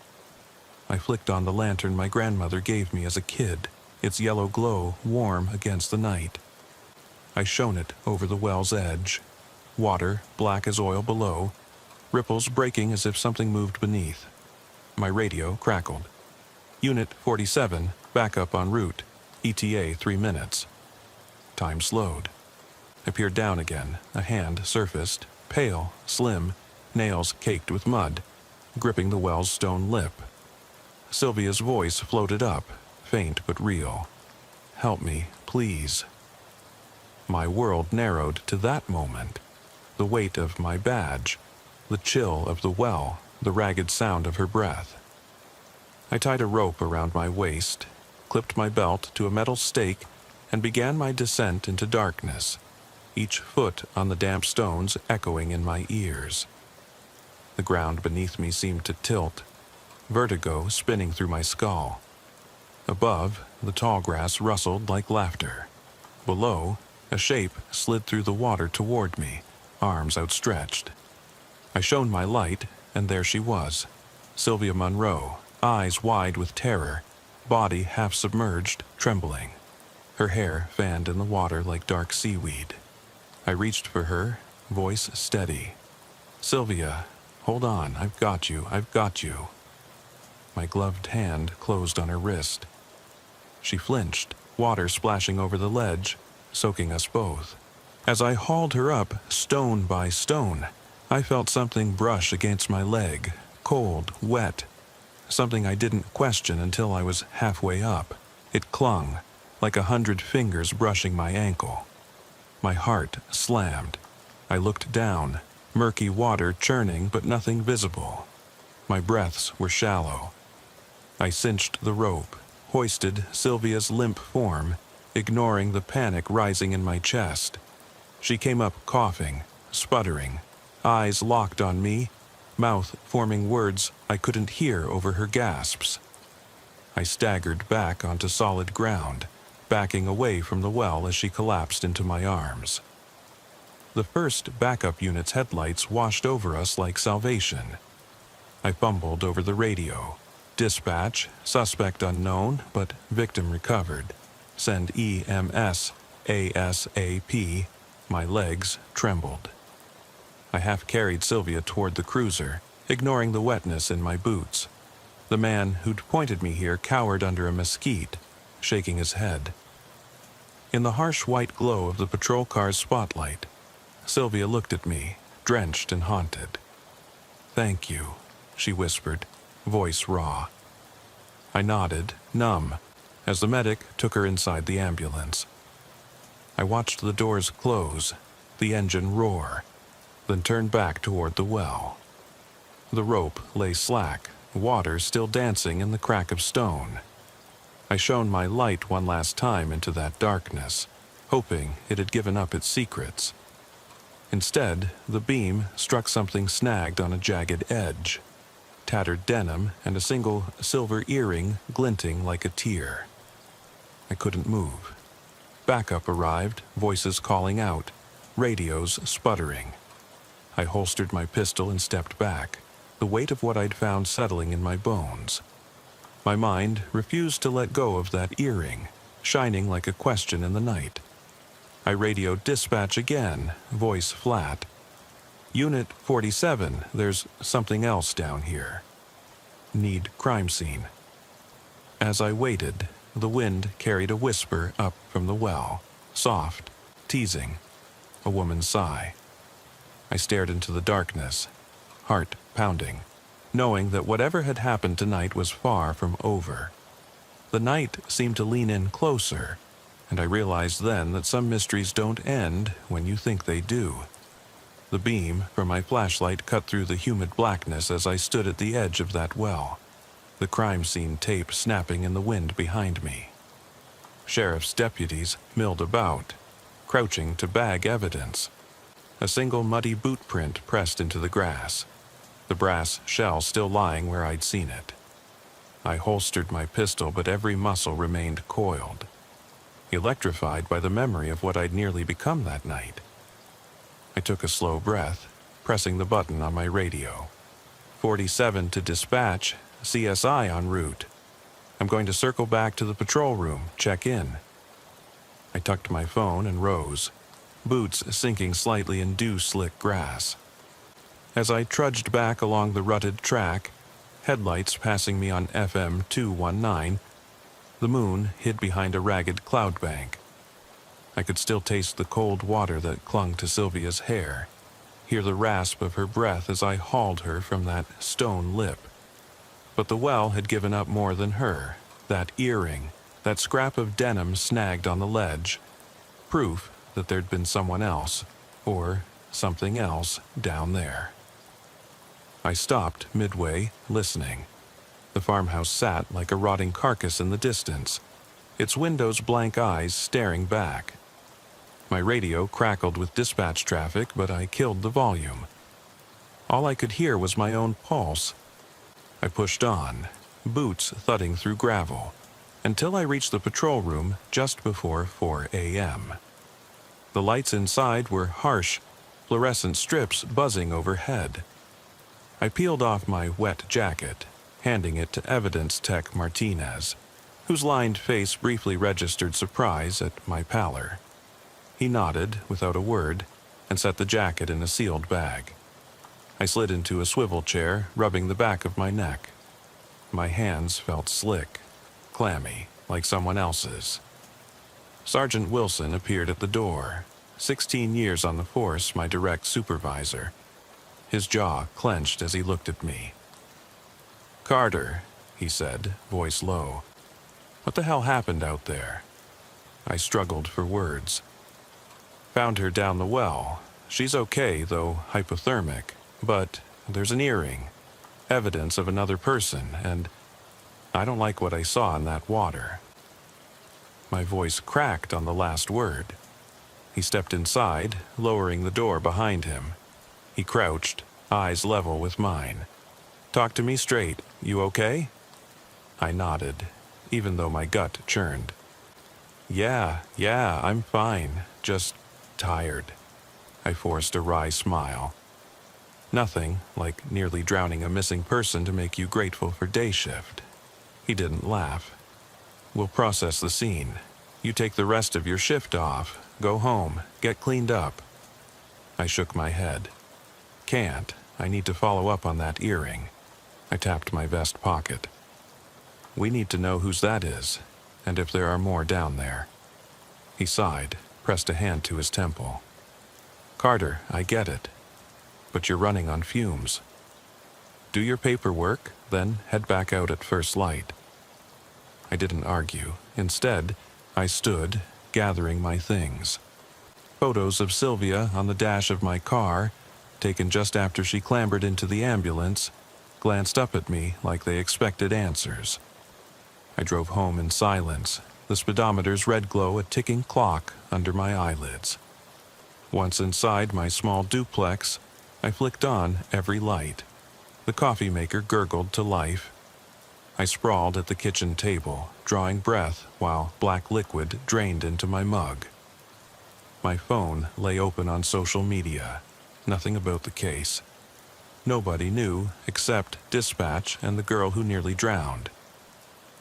Speaker 1: I flicked on the lantern my grandmother gave me as a kid, its yellow glow warm against the night. I shone it over the well's edge. Water, black as oil below, ripples breaking as if something moved beneath. My radio crackled. "Unit 47, backup en route. ETA 3 minutes. Time slowed. I peered down again. A hand surfaced, pale, slim, nails caked with mud, gripping the well's stone lip. Sylvia's voice floated up, faint but real. "Help me, please." My world narrowed to that moment. The weight of my badge, the chill of the well, the ragged sound of her breath. I tied a rope around my waist, clipped my belt to a metal stake, and began my descent into darkness, each foot on the damp stones echoing in my ears. The ground beneath me seemed to tilt, vertigo spinning through my skull. Above, the tall grass rustled like laughter. Below, a shape slid through the water toward me, arms outstretched. I shone my light, and there she was, Sylvia Monroe, eyes wide with terror, body half submerged, trembling. Her hair fanned in the water like dark seaweed. I reached for her, voice steady. "Sylvia, hold on, I've got you, I've got you." My gloved hand closed on her wrist. She flinched, water splashing over the ledge, soaking us both. As I hauled her up, stone by stone, I felt something brush against my leg, cold, wet. Something I didn't question until I was halfway up. It clung, like 100 fingers brushing my ankle. My heart slammed. I looked down, murky water churning but nothing visible. My breaths were shallow. I cinched the rope, hoisted Sylvia's limp form, ignoring the panic rising in my chest. She came up coughing, sputtering, eyes locked on me, mouth forming words I couldn't hear over her gasps. I staggered back onto solid ground, backing away from the well as she collapsed into my arms. The first backup unit's headlights washed over us like salvation. I fumbled over the radio. "Dispatch, suspect unknown, but victim recovered. Send EMS ASAP." My legs trembled. I half-carried Sylvia toward the cruiser, ignoring the wetness in my boots. The man who'd pointed me here cowered under a mesquite, shaking his head. In the harsh white glow of the patrol car's spotlight, Sylvia looked at me, drenched and haunted. "Thank you," she whispered, voice raw. I nodded, numb, as the medic took her inside the ambulance. I watched the doors close, the engine roar, then turned back toward the well. The rope lay slack, water still dancing in the crack of stone. I shone my light one last time into that darkness, hoping it had given up its secrets. Instead, the beam struck something snagged on a jagged edge, tattered denim and a single silver earring glinting like a tear. I couldn't move. Backup arrived, voices calling out, radios sputtering. I holstered my pistol and stepped back, the weight of what I'd found settling in my bones. My mind refused to let go of that earring, shining like a question in the night. I radioed dispatch again, voice flat. "Unit 47, there's something else down here. Need crime scene." As I waited, the wind carried a whisper up from the well, soft, teasing, a woman's sigh. I stared into the darkness, heart pounding, knowing that whatever had happened tonight was far from over. The night seemed to lean in closer, and I realized then that some mysteries don't end when you think they do. The beam from my flashlight cut through the humid blackness as I stood at the edge of that well, the crime scene tape snapping in the wind behind me. Sheriff's deputies milled about, crouching to bag evidence. A single muddy boot print pressed into the grass, the brass shell still lying where I'd seen it. I holstered my pistol, but every muscle remained coiled, electrified by the memory of what I'd nearly become that night. I took a slow breath, pressing the button on my radio. 47 to dispatch, CSI en route. I'm going to circle back to the patrol room, check in. I tucked my phone and rose, boots sinking slightly in dew-slick grass. As I trudged back along the rutted track, headlights passing me on FM 219, the moon hid behind a ragged cloud bank. I could still taste the cold water that clung to Sylvia's hair, hear the rasp of her breath as I hauled her from that stone lip. But the well had given up more than her, that earring, that scrap of denim snagged on the ledge, proof that there'd been someone else, or something else, down there. I stopped midway, listening. The farmhouse sat like a rotting carcass in the distance, its windows' blank eyes staring back. My radio crackled with dispatch traffic, but I killed the volume. All I could hear was my own pulse. I pushed on, boots thudding through gravel, until I reached the patrol room just before 4 a.m. The lights inside were harsh, fluorescent strips buzzing overhead. I peeled off my wet jacket, handing it to Evidence Tech Martinez. whose lined face briefly registered surprise at my pallor. He nodded without a word and set the jacket in a sealed bag. I slid into a swivel chair, rubbing the back of my neck. My hands felt slick, clammy, like someone else's. Sergeant Wilson appeared at the door, 16 years on the force, my direct supervisor. His jaw clenched as he looked at me. "Carter," he said, voice low. "What the hell happened out there?" I struggled for words. "Found her down the well. She's okay, though hypothermic. But there's an earring, evidence of another person, and I don't like what I saw in that water." My voice cracked on the last word. He stepped inside, lowering the door behind him. He crouched, eyes level with mine. "Talk to me straight. You okay?" I nodded, even though my gut churned. Yeah, I'm fine. Just tired." I forced a wry smile. Nothing like nearly drowning a missing person to make you grateful for day shift. He didn't laugh. "We'll process the scene. You take the rest of your shift off, go home, get cleaned up." I shook my head. "Can't. I need to follow up on that earring." I tapped my vest pocket. "We need to know whose that is, and if there are more down there." He sighed, pressed a hand to his temple. "Carter, I get it. But you're running on fumes. Do your paperwork, then head back out at first light." I didn't argue. Instead, I stood, gathering my things. Photos of Sylvia on the dash of my car, taken just after she clambered into the ambulance, glanced up at me like they expected answers. I drove home in silence, the speedometer's red glow a ticking clock under my eyelids. Once inside my small duplex, I flicked on every light. The coffee maker gurgled to life. I sprawled at the kitchen table, drawing breath while black liquid drained into my mug. My phone lay open on social media. Nothing about the case. Nobody knew except dispatch and the girl who nearly drowned.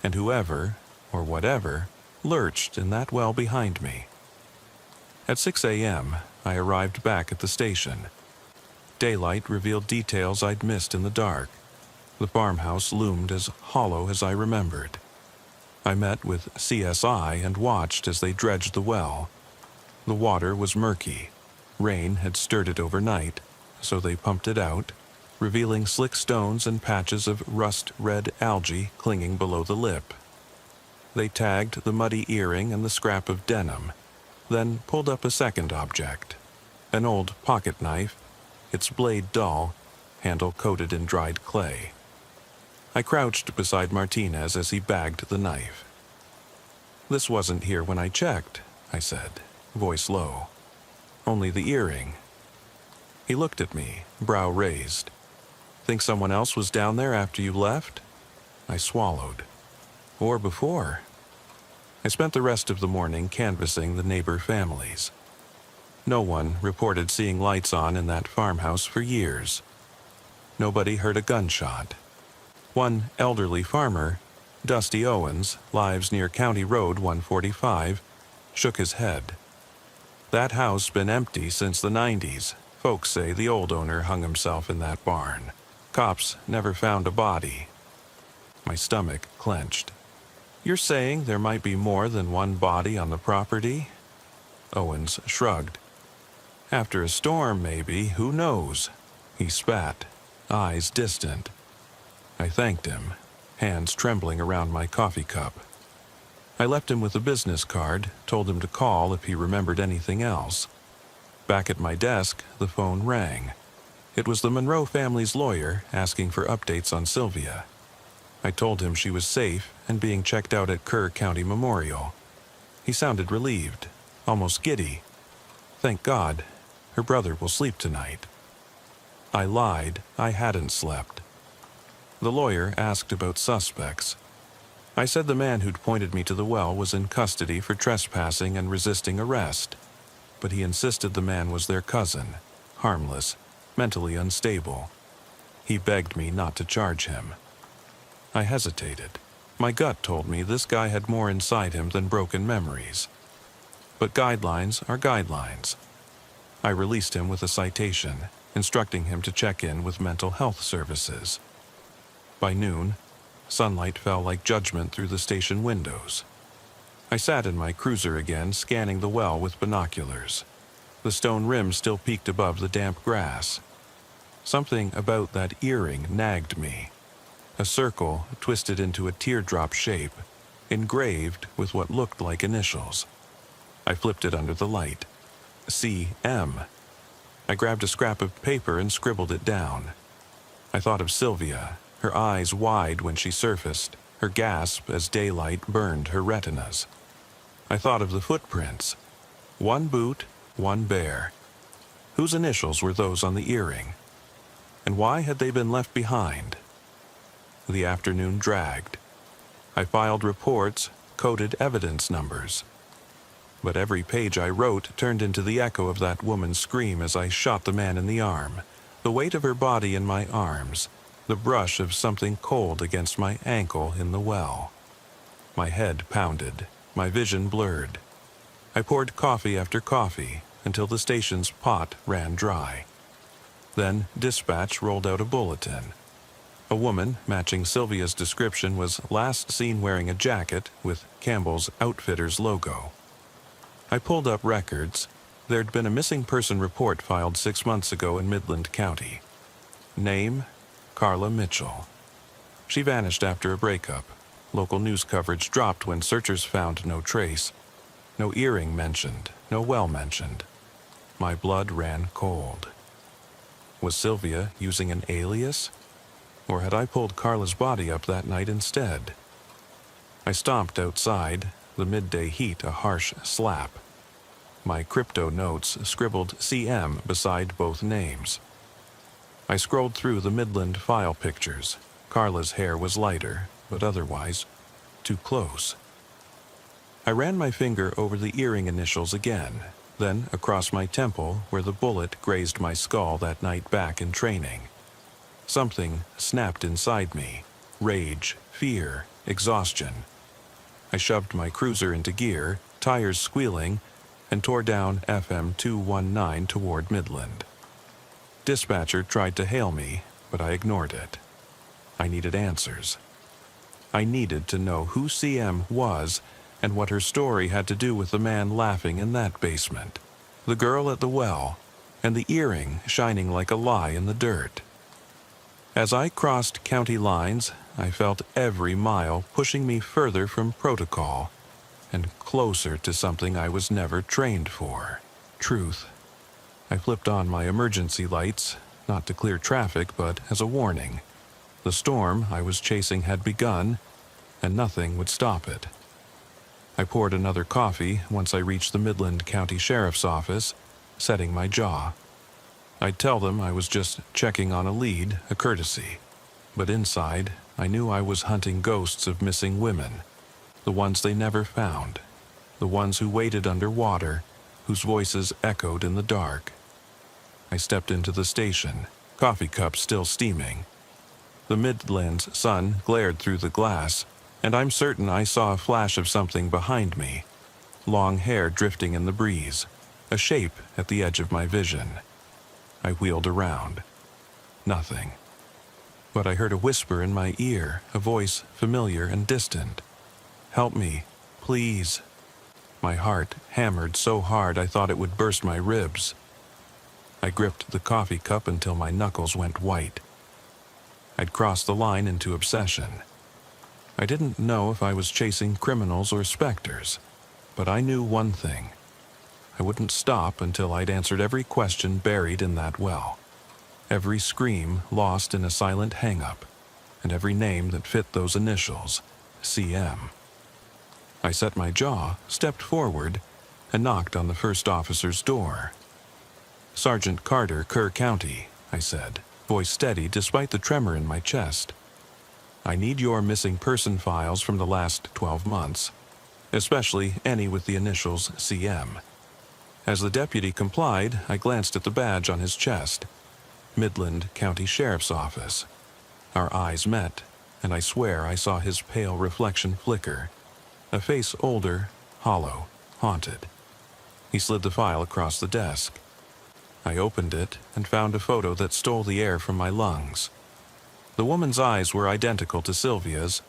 Speaker 1: And whoever, or whatever, lurched in that well behind me. At 6 a.m., I arrived back at the station. Daylight revealed details I'd missed in the dark. The farmhouse loomed as hollow as I remembered. I met with CSI and watched as they dredged the well. The water was murky. Rain had stirred it overnight, so they pumped it out, revealing slick stones and patches of rust-red algae clinging below the lip. They tagged the muddy earring and the scrap of denim, then pulled up a second object, an old pocket knife, its blade dull, handle coated in dried clay. I crouched beside Martinez as he bagged the knife. "This wasn't here when I checked," I said, voice low. "Only the earring." He looked at me, brow raised. "Think someone else was down there after you left?" I swallowed. "Or before." I spent the rest of the morning canvassing the neighbor families. No one reported seeing lights on in that farmhouse for years. Nobody heard a gunshot. One elderly farmer, Dusty Owens, lives near County Road 145, shook his head. "That house been empty since the 90s. Folks say the old owner hung himself in that barn. Cops never found a body." My stomach clenched. "You're saying there might be more than one body on the property?" Owens shrugged. "After a storm, maybe. Who knows?" He spat, eyes distant. I thanked him, hands trembling around my coffee cup. I left him with a business card, told him to call if he remembered anything else. Back at my desk, the phone rang. It was the Monroe family's lawyer asking for updates on Sylvia. I told him she was safe and being checked out at Kerr County Memorial. He sounded relieved, almost giddy. "Thank God. Her brother will sleep tonight." I lied. I hadn't slept. The lawyer asked about suspects. I said the man who'd pointed me to the well was in custody for trespassing and resisting arrest, but he insisted the man was their cousin, harmless, mentally unstable. He begged me not to charge him. I hesitated. My gut told me this guy had more inside him than broken memories. But guidelines are guidelines. I released him with a citation, instructing him to check in with mental health services. By noon, sunlight fell like judgment through the station windows. I sat in my cruiser again, scanning the well with binoculars. The stone rim still peeked above the damp grass. Something about that earring nagged me. A circle twisted into a teardrop shape, engraved with what looked like initials. I flipped it under the light. C.M. I grabbed a scrap of paper and scribbled it down. I thought of Sylvia, her eyes wide when she surfaced, her gasp as daylight burned her retinas. I thought of the footprints. One boot, one bear. Whose initials were those on the earring? And why had they been left behind? The afternoon dragged. I filed reports, coded evidence numbers. But every page I wrote turned into the echo of that woman's scream as I shot the man in the arm, the weight of her body in my arms, the brush of something cold against my ankle in the well. My head pounded, my vision blurred. I poured coffee after coffee until the station's pot ran dry. Then dispatch rolled out a bulletin. A woman matching Sylvia's description was last seen wearing a jacket with Campbell's Outfitters logo. I pulled up records. There'd been a missing person report filed 6 months ago in Midland County. Name, Carla Mitchell. She vanished after a breakup. Local news coverage dropped when searchers found no trace. No earring mentioned, no well mentioned. My blood ran cold. Was Sylvia using an alias? Or had I pulled Carla's body up that night instead? I stomped outside, the midday heat a harsh slap. My crypto notes scribbled CM beside both names. I scrolled through the Midland file pictures. Carla's hair was lighter, but otherwise too close. I ran my finger over the earring initials again, then across my temple where the bullet grazed my skull that night back in training. Something snapped inside me. Rage, fear, exhaustion. I shoved my cruiser into gear, tires squealing, and tore down FM 219 toward Midland. Dispatcher tried to hail me, but I ignored it. I needed answers. I needed to know who CM was and what her story had to do with the man laughing in that basement, the girl at the well, and the earring shining like a lie in the dirt. As I crossed county lines, I felt every mile pushing me further from protocol and closer to something I was never trained for, truth. I flipped on my emergency lights, not to clear traffic, but as a warning. The storm I was chasing had begun, and nothing would stop it. I poured another coffee once I reached the Midland County Sheriff's Office, setting my jaw. I'd tell them I was just checking on a lead, a courtesy. But inside, I knew I was hunting ghosts of missing women, the ones they never found, the ones who waited underwater, whose voices echoed in the dark. I stepped into the station, coffee cup still steaming. The Midland's sun glared through the glass, and I'm certain I saw a flash of something behind me, long hair drifting in the breeze, a shape at the edge of my vision. I wheeled around. Nothing. But I heard a whisper in my ear, a voice familiar and distant. "Help me, please." My heart hammered so hard I thought it would burst my ribs. I gripped the coffee cup until my knuckles went white. I'd crossed the line into obsession. I didn't know if I was chasing criminals or specters, but I knew one thing. I wouldn't stop until I'd answered every question buried in that well, every scream lost in a silent hang-up, and every name that fit those initials, CM. I set my jaw, stepped forward, and knocked on the first officer's door. "Sergeant Carter, Kerr County," I said, voice steady despite the tremor in my chest. "I need your missing person files from the last 12 months, especially any with the initials CM. As the deputy complied, I glanced at the badge on his chest. Midland County Sheriff's Office. Our eyes met. and I swear I saw his pale reflection flicker. A face older, hollow, haunted. He slid the file across the desk. I opened it and found a photo that stole the air from my lungs. The woman's eyes were identical to Sylvia's,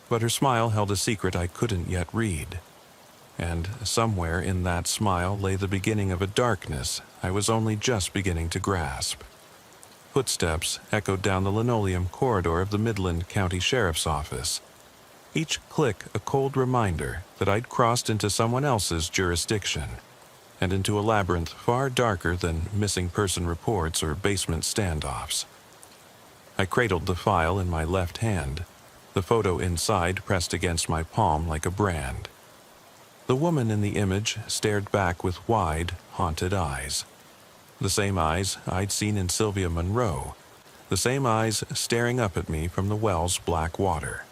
Speaker 1: but her smile held a secret I couldn't yet read. And somewhere in that smile lay the beginning of a darkness I was only just beginning to grasp. Footsteps echoed down the linoleum corridor of the Midland County Sheriff's Office. Each click a cold reminder that I'd crossed into someone else's jurisdiction, and into a labyrinth far darker than missing person reports or basement standoffs. I cradled the file in my left hand, the photo inside pressed against my palm like a brand. The woman in the image stared back with wide, haunted eyes. The same eyes I'd seen in Sylvia Monroe, the same eyes staring up at me from the well's black water.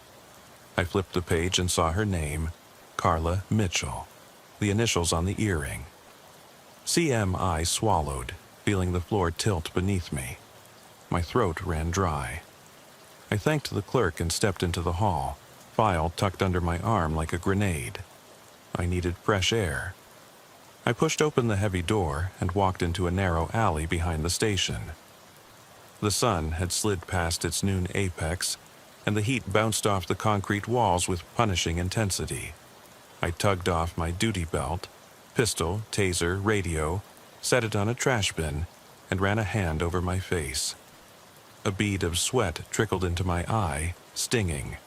Speaker 1: I flipped the page and saw her name, Carla Mitchell, the initials on the earring. CMI swallowed, feeling the floor tilt beneath me. My throat ran dry. I thanked the clerk and stepped into the hall, file tucked under my arm like a grenade. I needed fresh air. I pushed open the heavy door and walked into a narrow alley behind the station. The sun had slid past its noon apex, and the heat bounced off the concrete walls with punishing intensity. I tugged off my duty belt, pistol, taser, radio, set it on a trash bin, and ran a hand over my face. A bead of sweat trickled into my eye, stinging.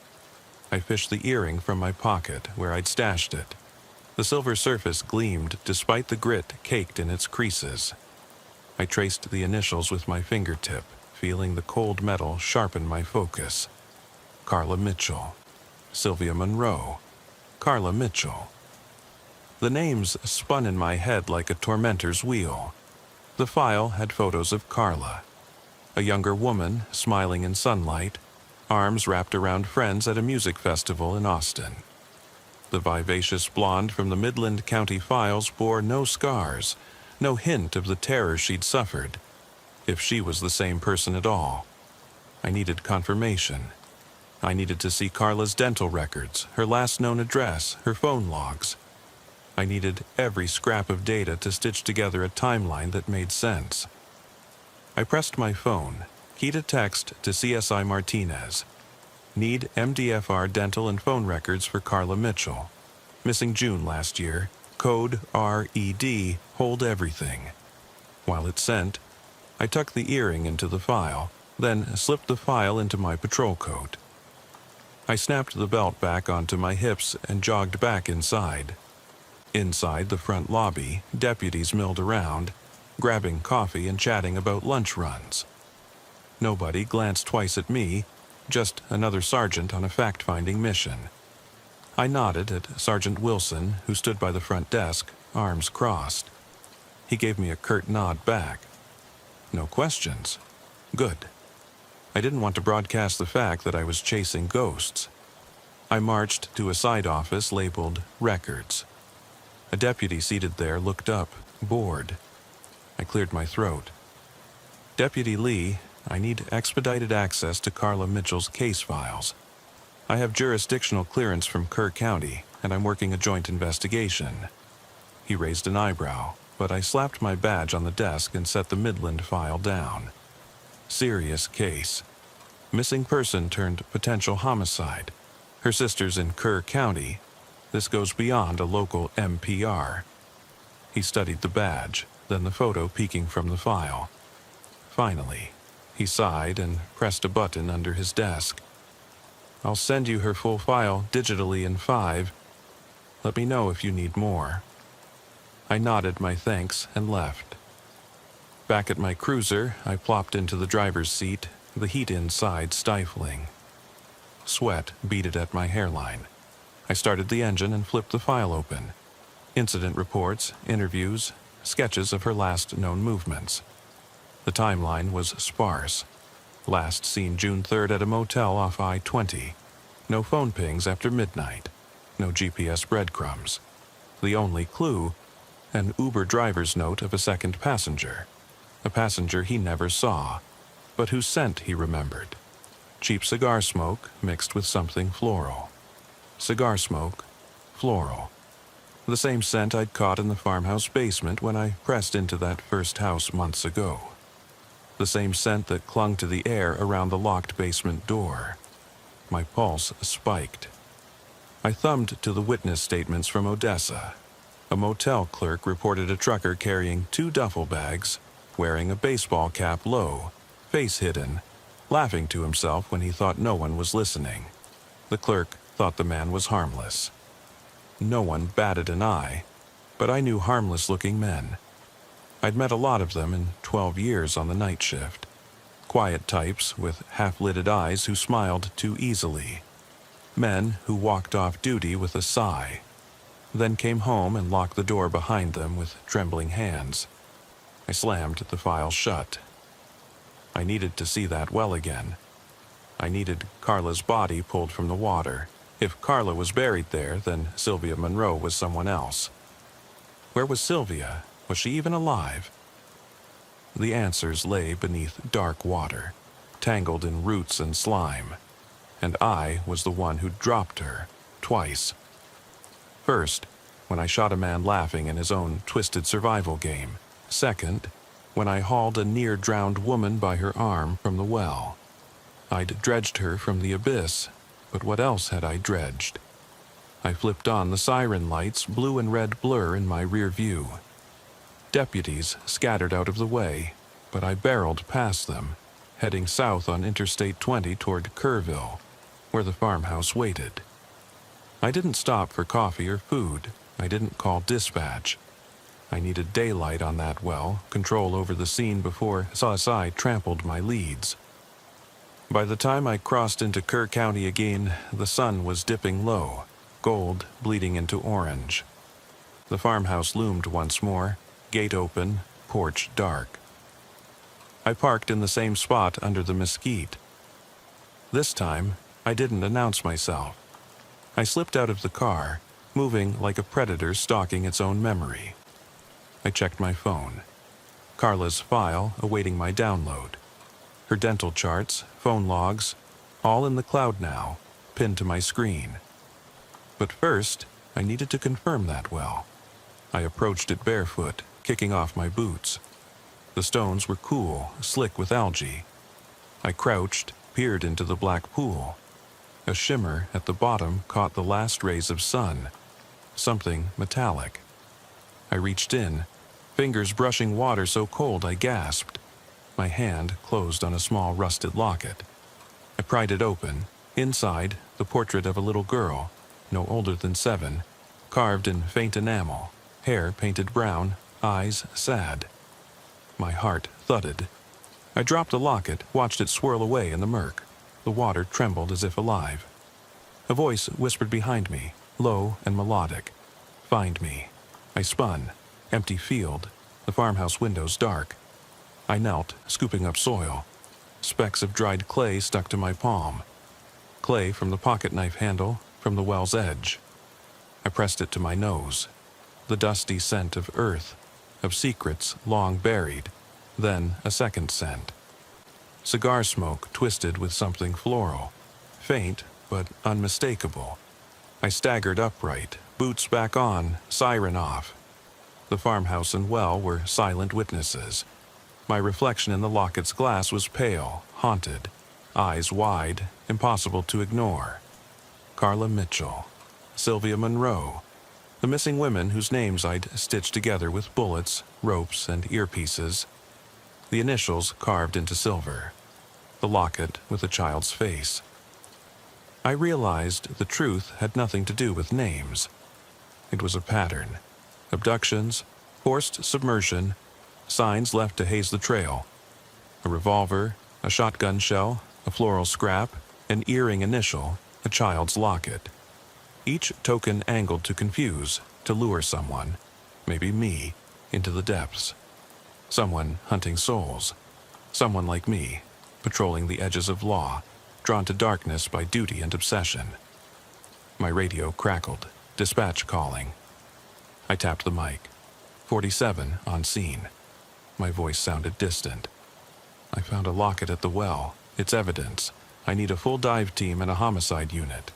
Speaker 1: I fished the earring from my pocket where I'd stashed it. The silver surface gleamed despite the grit caked in its creases. I traced the initials with my fingertip, feeling the cold metal sharpen my focus. Carla Mitchell. Sylvia Monroe. Carla Mitchell. The names spun in my head like a tormentor's wheel. The file had photos of Carla. A younger woman, smiling in sunlight, arms wrapped around friends at a music festival in Austin. The vivacious blonde from the Midland County files bore no scars, no hint of the terror she'd suffered, if she was the same person at all. I needed confirmation. I needed to see Carla's dental records, her last known address, her phone logs. I needed every scrap of data to stitch together a timeline that made sense. I pressed my phone, keyed a text to CSI Martinez. Need MDFR dental and phone records for Carla Mitchell. Missing June last year. Code RED, hold everything. While it sent, I tucked the earring into the file, then slipped the file into my patrol coat. I snapped the belt back onto my hips and jogged back inside. Inside the front lobby, deputies milled around, grabbing coffee and chatting about lunch runs. Nobody glanced twice at me, just another sergeant on a fact-finding mission. I nodded at Sergeant Wilson, who stood by the front desk, arms crossed. He gave me a curt nod back. No questions. Good. I didn't want to broadcast the fact that I was chasing ghosts. I marched to a side office labeled Records. A deputy seated there looked up, bored. I cleared my throat. Deputy Lee, I need expedited access to Carla Mitchell's case files. I have jurisdictional clearance from Kerr County, and I'm working a joint investigation. He raised an eyebrow, but I slapped my badge on the desk and set the Midland file down. Serious case. Missing person turned potential homicide. Her sister's in Kerr County. This goes beyond a local MPR. He studied the badge, then the photo peeking from the file. Finally, he sighed and pressed a button under his desk. I'll send you her full file digitally in 5. Let me know if you need more. I nodded my thanks and left. Back at my cruiser, I plopped into the driver's seat, the heat inside stifling. Sweat beaded at my hairline. I started the engine and flipped the file open. Incident reports, interviews, sketches of her last known movements. The timeline was sparse. Last seen June 3rd at a motel off I-20. No phone pings after midnight. No GPS breadcrumbs. The only clue, an Uber driver's note of a second passenger. A passenger he never saw, but whose scent he remembered. Cheap cigar smoke mixed with something floral. Cigar smoke, floral. The same scent I'd caught in the farmhouse basement when I pressed into that first house months ago. The same scent that clung to the air around the locked basement door. My pulse spiked. I thumbed to the witness statements from Odessa. A motel clerk reported a trucker carrying 2 duffel bags, wearing a baseball cap low, face hidden, laughing to himself when he thought no one was listening. The clerk thought the man was harmless. No one batted an eye, but I knew harmless-looking men. I'd met a lot of them in 12 years on the night shift. Quiet types with half-lidded eyes who smiled too easily. Men who walked off duty with a sigh, then came home and locked the door behind them with trembling hands. I slammed the file shut. I needed to see that well again. I needed Carla's body pulled from the water. If Carla was buried there, then Sylvia Monroe was someone else. Where was Sylvia? Was she even alive? The answers lay beneath dark water, tangled in roots and slime, and I was the one who dropped her, twice. First, when I shot a man laughing in his own twisted survival game. Second, when I hauled a near-drowned woman by her arm from the well. I'd dredged her from the abyss, but what else had I dredged? I flipped on the siren lights, blue and red blur in my rear view. Deputies scattered out of the way, but I barreled past them, heading south on Interstate 20 toward Kerrville, where the farmhouse waited. I didn't stop for coffee or food. I didn't call dispatch. I needed daylight on that well, control over the scene before SSI trampled my leads. By the time I crossed into Kerr County again, the sun was dipping low, gold bleeding into orange. The farmhouse loomed once more, gate open, porch dark. I parked in the same spot under the mesquite. This time, I didn't announce myself. I slipped out of the car, moving like a predator stalking its own memory. I checked my phone. Carla's file awaiting my download. Her dental charts, phone logs, all in the cloud now, pinned to my screen. But first, I needed to confirm that well. I approached it barefoot, kicking off my boots. The stones were cool, slick with algae. I crouched, peered into the black pool. A shimmer at the bottom caught the last rays of sun. Something metallic. I reached in, fingers brushing water so cold I gasped. My hand closed on a small rusted locket. I pried it open. Inside, the portrait of a little girl, no older than 7, carved in faint enamel, hair painted brown, eyes sad. My heart thudded. I dropped the locket, watched it swirl away in the murk. The water trembled as if alive. A voice whispered behind me, low and melodic. Find me. I spun. Empty field. The farmhouse windows dark. I knelt, scooping up soil. Specks of dried clay stuck to my palm. Clay from the pocket knife handle, from the well's edge. I pressed it to my nose. The dusty scent of earth, of secrets long buried. Then a second scent. Cigar smoke twisted with something floral. Faint, but unmistakable. I staggered upright, boots back on, siren off. The farmhouse and well were silent witnesses. My reflection in the locket's glass was pale, haunted, eyes wide, impossible to ignore. Carla Mitchell, Sylvia Monroe, the missing women whose names I'd stitched together with bullets, ropes, and earpieces. The initials carved into silver. The locket with a child's face. I realized the truth had nothing to do with names. It was a pattern. Abductions, forced submersion, signs left to haze the trail. A revolver, a shotgun shell, a floral scrap, an earring initial, a child's locket. Each token angled to confuse, to lure someone, maybe me, into the depths. Someone hunting souls. Someone like me, patrolling the edges of law, drawn to darkness by duty and obsession. My radio crackled, dispatch calling. I tapped the mic. 47 on scene. My voice sounded distant. I found a locket at the well, its evidence. I need a full dive team and a homicide unit.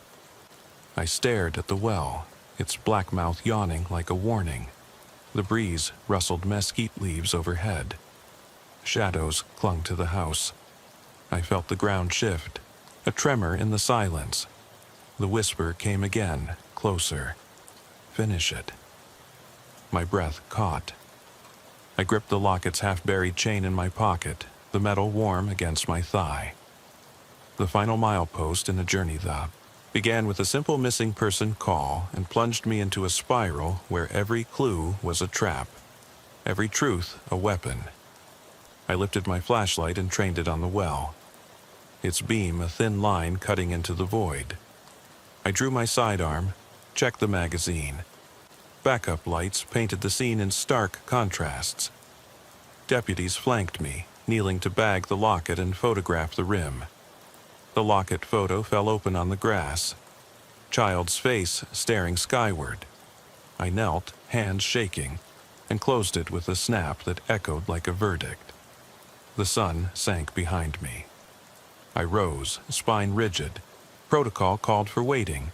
Speaker 1: I stared at the well, its black mouth yawning like a warning. The breeze rustled mesquite leaves overhead. Shadows clung to the house. I felt the ground shift, a tremor in the silence. The whisper came again, closer. Finish it. My breath caught. I gripped the locket's half-buried chain in my pocket, the metal warm against my thigh. The final milepost in a journey began with a simple missing person call and plunged me into a spiral where every clue was a trap, every truth a weapon. I lifted my flashlight and trained it on the well, its beam a thin line cutting into the void. I drew my sidearm, checked the magazine. Backup lights painted the scene in stark contrasts. Deputies flanked me, kneeling to bag the locket and photograph the rim. The locket photo fell open on the grass. Child's face staring skyward. I knelt, hands shaking, and closed it with a snap that echoed like a verdict. The sun sank behind me. I rose, spine rigid. Protocol called for waiting.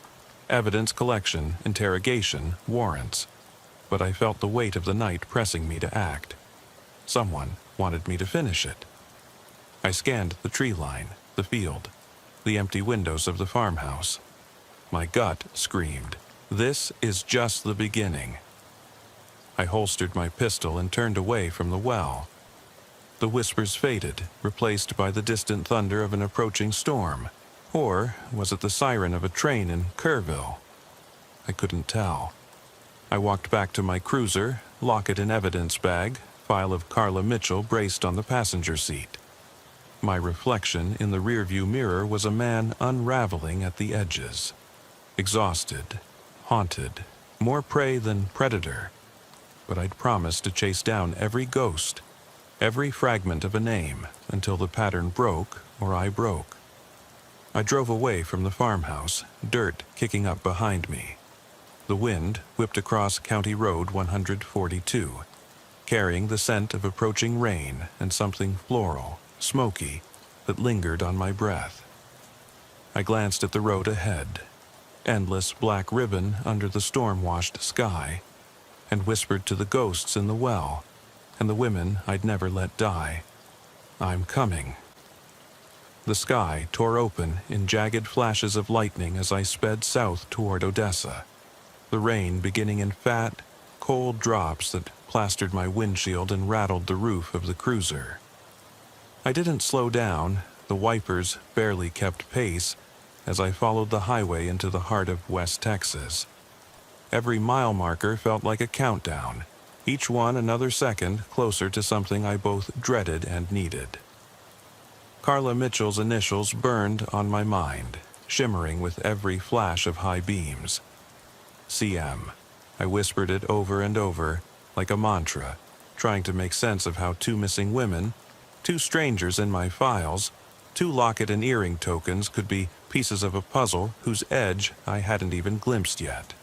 Speaker 1: Evidence collection, interrogation, warrants. But I felt the weight of the night pressing me to act. Someone wanted me to finish it. I scanned the tree line, the field, the empty windows of the farmhouse. My gut screamed, "This is just the beginning." I holstered my pistol and turned away from the well. The whispers faded, replaced by the distant thunder of an approaching storm. Or was it the siren of a train in Kerrville? I couldn't tell. I walked back to my cruiser, locket and evidence bag, file of Carla Mitchell braced on the passenger seat. My reflection in the rearview mirror was a man unraveling at the edges. Exhausted, haunted, more prey than predator. But I'd promised to chase down every ghost, every fragment of a name, until the pattern broke or I broke. I drove away from the farmhouse, dirt kicking up behind me. The wind whipped across County Road 142, carrying the scent of approaching rain and something floral, smoky, that lingered on my breath. I glanced at the road ahead, endless black ribbon under the storm-washed sky, and whispered to the ghosts in the well and the women I'd never let die, "I'm coming." The sky tore open in jagged flashes of lightning as I sped south toward Odessa, the rain beginning in fat, cold drops that plastered my windshield and rattled the roof of the cruiser. I didn't slow down, the wipers barely kept pace, as I followed the highway into the heart of West Texas. Every mile marker felt like a countdown, each one another second closer to something I both dreaded and needed. Carla Mitchell's initials burned on my mind, shimmering with every flash of high beams. CM. I whispered it over and over, like a mantra, trying to make sense of how two missing women, two strangers in my files, two locket and earring tokens could be pieces of a puzzle whose edge I hadn't even glimpsed yet.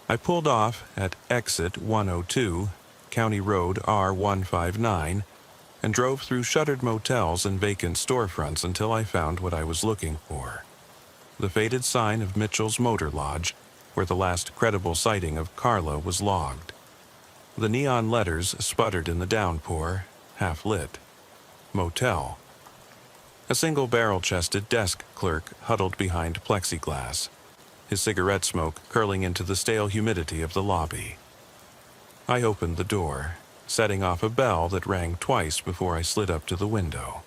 Speaker 1: I pulled off at exit 102, County Road R159, and drove through shuttered motels and vacant storefronts until I found what I was looking for. The faded sign of Mitchell's Motor Lodge, where the last credible sighting of Carla was logged. The neon letters sputtered in the downpour, half lit. Motel. A single barrel-chested desk clerk huddled behind plexiglass, his cigarette smoke curling into the stale humidity of the lobby. I opened the door, setting off a bell that rang twice before I slid up to the window.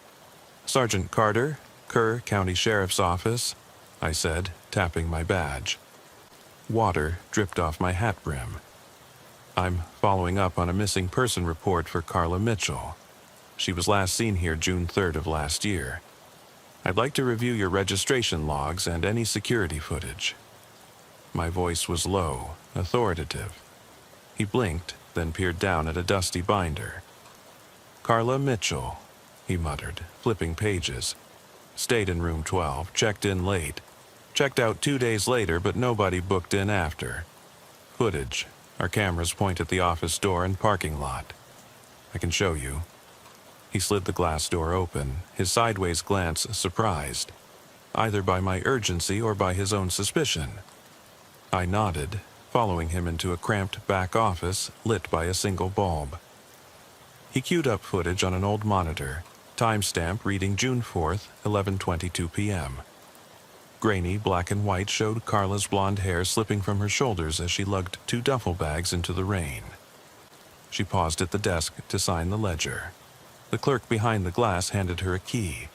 Speaker 1: "Sergeant Carter, Kerr County Sheriff's Office," I said, tapping my badge. Water dripped off my hat brim. "I'm following up on a missing person report for Carla Mitchell. She was last seen here June 3rd of last year. I'd like to review your registration logs and any security footage." My voice was low, authoritative. He blinked, then peered down at a dusty binder. "Carla Mitchell," he muttered, flipping pages. "Stayed in room 12, checked in late. Checked out 2 days later, but nobody booked in after. Footage. Our cameras point at the office door and parking lot. I can show you." He slid the glass door open, his sideways glance surprised, either by my urgency or by his own suspicion. I nodded, following him into a cramped back office lit by a single bulb. He queued up footage on an old monitor, timestamp reading June 4th, 11:22 p.m. Grainy black and white showed Carla's blonde hair slipping from her shoulders as she lugged 2 duffel bags into the rain. She paused at the desk to sign the ledger. The clerk behind the glass handed her a key.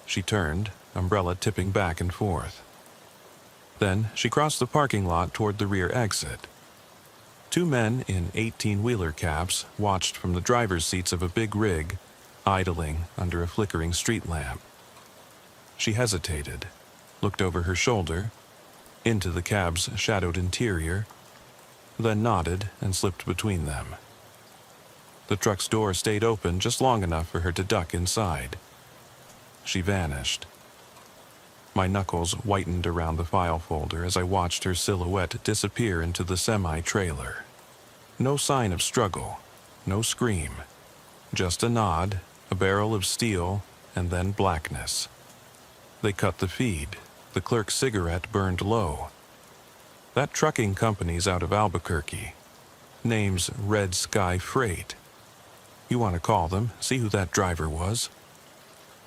Speaker 1: She turned, umbrella tipping back and forth. Then she crossed the parking lot toward the rear exit. 2 men in 18-wheeler caps watched from the driver's seats of a big rig, idling under a flickering street lamp. She hesitated, looked over her shoulder, into the cab's shadowed interior, then nodded and slipped between them. The truck's door stayed open just long enough for her to duck inside. She vanished. My knuckles whitened around the file folder as I watched her silhouette disappear into the semi-trailer. No sign of struggle, no scream. Just a nod, a barrel of steel, and then blackness. They cut the feed. The clerk's cigarette burned low. That trucking company's out of Albuquerque. Name's Red Sky Freight. You want to call them, see who that driver was?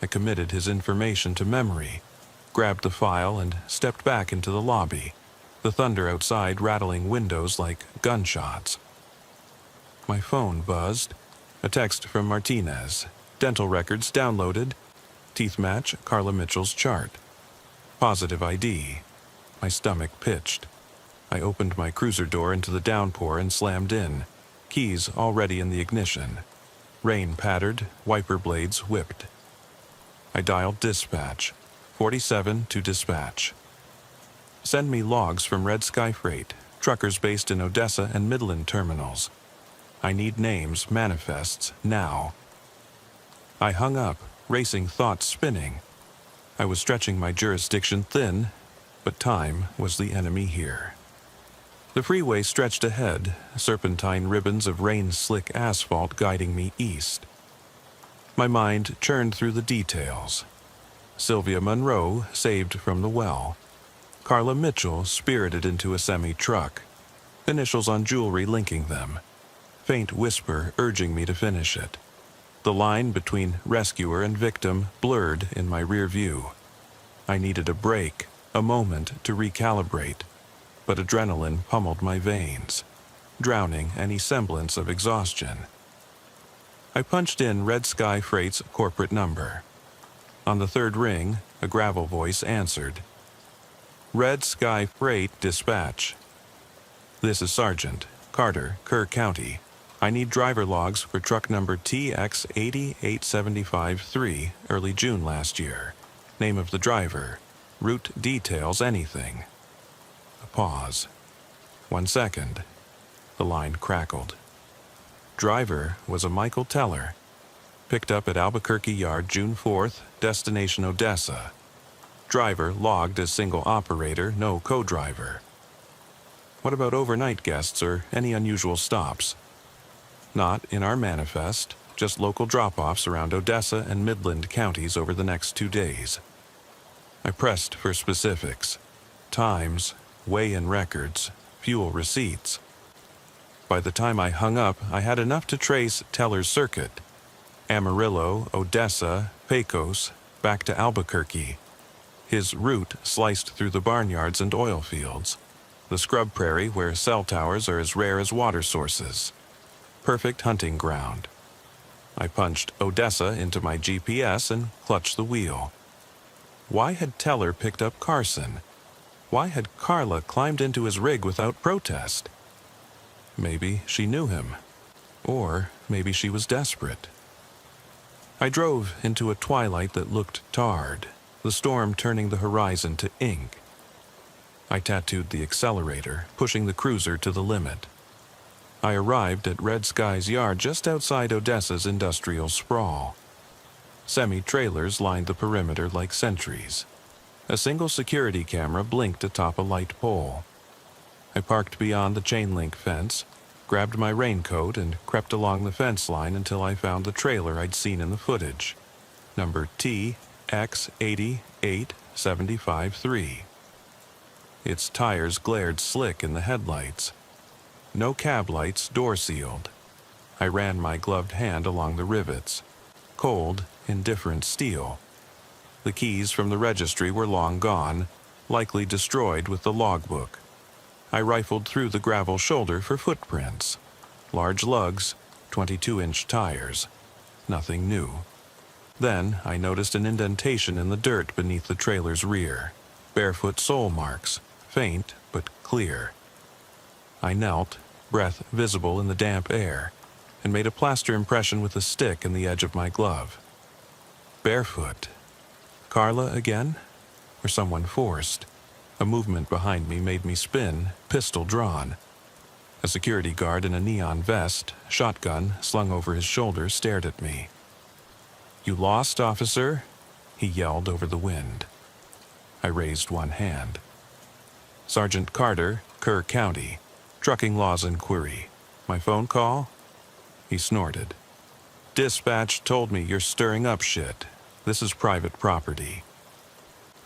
Speaker 1: I committed his information to memory, grabbed the file and stepped back into the lobby, the thunder outside rattling windows like gunshots. My phone buzzed. A text from Martinez. Dental records downloaded. Teeth match Carla Mitchell's chart. Positive ID. My stomach pitched. I opened my cruiser door into the downpour and slammed in, keys already in the ignition. Rain pattered, wiper blades whipped. I dialed dispatch. 47 to dispatch. Send me logs from Red Sky Freight, truckers based in Odessa and Midland terminals. I need names, manifests, now. I hung up, racing thoughts spinning. I was stretching my jurisdiction thin, but time was the enemy here. The freeway stretched ahead, serpentine ribbons of rain-slick asphalt guiding me east. My mind churned through the details. Sylvia Monroe saved from the well. Carla Mitchell spirited into a semi-truck. Initials on jewelry linking them. Faint whisper urging me to finish it. The line between rescuer and victim blurred in my rear view. I needed a break, a moment to recalibrate, but adrenaline pummeled my veins, drowning any semblance of exhaustion. I punched in Red Sky Freight's corporate number. On the third ring, a gravel voice answered. Red Sky Freight dispatch. This is Sergeant Carter, Kerr County. I need driver logs for truck number TX80875-3, early June last year. Name of the driver. Route details, anything. A pause. 1 second. The line crackled. Driver was a Michael Teller. Picked up at Albuquerque Yard June 4th, destination Odessa. Driver logged as single operator, no co-driver. What about overnight guests or any unusual stops? Not in our manifest, just local drop-offs around Odessa and Midland counties over the next 2 days. I pressed for specifics. Times, weigh-in records, fuel receipts. By the time I hung up, I had enough to trace Teller's circuit. Amarillo, Odessa, Pecos, back to Albuquerque. His route sliced through the barnyards and oil fields, the scrub prairie where cell towers are as rare as water sources. Perfect hunting ground. I punched Odessa into my GPS and clutched the wheel. Why had Teller picked up Carson? Why had Carla climbed into his rig without protest? Maybe she knew him. Or maybe she was desperate. I drove into a twilight that looked tarred, the storm turning the horizon to ink. I tattooed the accelerator, pushing the cruiser to the limit. I arrived at Red Sky's yard just outside Odessa's industrial sprawl. Semi-trailers lined the perimeter like sentries. A single security camera blinked atop a light pole. I parked beyond the chain-link fence, grabbed my raincoat, and crept along the fence line until I found the trailer I'd seen in the footage. Number TX88753. Its tires glared slick in the headlights. No cab lights, door sealed. I ran my gloved hand along the rivets. Cold, indifferent steel. The keys from the registry were long gone, likely destroyed with the logbook. I rifled through the gravel shoulder for footprints. Large lugs, 22-inch tires. Nothing new. Then I noticed an indentation in the dirt beneath the trailer's rear. Barefoot sole marks, faint but clear. I knelt, breath visible in the damp air, and made a plaster impression with a stick in the edge of my glove. Barefoot. Carla again? Or someone forced? A movement behind me made me spin, pistol drawn. A security guard in a neon vest, shotgun slung over his shoulder, stared at me. "You lost, officer?" he yelled over the wind. I raised one hand. "Sergeant Carter, Kerr County. Trucking Laws Inquiry. My phone call?" He snorted. "Dispatch told me you're stirring up shit. This is private property."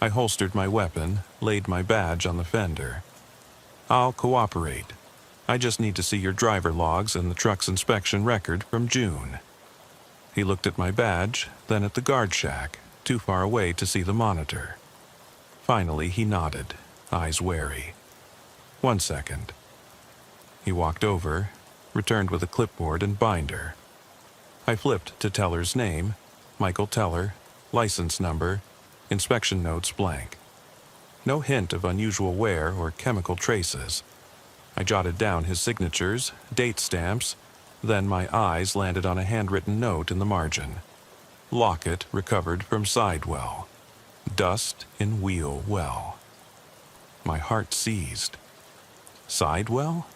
Speaker 1: I holstered my weapon, laid my badge on the fender. "I'll cooperate. I just need to see your driver logs and the truck's inspection record from June." He looked at my badge, then at the guard shack, too far away to see the monitor. Finally, he nodded, eyes wary. "1 second." He walked over, returned with a clipboard and binder. I flipped to Teller's name, Michael Teller, license number, inspection notes blank. No hint of unusual wear or chemical traces. I jotted down his signatures, date stamps, then my eyes landed on a handwritten note in the margin. "Locket recovered from sidewell. Dust in wheel well." My heart seized. Sidewell?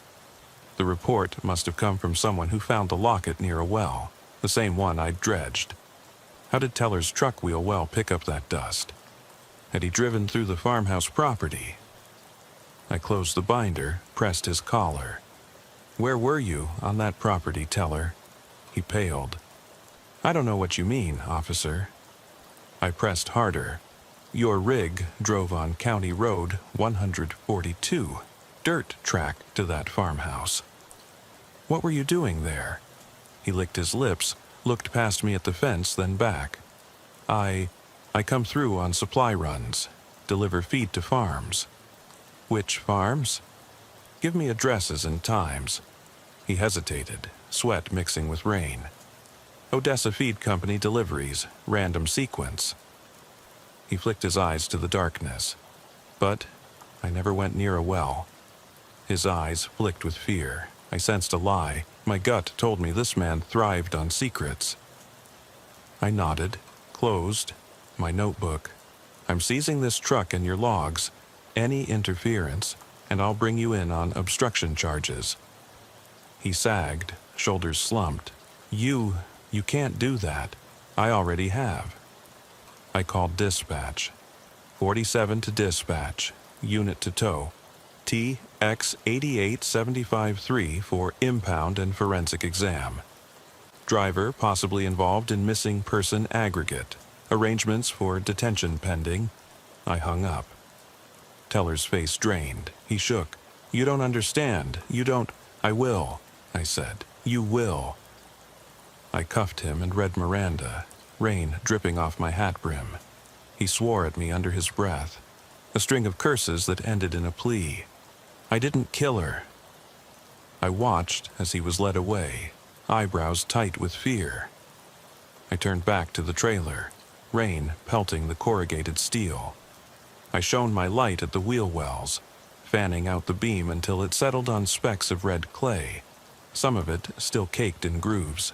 Speaker 1: The report must have come from someone who found the locket near a well, the same one I'd dredged. How did Teller's truck wheel well pick up that dust? Had he driven through the farmhouse property? I closed the binder, pressed his collar. "Where were you on that property, Teller?" He paled. "I don't know what you mean, officer." I pressed harder. "Your rig drove on County Road 142, dirt track to that farmhouse. What were you doing there?" He licked his lips, looked past me at the fence, then back. I come through on supply runs, deliver feed to farms." "Which farms?" "Give me addresses and times." He hesitated, sweat mixing with rain. "Odessa Feed Company deliveries, random sequence." He flicked his eyes to the darkness. "But I never went near a well." His eyes flicked with fear. I sensed a lie. My gut told me this man thrived on secrets. I nodded, closed my notebook. "I'm seizing this truck and your logs. Any interference, and I'll bring you in on obstruction charges." He sagged, shoulders slumped. You can't do that. I already have." I called dispatch. 47 to dispatch, unit to tow. TX88753 for impound and forensic exam. Driver possibly involved in missing person aggregate. Arrangements for detention pending. I hung up. Teller's face drained. He shook. "You don't understand. You don't—" "I will," I said. "You will." I cuffed him and read Miranda, rain dripping off my hat brim. He swore at me under his breath, a string of curses that ended in a plea. I didn't kill her. I watched as he was led away, eyebrows tight with fear. I turned back to the trailer, rain pelting the corrugated steel. I shone my light at the wheel wells, fanning out the beam until it settled on specks of red clay, some of it still caked in grooves.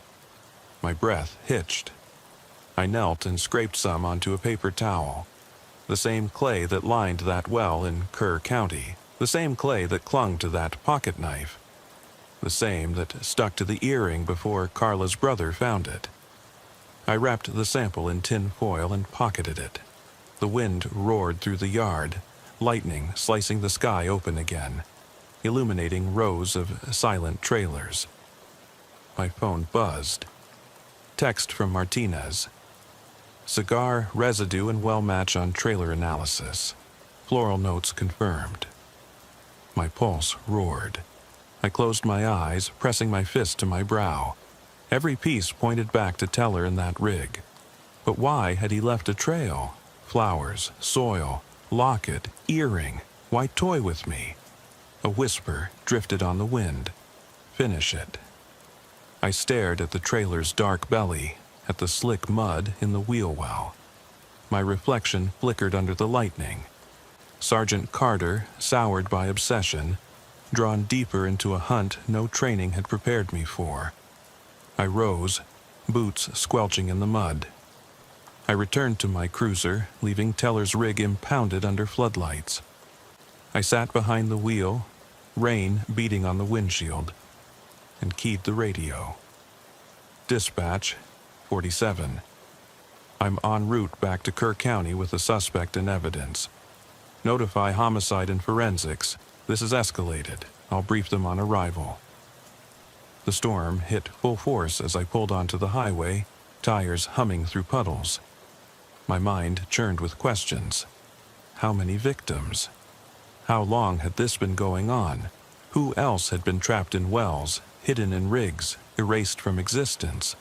Speaker 1: My breath hitched. I knelt and scraped some onto a paper towel. The same clay that lined that well in Kerr County. The same clay that clung to that pocket knife. The same that stuck to the earring before Carla's brother found it. I wrapped the sample in tin foil and pocketed it. The wind roared through the yard, lightning slicing the sky open again. illuminating rows of silent trailers. My phone buzzed. Text from Martinez. Cigar, residue, and well match on trailer analysis. Floral notes confirmed. My pulse roared. I closed my eyes, pressing my fist to my brow. Every piece pointed back to Teller in that rig. But why had he left a trail? Flowers, soil, locket, earring. Why toy with me? A whisper drifted on the wind. Finish it. I stared at the trailer's dark belly, at the slick mud in the wheel well. My reflection flickered under the lightning. Sergeant Carter, soured by obsession, drawn deeper into a hunt no training had prepared me for. I rose, boots squelching in the mud. I returned to my cruiser, leaving Teller's rig impounded under floodlights. I sat behind the wheel, rain beating on the windshield, and keyed the radio. Dispatch, 47. I'm en route back to Kerr County with the suspect and evidence. Notify homicide and forensics. This is escalated. I'll brief them on arrival. The storm hit full force as I pulled onto the highway, tires humming through puddles. My mind churned with questions. How many victims? How long had this been going on? Who else had been trapped in wells, hidden in rigs, erased from existence?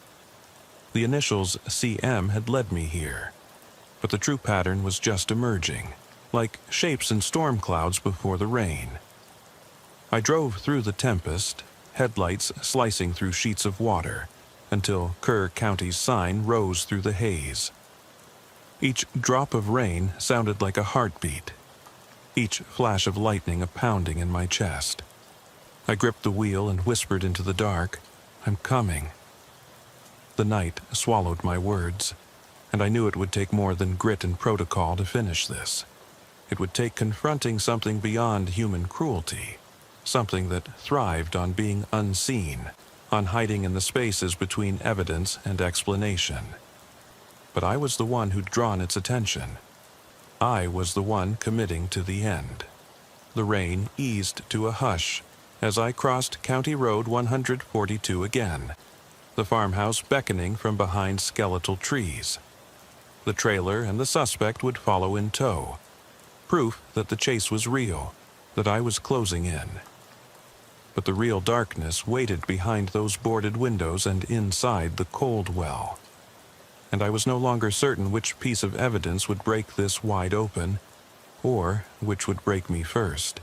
Speaker 1: The initials CM had led me here, but the true pattern was just emerging, like shapes in storm clouds before the rain. I drove through the tempest, headlights slicing through sheets of water, until Kerr County's sign rose through the haze. Each drop of rain sounded like a heartbeat, each flash of lightning a pounding in my chest. I gripped the wheel and whispered into the dark, "I'm coming." The night swallowed my words, and I knew it would take more than grit and protocol to finish this. It would take confronting something beyond human cruelty, something that thrived on being unseen, on hiding in the spaces between evidence and explanation. But I was the one who'd drawn its attention. I was the one committing to the end. The rain eased to a hush as I crossed County Road 142 again, the farmhouse beckoning from behind skeletal trees. The trailer and the suspect would follow in tow, proof that the chase was real, that I was closing in. But the real darkness waited behind those boarded windows and inside the cold well. And I was no longer certain which piece of evidence would break this wide open, or which would break me first.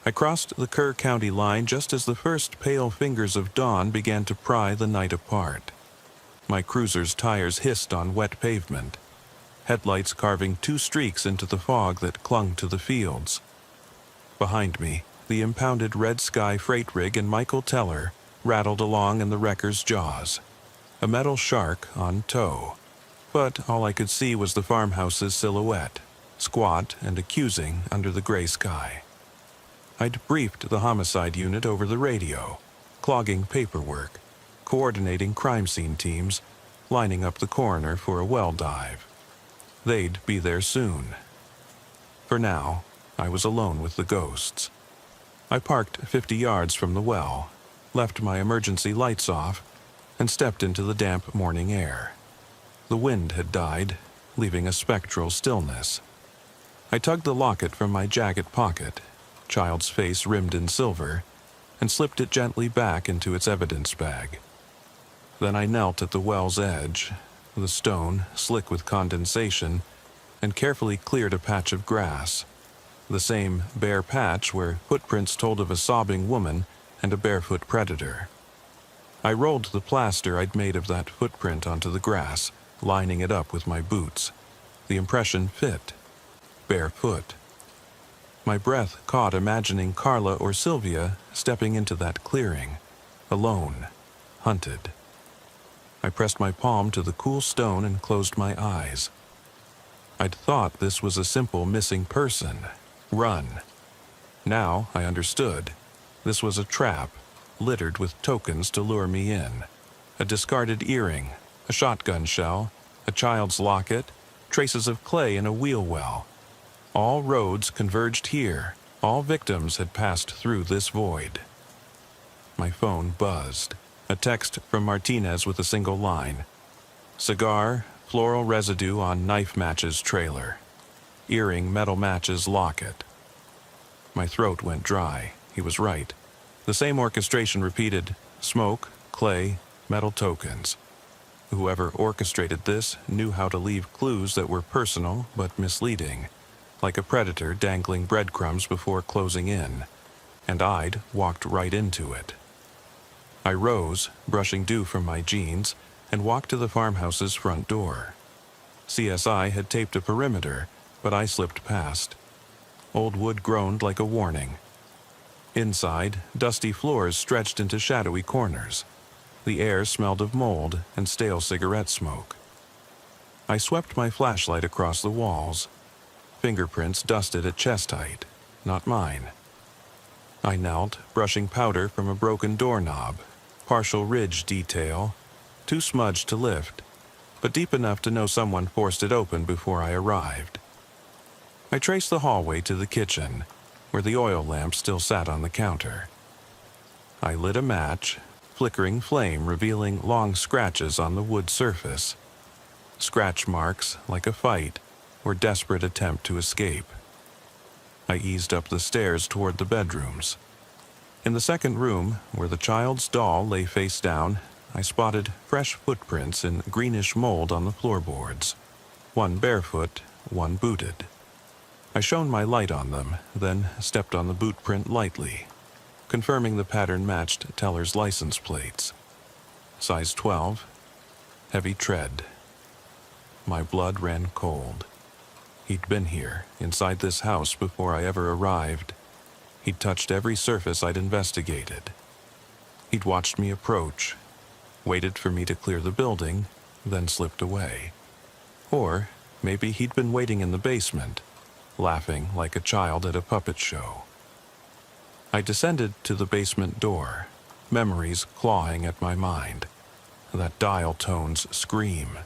Speaker 1: I crossed the Kerr County line just as the first pale fingers of dawn began to pry the night apart. My cruiser's tires hissed on wet pavement, headlights carving two streaks into the fog that clung to the fields. Behind me, the impounded Red Sky freight rig and Michael Teller rattled along in the wrecker's jaws, a metal shark on tow. But all I could see was the farmhouse's silhouette, squat and accusing under the gray sky. I'd briefed the homicide unit over the radio, clogging paperwork, coordinating crime scene teams, lining up the coroner for a well dive. They'd be there soon. For now, I was alone with the ghosts. I parked 50 yards from the well, left my emergency lights off, and stepped into the damp morning air. The wind had died, leaving a spectral stillness. I tugged the locket from my jacket pocket, child's face rimmed in silver, and slipped it gently back into its evidence bag. Then I knelt at the well's edge, the stone slick with condensation, and carefully cleared a patch of grass, the same bare patch where footprints told of a sobbing woman and a barefoot predator. I rolled the plaster I'd made of that footprint onto the grass, lining it up with my boots. The impression fit. Barefoot. My breath caught imagining Carla or Sylvia stepping into that clearing, alone, hunted. I pressed my palm to the cool stone and closed my eyes. I'd thought this was a simple missing person. Run. Now I understood. This was a trap, littered with tokens to lure me in. A discarded earring, a shotgun shell, a child's locket, traces of clay in a wheel well. All roads converged here, All victims had passed through this void. My phone buzzed. A text from Martinez with a single line. Cigar, floral residue on knife matches trailer. Earring metal matches locket. My throat went dry. He was right. The same orchestration repeated: smoke, clay, metal tokens. Whoever orchestrated this knew how to leave clues that were personal but misleading, like a predator dangling breadcrumbs before closing in, and I'd walked right into it. I rose, brushing dew from my jeans, and walked to the farmhouse's front door. CSI had taped a perimeter, but I slipped past. Old wood groaned like a warning. Inside, dusty floors stretched into shadowy corners. The air smelled of mold and stale cigarette smoke. I swept my flashlight across the walls. Fingerprints dusted at chest height, not mine. I knelt, brushing powder from a broken doorknob, partial ridge detail, too smudged to lift, but deep enough to know someone forced it open before I arrived. I traced the hallway to the kitchen, where the oil lamp still sat on the counter. I lit a match, flickering flame revealing long scratches on the wood surface. Scratch marks, like a fight, or desperate attempt to escape. I eased up the stairs toward the bedrooms. In the second room, where the child's doll lay face down, I spotted fresh footprints in greenish mold on the floorboards. One barefoot, one booted. I shone my light on them, then stepped on the boot print lightly, confirming the pattern matched teller's license plates. Size 12, heavy tread. My blood ran cold. He'd been here, inside this house, before I ever arrived. He'd touched every surface I'd investigated. He'd watched me approach, waited for me to clear the building, then slipped away. Or maybe he'd been waiting in the basement, laughing like a child at a puppet show. I descended to the basement door, memories clawing at my mind. That dial tone's scream.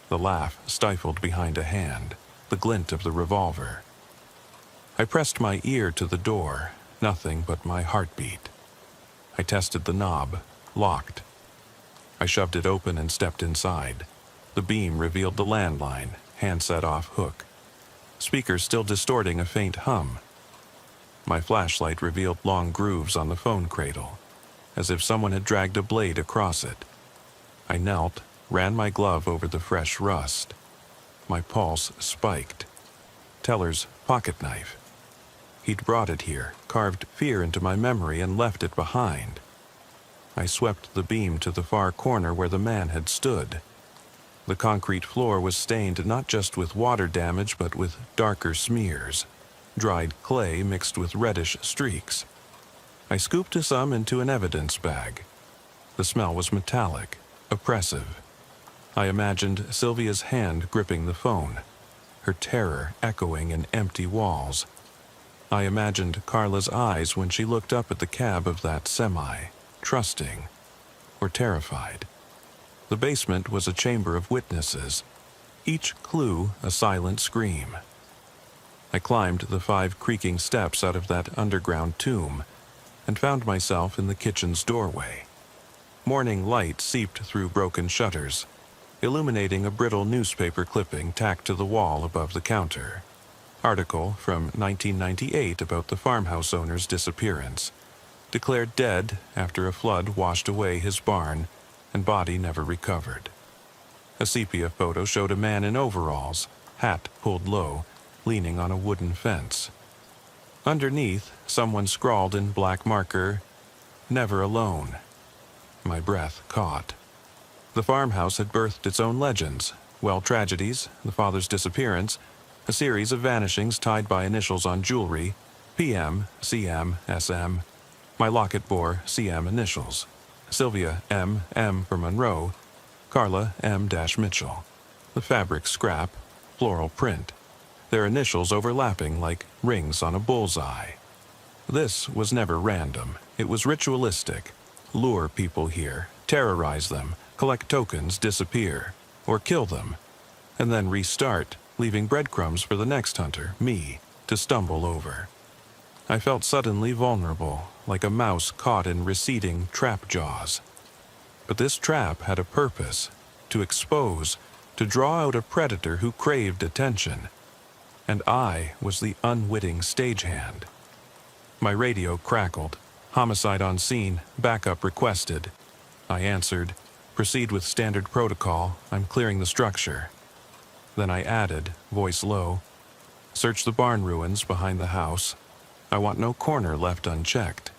Speaker 1: The laugh stifled behind a hand, the glint of the revolver. I pressed my ear to the door, nothing but my heartbeat. I tested the knob, locked. I shoved it open and stepped inside. The beam revealed the landline, handset off hook. Speakers still distorting a faint hum. My flashlight revealed long grooves on the phone cradle, as if someone had dragged a blade across it. I knelt, ran my glove over the fresh rust. My pulse spiked. Teller's pocket knife. He'd brought it here, carved fear into my memory, and left it behind. I swept the beam to the far corner where the man had stood. The concrete floor was stained not just with water damage, but with darker smears. Dried clay mixed with reddish streaks. I scooped some into an evidence bag. The smell was metallic, oppressive. I imagined Sylvia's hand gripping the phone, her terror echoing in empty walls. I imagined Carla's eyes when she looked up at the cab of that semi, trusting or terrified. The basement was a chamber of witnesses, each clue a silent scream. I climbed the 5 creaking steps out of that underground tomb and found myself in the kitchen's doorway. Morning light seeped through broken shutters, illuminating a brittle newspaper clipping tacked to the wall above the counter. Article from 1998 about the farmhouse owner's disappearance. Declared dead after a flood washed away his barn and body never recovered. A sepia photo showed a man in overalls, hat pulled low, leaning on a wooden fence. Underneath, someone scrawled in black marker, "Never alone." My breath caught. The farmhouse had birthed its own legends, well tragedies, the father's disappearance, a series of vanishings tied by initials on jewelry, PM, CM, SM. My locket bore CM initials. Sylvia M. for Monroe, Carla M. Mitchell. The fabric scrap, floral print. Their initials overlapping like rings on a bullseye. This was never random. It was ritualistic. Lure people here, terrorize them, collect tokens, disappear, or kill them, and then restart, leaving breadcrumbs for the next hunter, me, to stumble over. I felt suddenly vulnerable, like a mouse caught in receding trap jaws. But this trap had a purpose: to expose, to draw out a predator who craved attention. And I was the unwitting stagehand. My radio crackled. Homicide on scene, backup requested. I answered, "Proceed with standard protocol, I'm clearing the structure." Then I added, voice low, "Search the barn ruins behind the house. I want no corner left unchecked."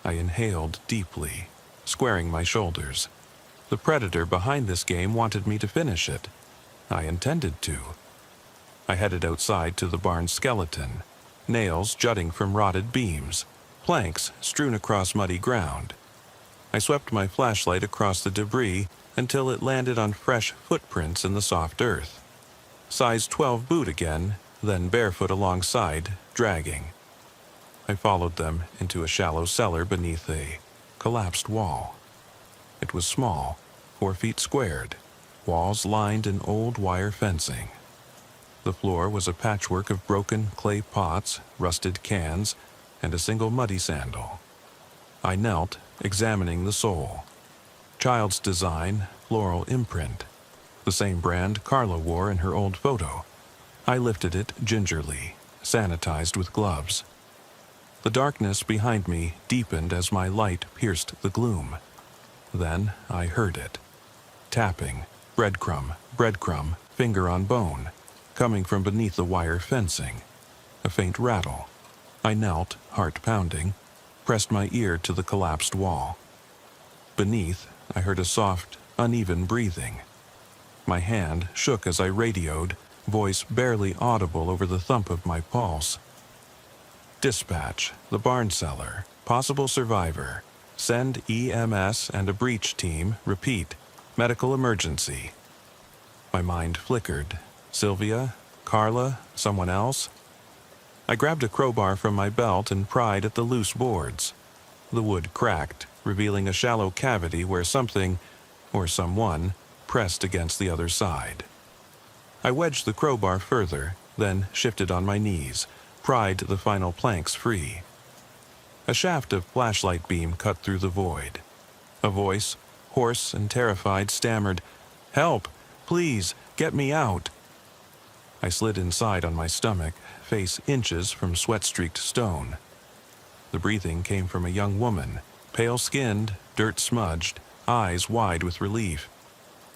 Speaker 1: I inhaled deeply, squaring my shoulders. The predator behind this game wanted me to finish it. I intended to. I headed outside to the barn skeleton, nails jutting from rotted beams, planks strewn across muddy ground. I swept my flashlight across the debris until it landed on fresh footprints in the soft earth. Size 12 boot again, then barefoot alongside, dragging. I followed them into a shallow cellar beneath a collapsed wall. It was small, 4 feet squared, walls lined in old wire fencing. The floor was a patchwork of broken clay pots, rusted cans, and a single muddy sandal. I knelt, examining the sole. Child's design, floral imprint. The same brand Carla wore in her old photo. I lifted it gingerly, sanitized with gloves. The darkness behind me deepened as my light pierced the gloom. Then I heard it. Tapping, breadcrumb, breadcrumb, finger on bone, coming from beneath the wire fencing. A faint rattle. I knelt, heart pounding, pressed my ear to the collapsed wall. Beneath, I heard a soft, uneven breathing. My hand shook as I radioed, voice barely audible over the thump of my pulse. "Dispatch, the barn cellar, possible survivor. Send EMS and a breach team, repeat, medical emergency." My mind flickered. Sylvia? Carla? Someone else? I grabbed a crowbar from my belt and pried at the loose boards. The wood cracked, revealing a shallow cavity where something, or someone, pressed against the other side. I wedged the crowbar further, then shifted on my knees, pried the final planks free. A shaft of flashlight beam cut through the void. A voice, hoarse and terrified, stammered, "Help! Please, get me out!" I slid inside on my stomach, face inches from sweat-streaked stone. The breathing came from a young woman, pale-skinned, dirt-smudged, eyes wide with relief.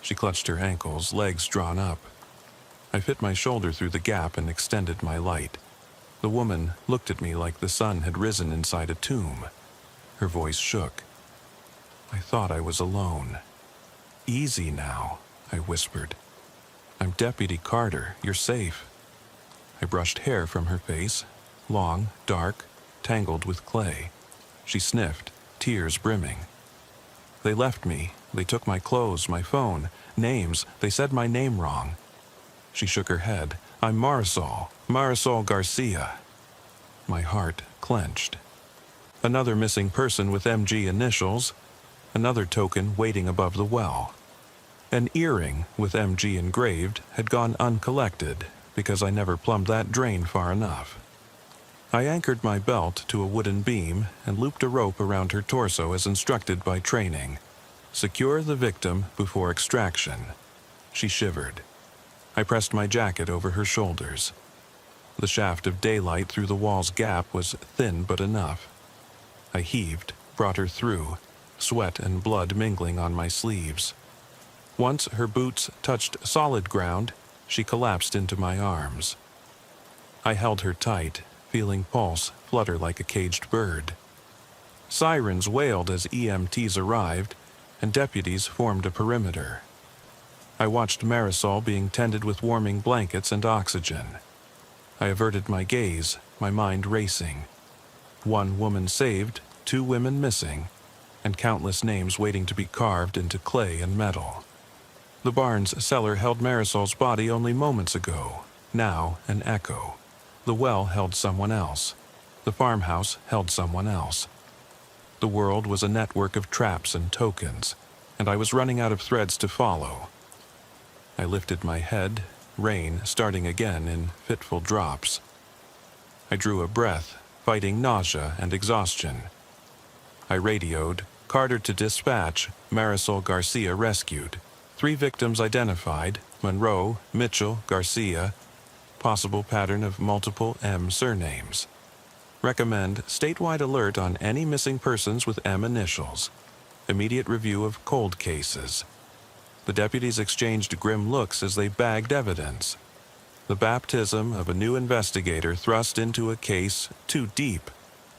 Speaker 1: She clutched her ankles, legs drawn up. I fit my shoulder through the gap and extended my light. The woman looked at me like the sun had risen inside a tomb. Her voice shook. I thought I was alone. "Easy now," I whispered. "I'm Deputy Carter. You're safe." I brushed hair from her face, long, dark, tangled with clay. She sniffed, tears brimming. "They left me. They took my clothes, my phone, names. They said my name wrong." She shook her head. "I'm Marisol Garcia." My heart clenched. Another missing person with MG initials. Another token waiting above the well. An earring with MG engraved had gone uncollected because I never plumbed that drain far enough. I anchored my belt to a wooden beam and looped a rope around her torso as instructed by training. Secure the victim before extraction. She shivered. I pressed my jacket over her shoulders. The shaft of daylight through the wall's gap was thin but enough. I heaved, brought her through, sweat and blood mingling on my sleeves. Once her boots touched solid ground, she collapsed into my arms. I held her tight, feeling pulse flutter like a caged bird. Sirens wailed as EMTs arrived, and deputies formed a perimeter. I watched Marisol being tended with warming blankets and oxygen. I averted my gaze, my mind racing. 1 woman saved, 2 women missing, and countless names waiting to be carved into clay and metal. The barn's cellar held Marisol's body only moments ago, now an echo. The well held someone else. The farmhouse held someone else. The world was a network of traps and tokens, and I was running out of threads to follow. I lifted my head, rain starting again in fitful drops. I drew a breath, fighting nausea and exhaustion. I radioed, Carter to dispatch, Marisol Garcia rescued. 3 victims identified, Monroe, Mitchell, Garcia. Possible pattern of multiple M surnames. Recommend statewide alert on any missing persons with M initials. Immediate review of cold cases. The deputies exchanged grim looks as they bagged evidence. The baptism of a new investigator thrust into a case too deep,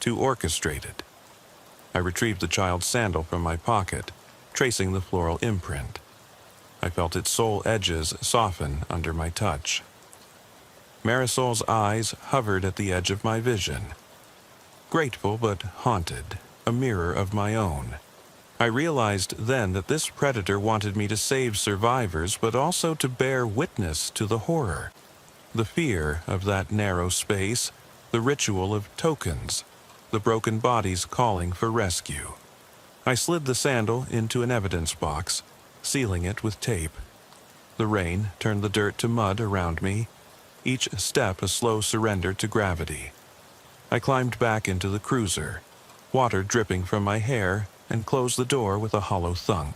Speaker 1: too orchestrated. I retrieved the child's sandal from my pocket, tracing the floral imprint. I felt its sole edges soften under my touch. Marisol's eyes hovered at the edge of my vision. Grateful but haunted, a mirror of my own. I realized then that this predator wanted me to save survivors, but also to bear witness to the horror. The fear of that narrow space, the ritual of tokens, the broken bodies calling for rescue. I slid the sandal into an evidence box, sealing it with tape. The rain turned the dirt to mud around me, each step a slow surrender to gravity. I climbed back into the cruiser, water dripping from my hair, and closed the door with a hollow thunk.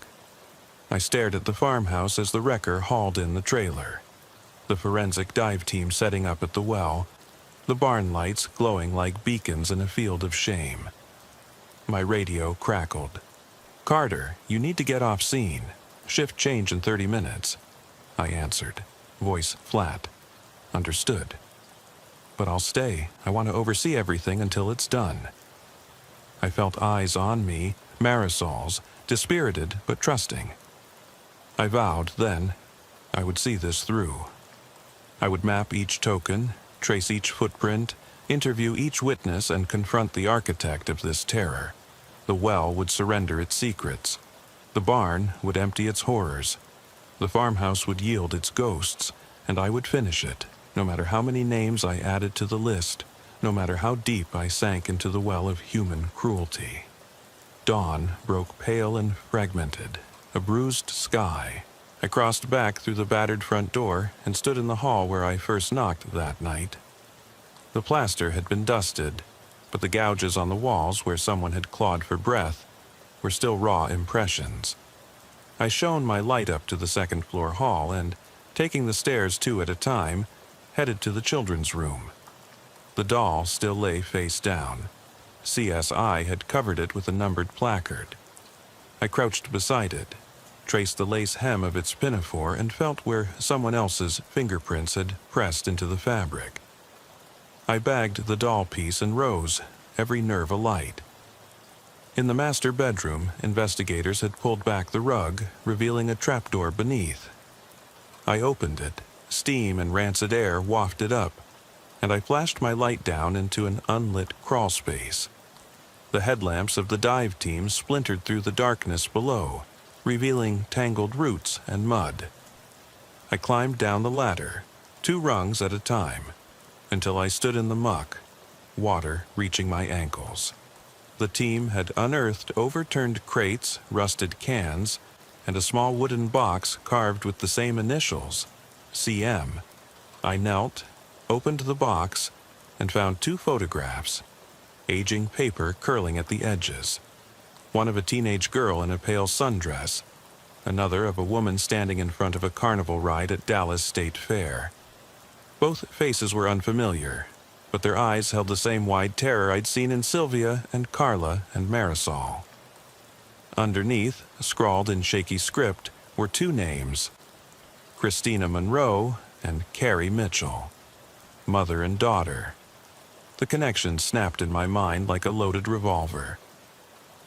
Speaker 1: I stared at the farmhouse as the wrecker hauled in the trailer. The forensic dive team setting up at the well, the barn lights glowing like beacons in a field of shame. My radio crackled. "Carter, you need to get off scene. Shift change in 30 minutes. I answered, voice flat. "Understood. But I'll stay. I want to oversee everything until it's done." I felt eyes on me, Marisol's, dispirited but trusting. I vowed then I would see this through. I would map each token, trace each footprint, interview each witness, and confront the architect of this terror. The well would surrender its secrets. The barn would empty its horrors. The farmhouse would yield its ghosts, and I would finish it, no matter how many names I added to the list, no matter how deep I sank into the well of human cruelty. Dawn broke pale and fragmented, a bruised sky. I crossed back through the battered front door and stood in the hall where I first knocked that night. The plaster had been dusted, but the gouges on the walls where someone had clawed for breath were still raw impressions. I shone my light up to the second-floor hall and, taking the stairs 2 at a time, headed to the children's room. The doll still lay face down. CSI had covered it with a numbered placard. I crouched beside it, traced the lace hem of its pinafore, and felt where someone else's fingerprints had pressed into the fabric. I bagged the doll piece and rose, every nerve alight. In the master bedroom, investigators had pulled back the rug, revealing a trapdoor beneath. I opened it. Steam and rancid air wafted up, and I flashed my light down into an unlit crawl space. The headlamps of the dive team splintered through the darkness below, revealing tangled roots and mud. I climbed down the ladder, 2 rungs at a time, until I stood in the muck, water reaching my ankles. The team had unearthed overturned crates, rusted cans, and a small wooden box carved with the same initials, CM. I knelt, opened the box, and found 2 photographs, aging paper curling at the edges. One of a teenage girl in a pale sundress, another of a woman standing in front of a carnival ride at Dallas State Fair. Both faces were unfamiliar, but their eyes held the same wide terror I'd seen in Sylvia and Carla and Marisol. Underneath, scrawled in shaky script, were 2 names, Christina Monroe and Carrie Mitchell, mother and daughter. The connection snapped in my mind like a loaded revolver.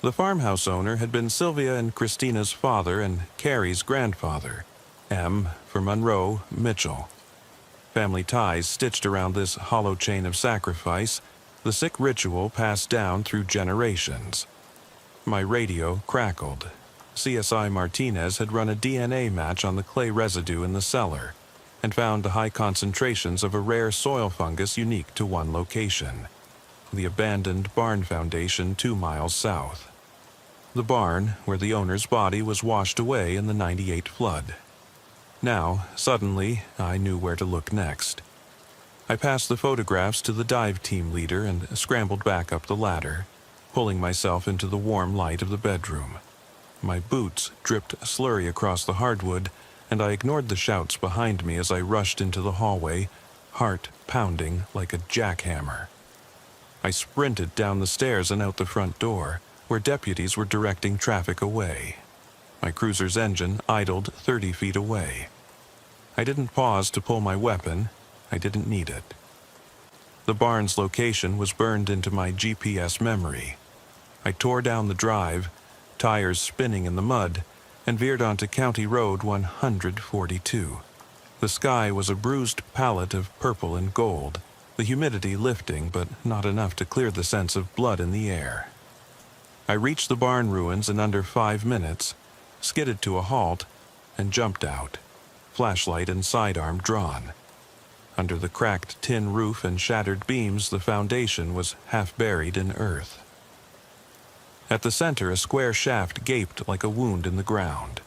Speaker 1: The farmhouse owner had been Sylvia and Christina's father and Carrie's grandfather, M for Monroe Mitchell. Family ties stitched around this hollow chain of sacrifice, the sick ritual passed down through generations. My radio crackled. CSI Martinez had run a DNA match on the clay residue in the cellar and found high concentrations of a rare soil fungus unique to one location, the abandoned barn foundation 2 miles south. The barn where the owner's body was washed away in the '98 flood. Now, suddenly, I knew where to look next. I passed the photographs to the dive team leader and scrambled back up the ladder, pulling myself into the warm light of the bedroom. My boots dripped slurry across the hardwood, and I ignored the shouts behind me as I rushed into the hallway, heart pounding like a jackhammer. I sprinted down the stairs and out the front door, where deputies were directing traffic away. My cruiser's engine idled 30 feet away. I didn't pause to pull my weapon. I didn't need it. The barn's location was burned into my GPS memory. I tore down the drive, tires spinning in the mud, and veered onto County Road 142. The sky was a bruised palette of purple and gold, the humidity lifting but not enough to clear the sense of blood in the air. I reached the barn ruins in under 5 minutes, skidded to a halt, and jumped out, flashlight and sidearm drawn. Under the cracked tin roof and shattered beams, the foundation was half buried in earth. At the center, a square shaft gaped like a wound in the ground.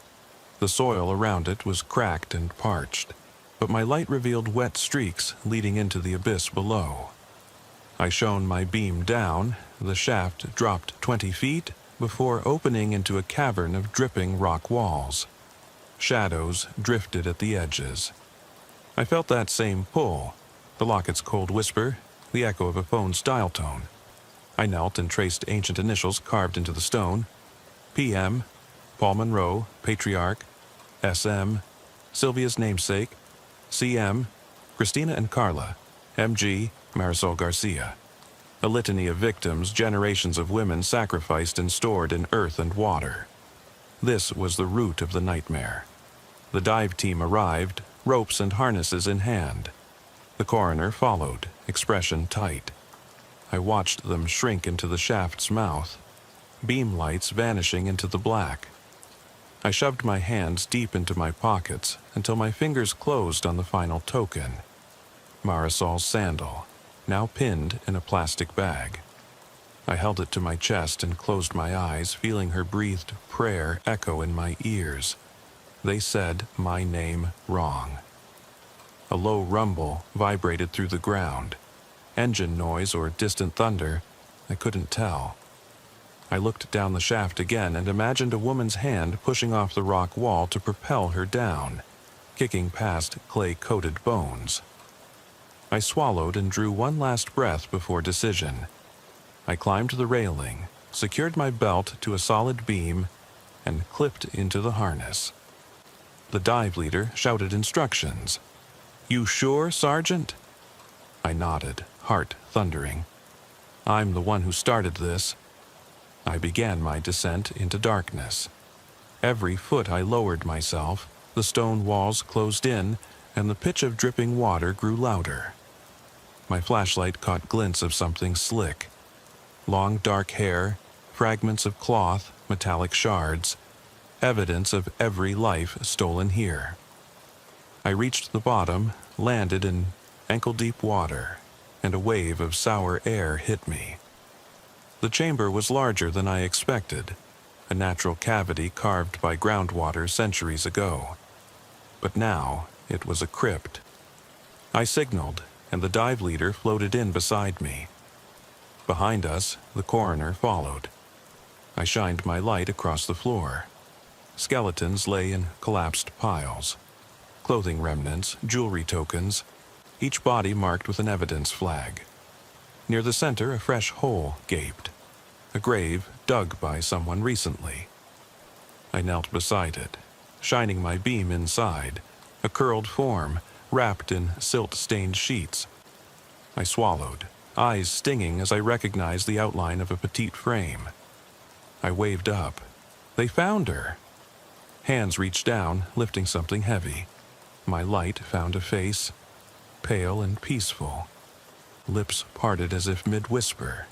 Speaker 1: The soil around it was cracked and parched, but my light revealed wet streaks leading into the abyss below. I shone my beam down. The shaft dropped 20 feet before opening into a cavern of dripping rock walls. Shadows drifted at the edges. I felt that same pull, the locket's cold whisper, the echo of a phone's dial tone. I knelt and traced ancient initials carved into the stone. PM, Paul Monroe, Patriarch. SM, Sylvia's namesake. CM, Christina and Carla. MG, Marisol Garcia. A litany of victims, generations of women sacrificed and stored in earth and water. This was the root of the nightmare. The dive team arrived, ropes and harnesses in hand. The coroner followed, expression tight. I watched them shrink into the shaft's mouth, beam lights vanishing into the black. I shoved my hands deep into my pockets until my fingers closed on the final token. Marisol's sandal, now pinned in a plastic bag. I held it to my chest and closed my eyes, feeling her breathed prayer echo in my ears. They said my name wrong. A low rumble vibrated through the ground. Engine noise or distant thunder, I couldn't tell. I looked down the shaft again and imagined a woman's hand pushing off the rock wall to propel her down, kicking past clay-coated bones. I swallowed and drew one last breath before decision. I climbed the railing, secured my belt to a solid beam, and clipped into the harness. The dive leader shouted instructions. "You sure, Sergeant?" I nodded, heart thundering. I'm the one who started this. I began my descent into darkness. Every foot I lowered myself, the stone walls closed in, and the pitch of dripping water grew louder. My flashlight caught glints of something slick. Long dark hair, fragments of cloth, metallic shards, evidence of every life stolen here. I reached the bottom, landed in ankle-deep water, and a wave of sour air hit me. The chamber was larger than I expected, a natural cavity carved by groundwater centuries ago. But now it was a crypt. I signaled, and the dive leader floated in beside me. Behind us, the coroner followed. I shined my light across the floor. Skeletons lay in collapsed piles. Clothing remnants, jewelry tokens, each body marked with an evidence flag. Near the center, a fresh hole gaped. A grave dug by someone recently. I knelt beside it, shining my beam inside, a curled form wrapped in silt-stained sheets. I swallowed, eyes stinging as I recognized the outline of a petite frame. I waved up. They found her. Hands reached down, lifting something heavy. My light found a face, pale and peaceful. Lips parted as if mid-whisper.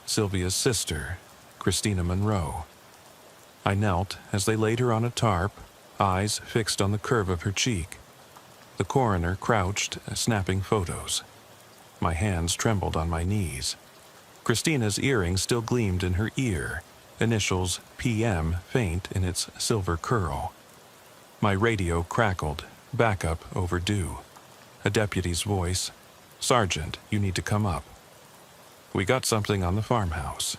Speaker 1: Sylvia's sister, Christina Monroe. I knelt as they laid her on a tarp, eyes fixed on the curve of her cheek. The coroner crouched, snapping photos. My hands trembled on my knees. Christina's earring still gleamed in her ear, initials PM faint in its silver curl. My radio crackled, backup overdue. A deputy's voice. "Sergeant, you need to come up. We got something on the farmhouse."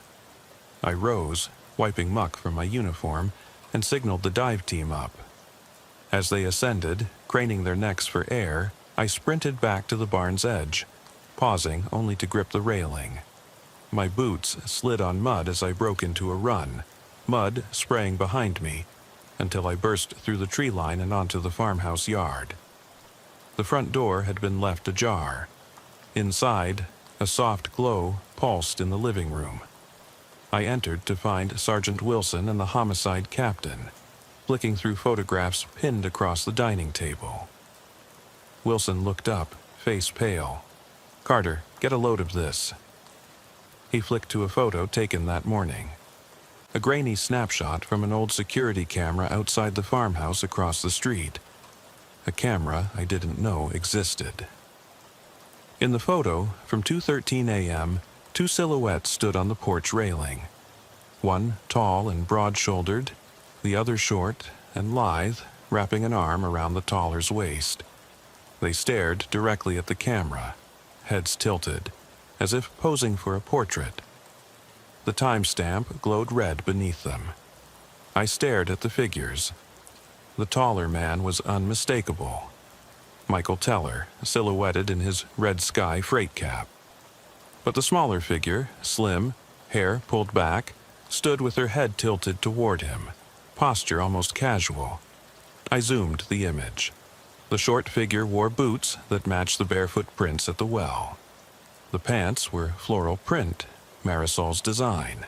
Speaker 1: I rose, wiping muck from my uniform, and signaled the dive team up. As they ascended, craning their necks for air, I sprinted back to the barn's edge, pausing only to grip the railing. My boots slid on mud as I broke into a run, mud spraying behind me, until I burst through the tree line and onto the farmhouse yard. The front door had been left ajar. Inside, a soft glow pulsed in the living room. I entered to find Sergeant Wilson and the homicide captain, flicking through photographs pinned across the dining table. Wilson looked up, face pale. "Carter, get a load of this." He flicked to a photo taken that morning. A grainy snapshot from an old security camera outside the farmhouse across the street. A camera I didn't know existed. In the photo, from 2:13 a.m., two silhouettes stood on the porch railing. One tall and broad-shouldered, the other short and lithe, wrapping an arm around the taller's waist. They stared directly at the camera, heads tilted, as if posing for a portrait. The timestamp glowed red beneath them. I stared at the figures. The taller man was unmistakable. Michael Teller, silhouetted in his red sky freight cap. But the smaller figure, slim, hair pulled back, stood with her head tilted toward him, posture almost casual. I zoomed the image. The short figure wore boots that matched the barefoot prints at the well. The pants were floral print, Marisol's design,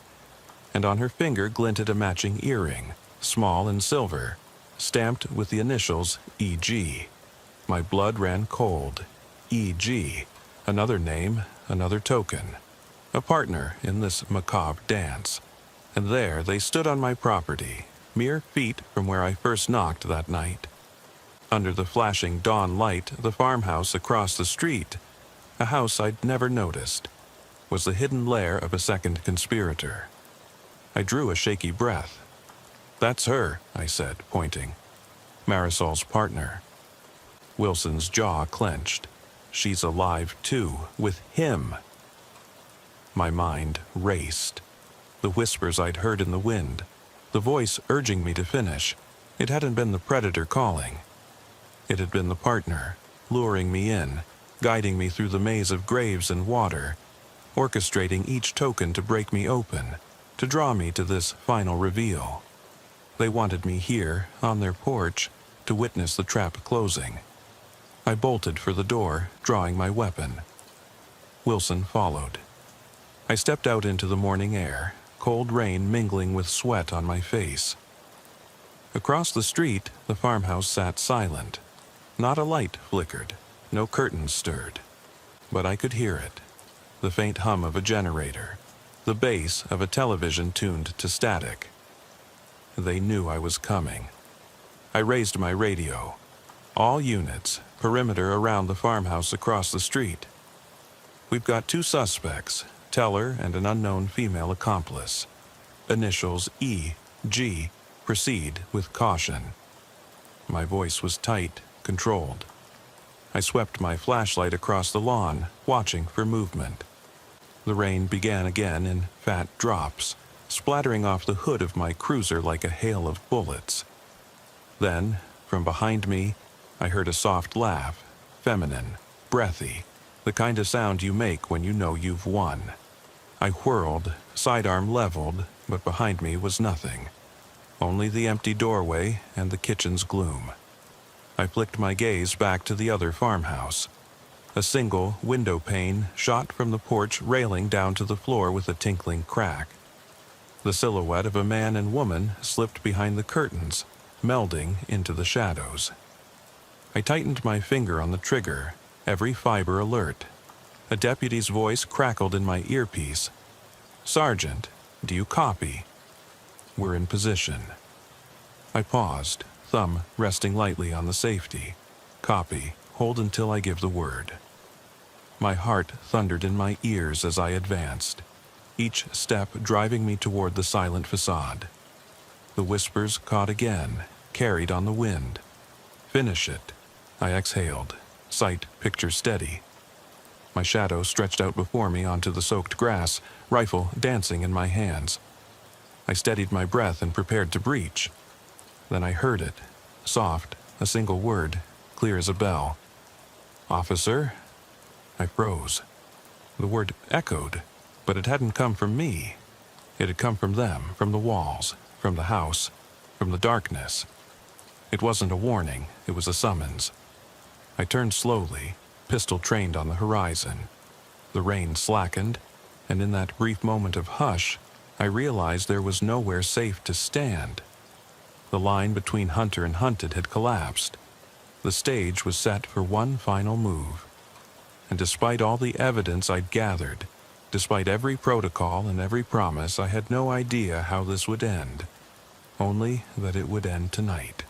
Speaker 1: and on her finger glinted a matching earring, small and silver, stamped with the initials E.G. My blood ran cold. E.G., another name, another token, a partner in this macabre dance. And there they stood on my property, mere feet from where I first knocked that night. Under the flashing dawn light, the farmhouse across the street, a house I'd never noticed, was the hidden lair of a second conspirator. I drew a shaky breath. "That's her," I said, pointing. "Marisol's partner." Wilson's jaw clenched. "She's alive too, with him." My mind raced. The whispers I'd heard in the wind, the voice urging me to finish. It hadn't been the predator calling. It had been the partner, luring me in, guiding me through the maze of graves and water, orchestrating each token to break me open, to draw me to this final reveal. They wanted me here, on their porch, to witness the trap closing. I bolted for the door, drawing my weapon. Wilson followed. I stepped out into the morning air, cold rain mingling with sweat on my face. Across the street, the farmhouse sat silent. Not a light flickered, no curtains stirred. But I could hear it, the faint hum of a generator, the bass of a television tuned to static. They knew I was coming. I raised my radio. "All units, perimeter around the farmhouse across the street. We've got two suspects, Teller and an unknown female accomplice. Initials E.G. Proceed with caution." My voice was tight, controlled. I swept my flashlight across the lawn, watching for movement. The rain began again in fat drops, splattering off the hood of my cruiser like a hail of bullets. Then, from behind me, I heard a soft laugh, feminine, breathy, the kind of sound you make when you know you've won. I whirled, sidearm leveled, but behind me was nothing. Only the empty doorway and the kitchen's gloom. I flicked my gaze back to the other farmhouse. A single window pane shot from the porch railing down to the floor with a tinkling crack. The silhouette of a man and woman slipped behind the curtains, melding into the shadows. I tightened my finger on the trigger, every fiber alert. A deputy's voice crackled in my earpiece. "Sergeant, do you copy?" "We're in position." I paused, thumb resting lightly on the safety. "Copy. Hold until I give the word." My heart thundered in my ears as I advanced, each step driving me toward the silent facade. The whispers caught again, carried on the wind. "Finish it." I exhaled, sight picture steady. My shadow stretched out before me onto the soaked grass, rifle dancing in my hands. I steadied my breath and prepared to breach. Then I heard it, soft, a single word, clear as a bell. "Officer?" I froze. The word echoed, but it hadn't come from me. It had come from them, from the walls, from the house, from the darkness. It wasn't a warning, it was a summons. I turned slowly, pistol trained on the horizon. The rain slackened, and in that brief moment of hush, I realized there was nowhere safe to stand. The line between hunter and hunted had collapsed. The stage was set for one final move. And despite all the evidence I'd gathered, despite every protocol and every promise, I had no idea how this would end. Only that it would end tonight.